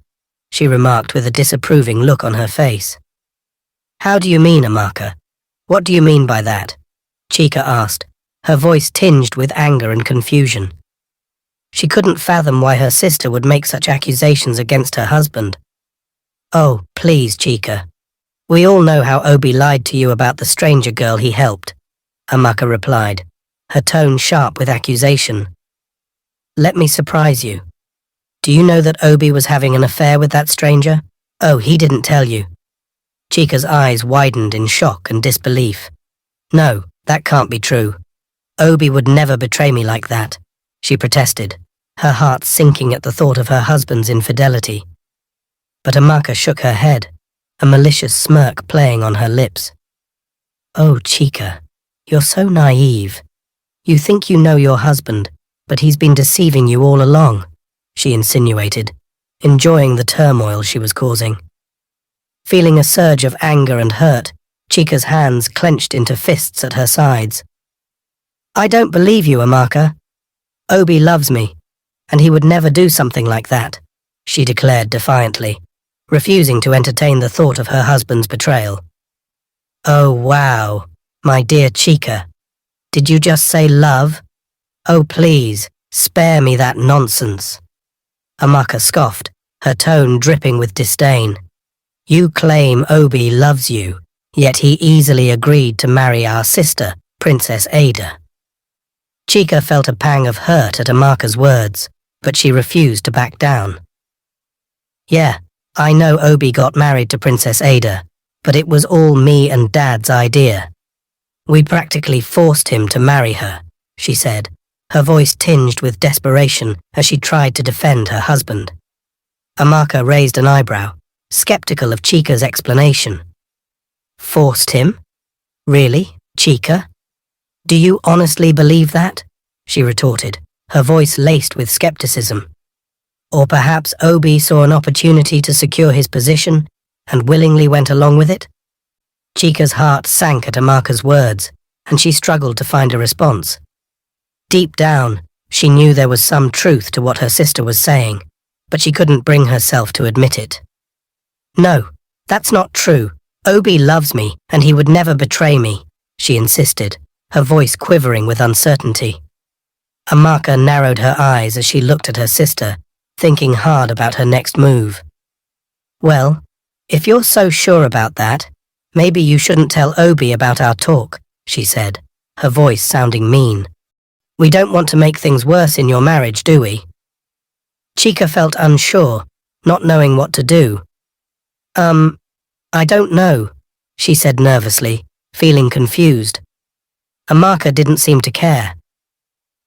she remarked with a disapproving look on her face. "How do you mean, Amaka? What do you mean by that?" Chika asked, her voice tinged with anger and confusion. She couldn't fathom why her sister would make such accusations against her husband. "Oh, please, Chika. We all know how Obi lied to you about the stranger girl he helped," Amaka replied, her tone sharp with accusation. "Let me surprise you. Do you know that Obi was having an affair with that stranger? Oh, he didn't tell you." Chika's eyes widened in shock and disbelief. "No, that can't be true. Obi would never betray me like that," she protested, her heart sinking at the thought of her husband's infidelity. But Amaka shook her head. a malicious smirk playing on her lips. "Oh, Chica, you're so naive. You think you know your husband, but he's been deceiving you all along," she insinuated, enjoying the turmoil she was causing. Feeling a surge of anger and hurt, Chica's hands clenched into fists at her sides. "I don't believe you, Amaka. Obi loves me, and he would never do something like that," she declared defiantly, refusing to entertain the thought of her husband's betrayal. "Oh, wow, my dear Chica. Did you just say love? Oh, please, spare me that nonsense." Amaka scoffed, her tone dripping with disdain. "You claim Obi loves you, yet he easily agreed to marry our sister, Princess Ada." Chica felt a pang of hurt at Amaka's words, but she refused to back down. "Yeah, I know Obi got married to Princess Ada, but it was all me and Dad's idea. We practically forced him to marry her," she said, her voice tinged with desperation as she tried to defend her husband. Amaka raised an eyebrow, skeptical of Chica's explanation. "Forced him? Really, Chica? Do you honestly believe that?" she retorted, her voice laced with skepticism. "Or perhaps Obi saw an opportunity to secure his position and willingly went along with it?" Chica's heart sank at Amaka's words, and she struggled to find a response. Deep down, she knew there was some truth to what her sister was saying, but she couldn't bring herself to admit it. "No, that's not true. Obi loves me, and he would never betray me," she insisted, her voice quivering with uncertainty. Amaka narrowed her eyes as she looked at her sister, thinking hard about her next move. "Well, if you're so sure about that, maybe you shouldn't tell Obi about our talk," she said, her voice sounding mean. "We don't want to make things worse in your marriage, do we?" Chica felt unsure, not knowing what to do. I don't know," she said nervously, feeling confused. Amaka didn't seem to care.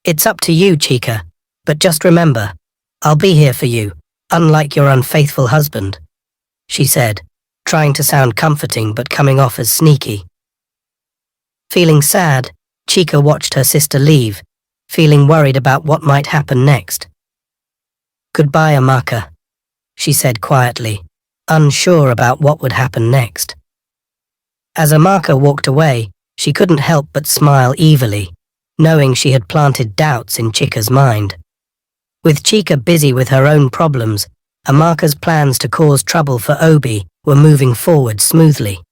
"It's up to you, Chica, but just remember, I'll be here for you, unlike your unfaithful husband," she said, trying to sound comforting but coming off as sneaky. Feeling sad, Chica watched her sister leave, feeling worried about what might happen next. "Goodbye, Amaka," she said quietly, unsure about what would happen next. As Amaka walked away, she couldn't help but smile evilly, knowing she had planted doubts in Chica's mind. With Chica busy with her own problems, Amaka's plans to cause trouble for Obi were moving forward smoothly.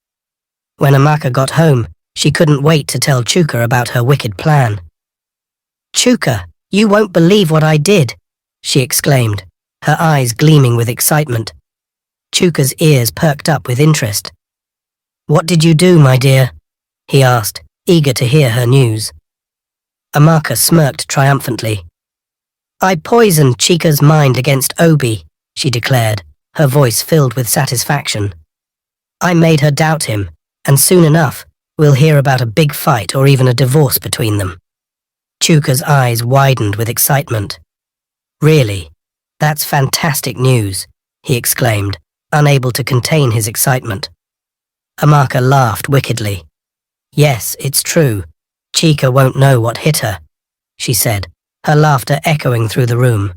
When Amaka got home, she couldn't wait to tell Chuka about her wicked plan. "Chuka, you won't believe what I did," she exclaimed, her eyes gleaming with excitement. Chuka's ears perked up with interest. "What did you do, my dear?" he asked, eager to hear her news. Amaka smirked triumphantly. "I poisoned Chica's mind against Obi," she declared, her voice filled with satisfaction. "I made her doubt him, and soon enough, we'll hear about a big fight or even a divorce between them." Chuka's eyes widened with excitement. "Really? That's fantastic news," he exclaimed, unable to contain his excitement. Amaka laughed wickedly. "Yes, it's true. Chica won't know what hit her," she said, her laughter echoing through the room.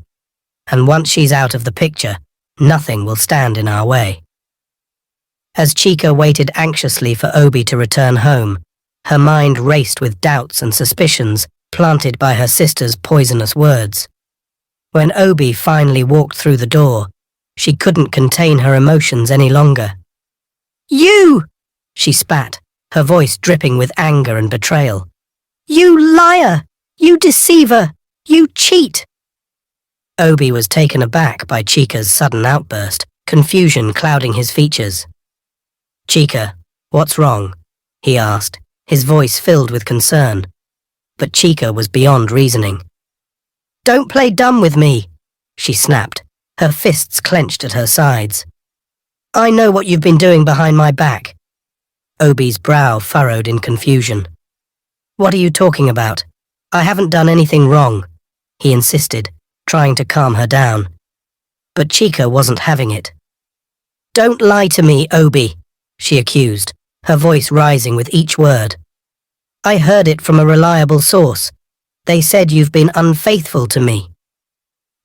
"And once she's out of the picture, nothing will stand in our way." As Chica waited anxiously for Obi to return home, her mind raced with doubts and suspicions planted by her sister's poisonous words. When Obi finally walked through the door, she couldn't contain her emotions any longer. "You!" she spat, her voice dripping with anger and betrayal. "You liar! You deceiver! You cheat!" Obi was taken aback by Chica's sudden outburst, confusion clouding his features. "Chica, what's wrong?" he asked, his voice filled with concern. But Chica was beyond reasoning. "Don't play dumb with me," she snapped, her fists clenched at her sides. "I know what you've been doing behind my back." Obi's brow furrowed in confusion. "What are you talking about? I haven't done anything wrong," he insisted, trying to calm her down. But Chica wasn't having it. Don't lie to me, Obi, she accused, her voice rising with each word. I heard it from a reliable source. They said you've been unfaithful to me.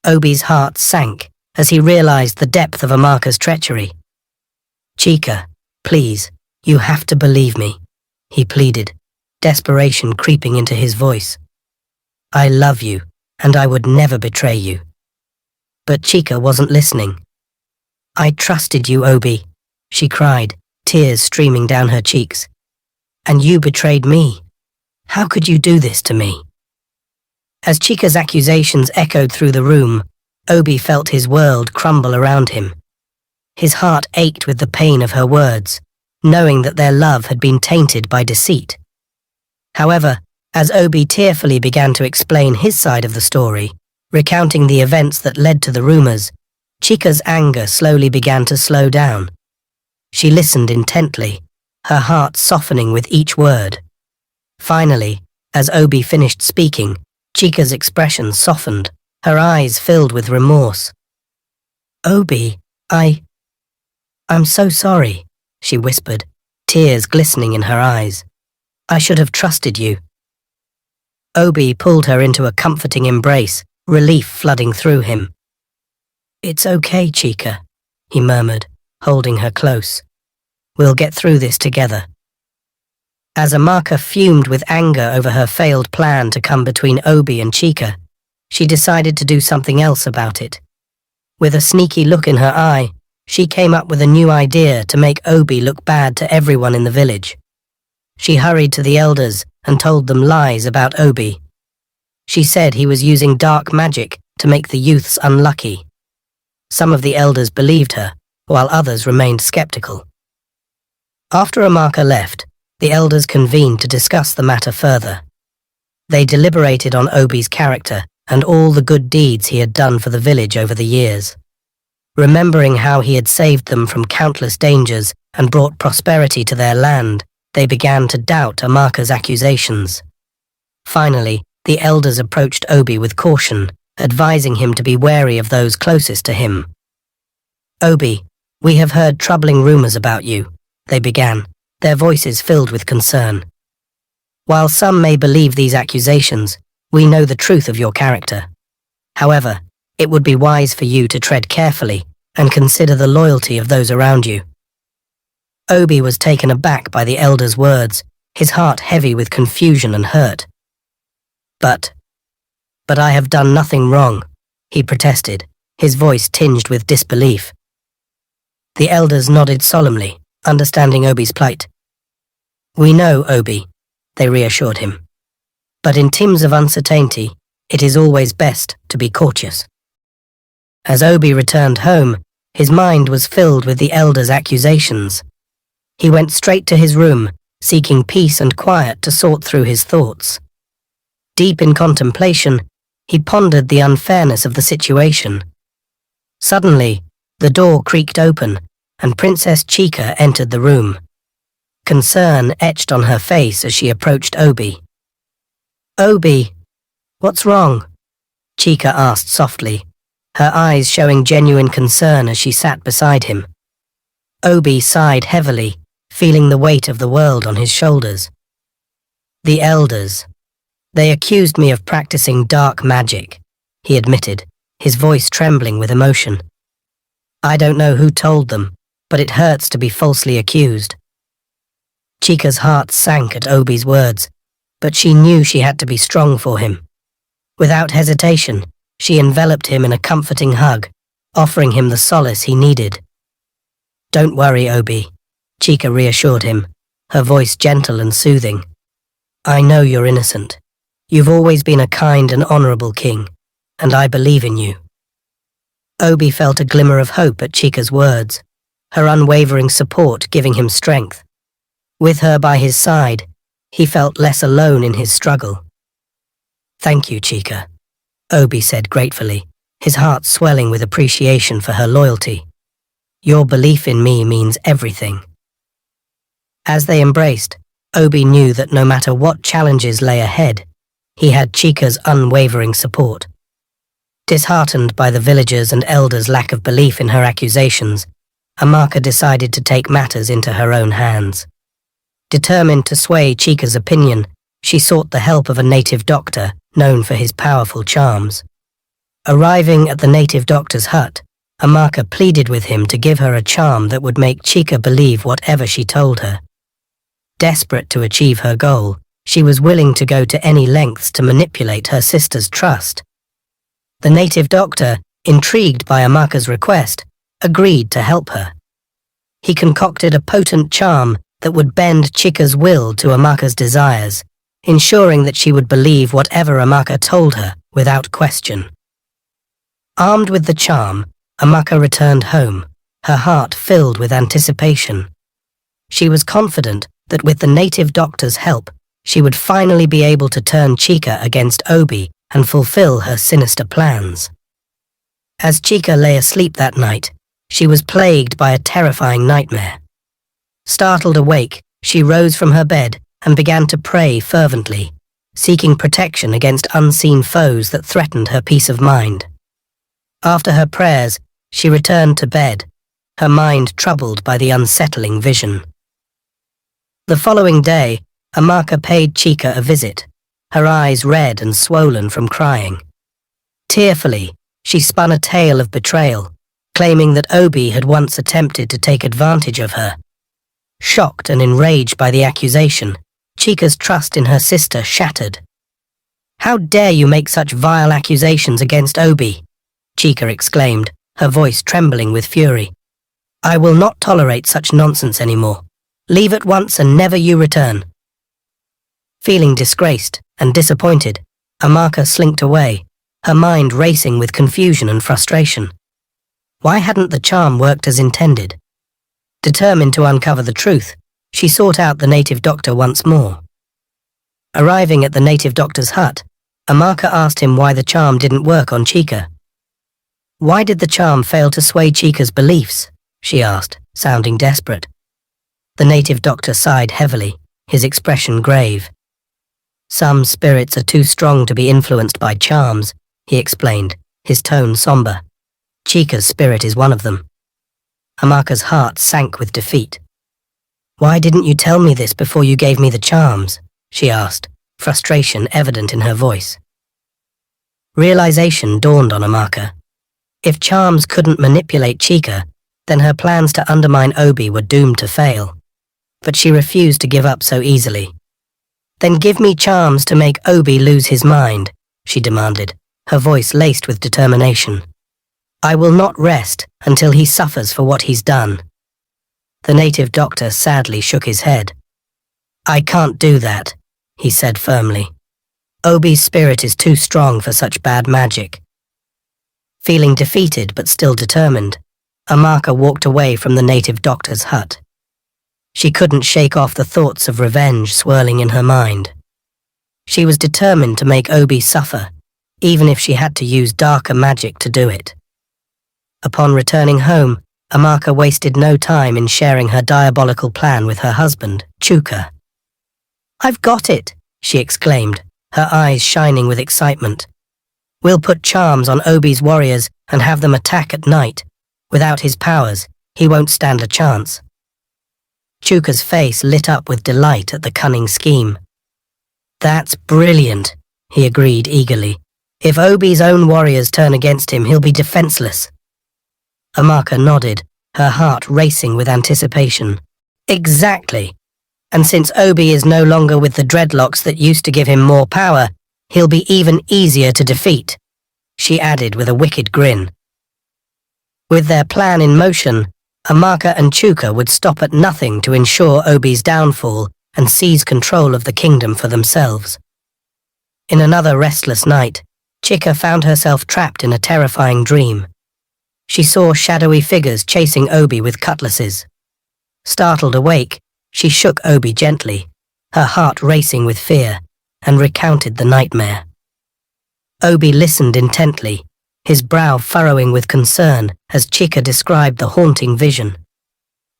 Obi's heart sank as he realized the depth of Amaka's treachery. Chica, please, you have to believe me, he pleaded, desperation creeping into his voice. I love you, and I would never betray you. But Chica wasn't listening. I trusted you, Obi, she cried, tears streaming down her cheeks. And you betrayed me. How could you do this to me? As Chica's accusations echoed through the room, Obi felt his world crumble around him. His heart ached with the pain of her words, knowing that their love had been tainted by deceit. However, as Obi tearfully began to explain his side of the story, recounting the events that led to the rumors, Chica's anger slowly began to slow down. She listened intently, her heart softening with each word. Finally, as Obi finished speaking, Chica's expression softened, her eyes filled with remorse. Obi, I'm so sorry, she whispered, tears glistening in her eyes. I should have trusted you. Obi pulled her into a comforting embrace, relief flooding through him. It's okay, Chica, he murmured, holding her close. We'll get through this together. As Amaka fumed with anger over her failed plan to come between Obi and Chica, she decided to do something else about it. With a sneaky look in her eye, she came up with a new idea to make Obi look bad to everyone in the village. She hurried to the elders and told them lies about Obi. She said he was using dark magic to make the youths unlucky. Some of the elders believed her, while others remained skeptical. After Amaka left, the elders convened to discuss the matter further. They deliberated on Obi's character and all the good deeds he had done for the village over the years. Remembering how he had saved them from countless dangers and brought prosperity to their land, they began to doubt Amaka's accusations. Finally, the elders approached Obi with caution, advising him to be wary of those closest to him. Obi, we have heard troubling rumors about you, they began, their voices filled with concern. While some may believe these accusations, we know the truth of your character. However, it would be wise for you to tread carefully and consider the loyalty of those around you. Obi was taken aback by the elders' words, his heart heavy with confusion and hurt. But I have done nothing wrong, he protested, his voice tinged with disbelief. The elders nodded solemnly, understanding Obi's plight. We know, Obi, they reassured him. But in times of uncertainty, it is always best to be cautious. As Obi returned home, his mind was filled with the elders' accusations. He went straight to his room, seeking peace and quiet to sort through his thoughts. Deep in contemplation, he pondered the unfairness of the situation. Suddenly, the door creaked open, and Princess Chica entered the room. Concern etched on her face as she approached Obi. Obi, what's wrong? Chica asked softly, her eyes showing genuine concern as she sat beside him. Obi sighed heavily, feeling the weight of the world on his shoulders. The elders. They accused me of practicing dark magic, he admitted, his voice trembling with emotion. I don't know who told them, but it hurts to be falsely accused. Chica's heart sank at Obi's words, but she knew she had to be strong for him. Without hesitation, she enveloped him in a comforting hug, offering him the solace he needed. Don't worry, Obi, Chica reassured him, her voice gentle and soothing. I know you're innocent. You've always been a kind and honorable king, and I believe in you. Obi felt a glimmer of hope at Chica's words, her unwavering support giving him strength. With her by his side, he felt less alone in his struggle. Thank you, Chica, Obi said gratefully, his heart swelling with appreciation for her loyalty. Your belief in me means everything. As they embraced, Obi knew that no matter what challenges lay ahead, he had Chica's unwavering support. Disheartened by the villagers' and elders' lack of belief in her accusations, Amaka decided to take matters into her own hands. Determined to sway Chica's opinion, she sought the help of a native doctor known for his powerful charms. Arriving at the native doctor's hut, Amaka pleaded with him to give her a charm that would make Chica believe whatever she told her. Desperate to achieve her goal, she was willing to go to any lengths to manipulate her sister's trust. The native doctor, intrigued by Amaka's request, agreed to help her. He concocted a potent charm that would bend Chica's will to Amaka's desires, ensuring that she would believe whatever Amaka told her without question. Armed with the charm, Amaka returned home, her heart filled with anticipation. She was confident that with the native doctor's help, she would finally be able to turn Chica against Obi and fulfill her sinister plans. As Chica lay asleep that night, she was plagued by a terrifying nightmare. Startled awake, she rose from her bed and began to pray fervently, seeking protection against unseen foes that threatened her peace of mind. After her prayers, she returned to bed, her mind troubled by the unsettling vision. The following day, Amaka paid Chica a visit, her eyes red and swollen from crying. Tearfully, she spun a tale of betrayal, claiming that Obi had once attempted to take advantage of her. Shocked and enraged by the accusation, Chica's trust in her sister shattered. "How dare you make such vile accusations against Obi?" Chica exclaimed, her voice trembling with fury. "I will not tolerate such nonsense anymore. Leave at once and never you return." Feeling disgraced and disappointed, Amaka slinked away, her mind racing with confusion and frustration. Why hadn't the charm worked as intended? Determined to uncover the truth, she sought out the native doctor once more. Arriving at the native doctor's hut, Amaka asked him why the charm didn't work on Chica. "Why did the charm fail to sway Chica's beliefs?" she asked, sounding desperate. The native doctor sighed heavily, his expression grave. "Some spirits are too strong to be influenced by charms," he explained, his tone somber. "Chica's spirit is one of them." Amaka's heart sank with defeat. "Why didn't you tell me this before you gave me the charms?" she asked, frustration evident in her voice. Realization dawned on Amaka. If charms couldn't manipulate Chica, then her plans to undermine Obi were doomed to fail. But she refused to give up so easily. "Then give me charms to make Obi lose his mind," she demanded, her voice laced with determination. "I will not rest until he suffers for what he's done." The native doctor sadly shook his head. "I can't do that," he said firmly. "Obi's spirit is too strong for such bad magic." Feeling defeated but still determined, Amaka walked away from the native doctor's hut. She couldn't shake off the thoughts of revenge swirling in her mind. She was determined to make Obi suffer, even if she had to use darker magic to do it. Upon returning home, Amaka wasted no time in sharing her diabolical plan with her husband, Chuka. "I've got it," she exclaimed, her eyes shining with excitement. "We'll put charms on Obi's warriors and have them attack at night. Without his powers, he won't stand a chance." Chuka's face lit up with delight at the cunning scheme. "That's brilliant," he agreed eagerly. "If Obi's own warriors turn against him, he'll be defenseless." Amaka nodded, her heart racing with anticipation. "Exactly. And since Obi is no longer with the dreadlocks that used to give him more power, he'll be even easier to defeat," she added with a wicked grin. With their plan in motion, Amaka and Chuka would stop at nothing to ensure Obi's downfall and seize control of the kingdom for themselves. In another restless night, Chica found herself trapped in a terrifying dream. She saw shadowy figures chasing Obi with cutlasses. Startled awake, she shook Obi gently, her heart racing with fear, and recounted the nightmare. Obi listened intently, his brow furrowing with concern as Chica described the haunting vision.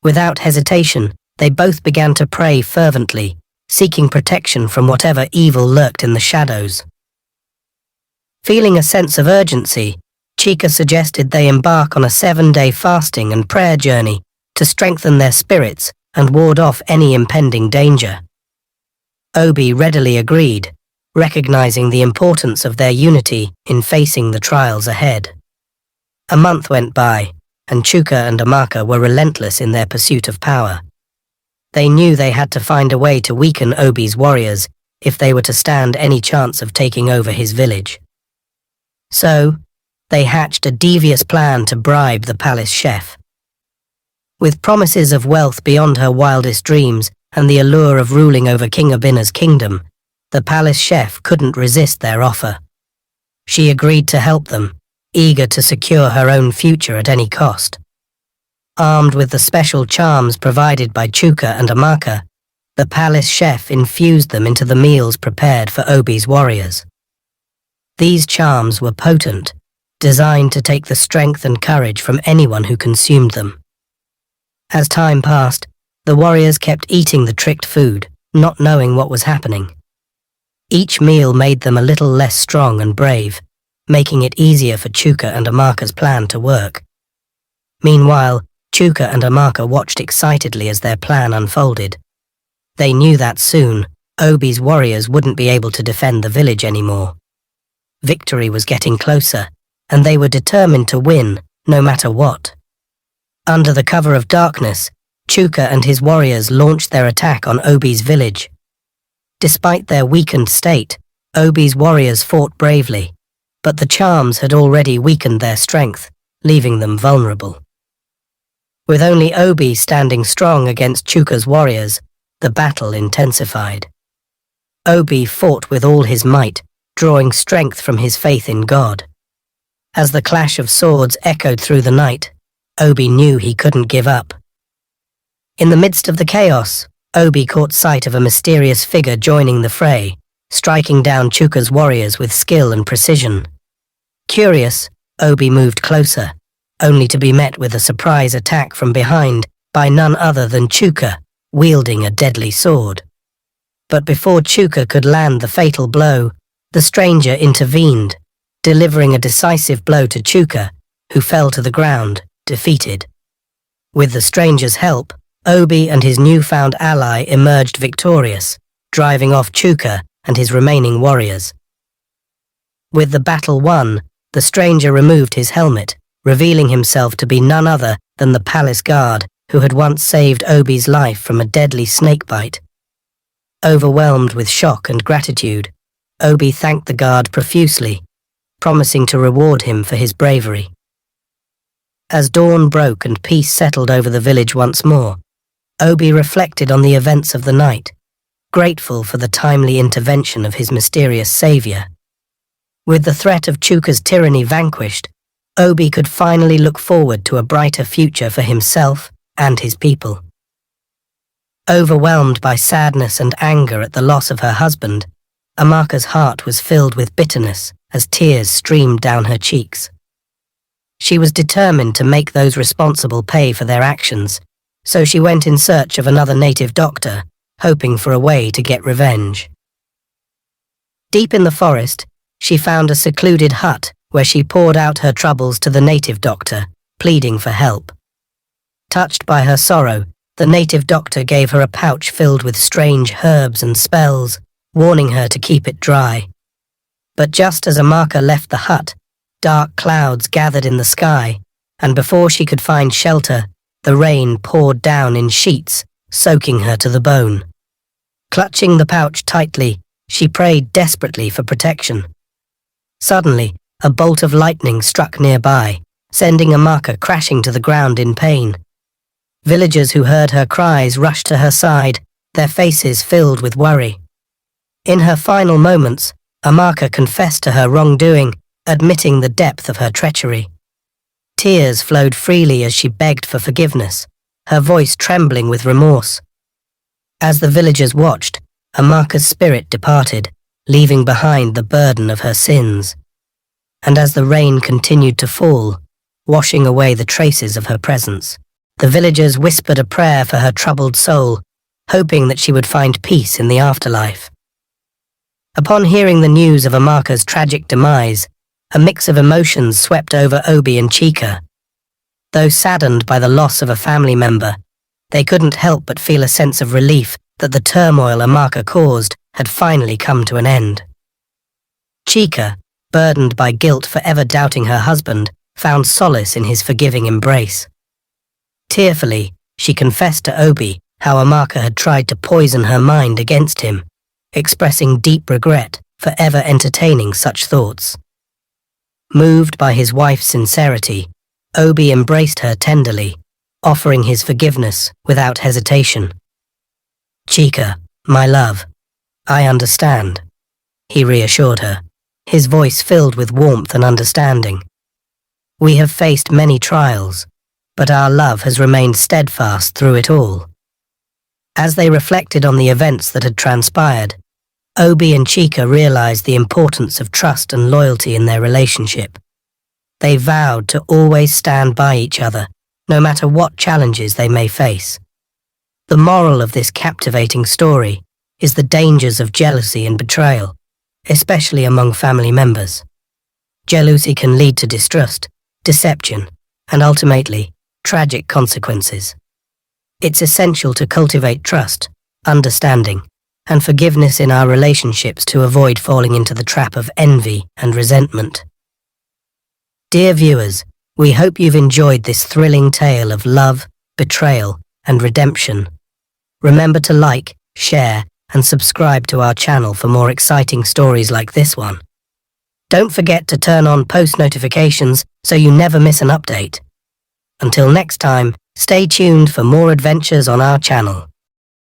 Without hesitation, they both began to pray fervently, seeking protection from whatever evil lurked in the shadows. Feeling a sense of urgency, Chica suggested they embark on a 7-day fasting and prayer journey to strengthen their spirits and ward off any impending danger. Obi readily agreed, recognizing the importance of their unity in facing the trials ahead. A month went by, and Chuka and Amaka were relentless in their pursuit of power. They knew they had to find a way to weaken Obi's warriors if they were to stand any chance of taking over his village. So, they hatched a devious plan to bribe the palace chef. With promises of wealth beyond her wildest dreams and the allure of ruling over King Abina's kingdom, the palace chef couldn't resist their offer. She agreed to help them, eager to secure her own future at any cost. Armed with the special charms provided by Chuka and Amaka, the palace chef infused them into the meals prepared for Obi's warriors. These charms were potent, designed to take the strength and courage from anyone who consumed them. As time passed, the warriors kept eating the tricked food, not knowing what was happening. Each meal made them a little less strong and brave, making it easier for Chuka and Amaka's plan to work. Meanwhile, Chuka and Amaka watched excitedly as their plan unfolded. They knew that soon, Obi's warriors wouldn't be able to defend the village anymore. Victory was getting closer, and they were determined to win, no matter what. Under the cover of darkness, Chuka and his warriors launched their attack on Obi's village. Despite their weakened state, Obi's warriors fought bravely, but the charms had already weakened their strength, leaving them vulnerable. With only Obi standing strong against Chuka's warriors, the battle intensified. Obi fought with all his might, drawing strength from his faith in God. As the clash of swords echoed through the night, Obi knew he couldn't give up. In the midst of the chaos, Obi caught sight of a mysterious figure joining the fray, striking down Chuka's warriors with skill and precision. Curious, Obi moved closer, only to be met with a surprise attack from behind by none other than Chuka, wielding a deadly sword. But before Chuka could land the fatal blow, the stranger intervened, delivering a decisive blow to Chuka, who fell to the ground, defeated. With the stranger's help, Obi and his newfound ally emerged victorious, driving off Chuka and his remaining warriors. With the battle won, the stranger removed his helmet, revealing himself to be none other than the palace guard who had once saved Obi's life from a deadly snakebite. Overwhelmed with shock and gratitude, Obi thanked the guard profusely, promising to reward him for his bravery. As dawn broke and peace settled over the village once more, Obi reflected on the events of the night, grateful for the timely intervention of his mysterious savior. With the threat of Chuka's tyranny vanquished, Obi could finally look forward to a brighter future for himself and his people. Overwhelmed by sadness and anger at the loss of her husband, Amaka's heart was filled with bitterness as tears streamed down her cheeks. She was determined to make those responsible pay for their actions, so she went in search of another native doctor, hoping for a way to get revenge. Deep in the forest, she found a secluded hut where she poured out her troubles to the native doctor, pleading for help. Touched by her sorrow, the native doctor gave her a pouch filled with strange herbs and spells, warning her to keep it dry. But just as Amaka left the hut, dark clouds gathered in the sky, and before she could find shelter, the rain poured down in sheets, soaking her to the bone. Clutching the pouch tightly, she prayed desperately for protection. Suddenly, a bolt of lightning struck nearby, sending Amaka crashing to the ground in pain. Villagers who heard her cries rushed to her side, their faces filled with worry. In her final moments, Amaka confessed to her wrongdoing, admitting the depth of her treachery. Tears flowed freely as she begged for forgiveness, her voice trembling with remorse. As the villagers watched, Amaka's spirit departed, leaving behind the burden of her sins. And as the rain continued to fall, washing away the traces of her presence, the villagers whispered a prayer for her troubled soul, hoping that she would find peace in the afterlife. Upon hearing the news of Amaka's tragic demise, a mix of emotions swept over Obi and Chika. Though saddened by the loss of a family member, they couldn't help but feel a sense of relief that the turmoil Amaka caused had finally come to an end. Chika, burdened by guilt for ever doubting her husband, found solace in his forgiving embrace. Tearfully, she confessed to Obi how Amaka had tried to poison her mind against him, expressing deep regret for ever entertaining such thoughts. Moved by his wife's sincerity, Obi embraced her tenderly, offering his forgiveness without hesitation. "Chika, my love, I understand," he reassured her, his voice filled with warmth and understanding. "We have faced many trials, but our love has remained steadfast through it all." As they reflected on the events that had transpired, Obi and Chika realized the importance of trust and loyalty in their relationship. They vowed to always stand by each other, no matter what challenges they may face. The moral of this captivating story is the dangers of jealousy and betrayal, especially among family members. Jealousy can lead to distrust, deception, and ultimately, tragic consequences. It's essential to cultivate trust, understanding, and forgiveness in our relationships to avoid falling into the trap of envy and resentment. Dear viewers, we hope you've enjoyed this thrilling tale of love, betrayal, and redemption. Remember to like, share, and subscribe to our channel for more exciting stories like this one. Don't forget to turn on post notifications so you never miss an update. Until next time, stay tuned for more adventures on our channel.